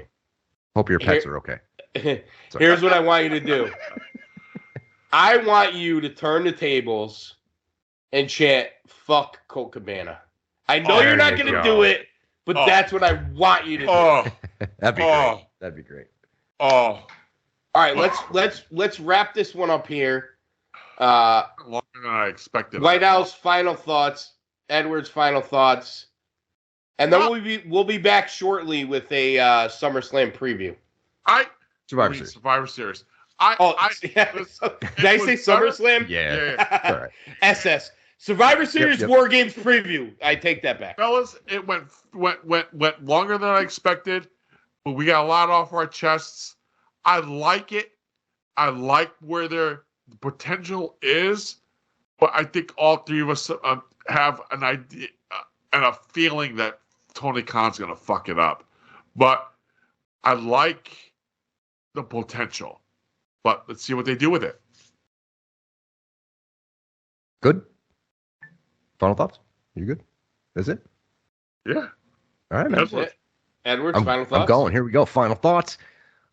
Hope your pets are okay. Here's what I want you to do. I want you to turn the tables and chant, fuck Colt Cabana. I know you're not going to do it, but that's what I want you to do. That'd be great. That'd be great. All right, let's wrap this one up here. Longer than I expected. White House final thoughts, Edwards final thoughts, and then we'll be back shortly with a SummerSlam preview. Survivor Series. Did I say SummerSlam? Yeah. All right. SS Survivor Series War Games preview. I take that back, fellas. It went longer than I expected, but we got a lot off our chests. I like it. I like where their potential is, but I think all three of us have an idea and a feeling that Tony Khan's going to fuck it up. But I like the potential. But let's see what they do with it. Good. Final thoughts? You good? Is it? Yeah. All right, man. Edwards, final thoughts? I'm going. Here we go. Final thoughts.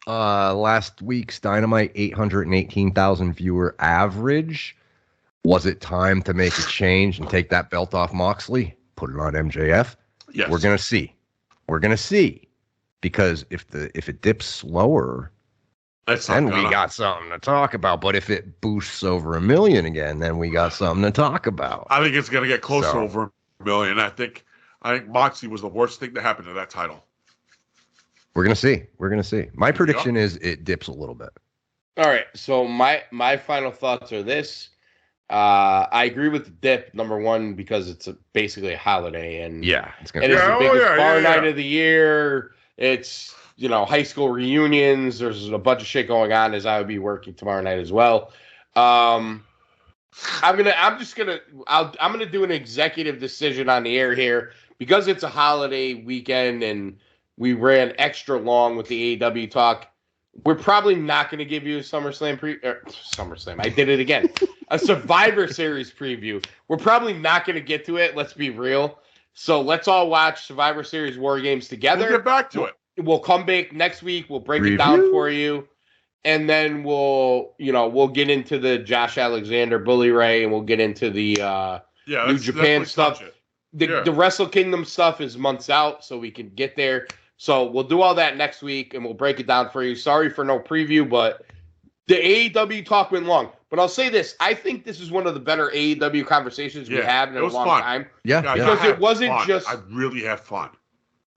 Last week's Dynamite 818,000 viewer average. Was it time to make a change and take that belt off Moxley? Put it on MJF? Yes. We're gonna see. Because if it dips slower, then we got something to talk about. But if it boosts over 1 million again, then we got something to talk about. I think it's gonna get close to over 1 million. I think Moxley was the worst thing to happen to that title. We're gonna see. My prediction is it dips a little bit. All right. So my final thoughts are this. I agree with the dip, number one, because it's basically a holiday, and it's the biggest bar night of the year. It's high school reunions. There's a bunch of shit going on as I would be working tomorrow night as well. I'm gonna do an executive decision on the air here because it's a holiday weekend and we ran extra long with the AEW talk. we're probably not going to give you a SummerSlam. I did it again. A Survivor Series preview. We're probably not going to get to it. Let's be real. So let's all watch Survivor Series War Games together. We'll get back to it. We'll come back next week. We'll break it down for you. And then we'll get into the Josh Alexander Bully Ray, and we'll get into the New Japan stuff. The Wrestle Kingdom stuff is months out, so we can get there. So we'll do all that next week, and we'll break it down for you. Sorry for no preview, but the AEW talk went long. But I'll say this. I think this is one of the better AEW conversations we had in a long time. Yeah. Because it wasn't just... I really had fun.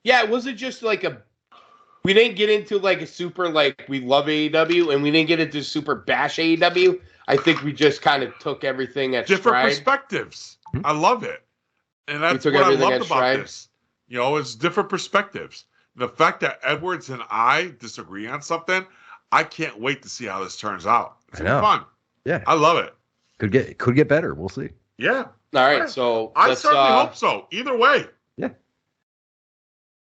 Yeah, it wasn't just like a... We didn't get into like a super, like, we love AEW, and we didn't get into super bash AEW. I think we just kind of took everything at different stride. perspectives. I love it. And that's what I loved about this. It's different perspectives. The fact that Edwards and I disagree on something, I can't wait to see how this turns out. It's gonna be fun. Yeah. I love it. Could get better. We'll see. Yeah. All right, so I certainly hope so. Either way. Yeah.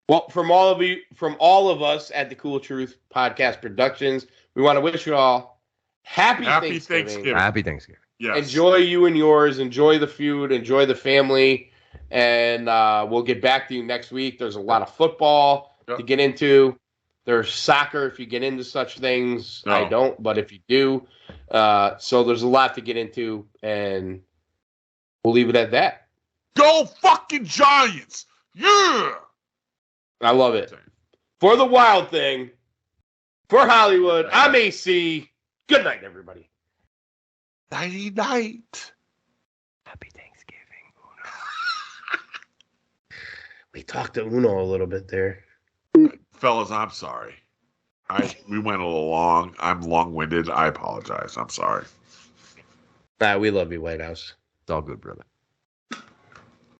Well, from all of us at the Cool Truth Podcast Productions, we want to wish you all happy Thanksgiving. Happy Thanksgiving. Yes. Enjoy you and yours. Enjoy the food. Enjoy the family. And we'll get back to you next week. There's a lot of football to get into. There's soccer if you get into such things. No. I don't, but if you do. So there's a lot to get into, and we'll leave it at that. Go fucking Giants! Yeah! I love it. For the Wild Thing, for Hollywood, I'm AC. Good night, everybody. Nighty night. Happy Thanksgiving, Uno. We talked to Uno a little bit there. Fellas, I'm sorry. We went a little long. I'm long-winded. I apologize. I'm sorry. We love you, White House. It's all good, brother.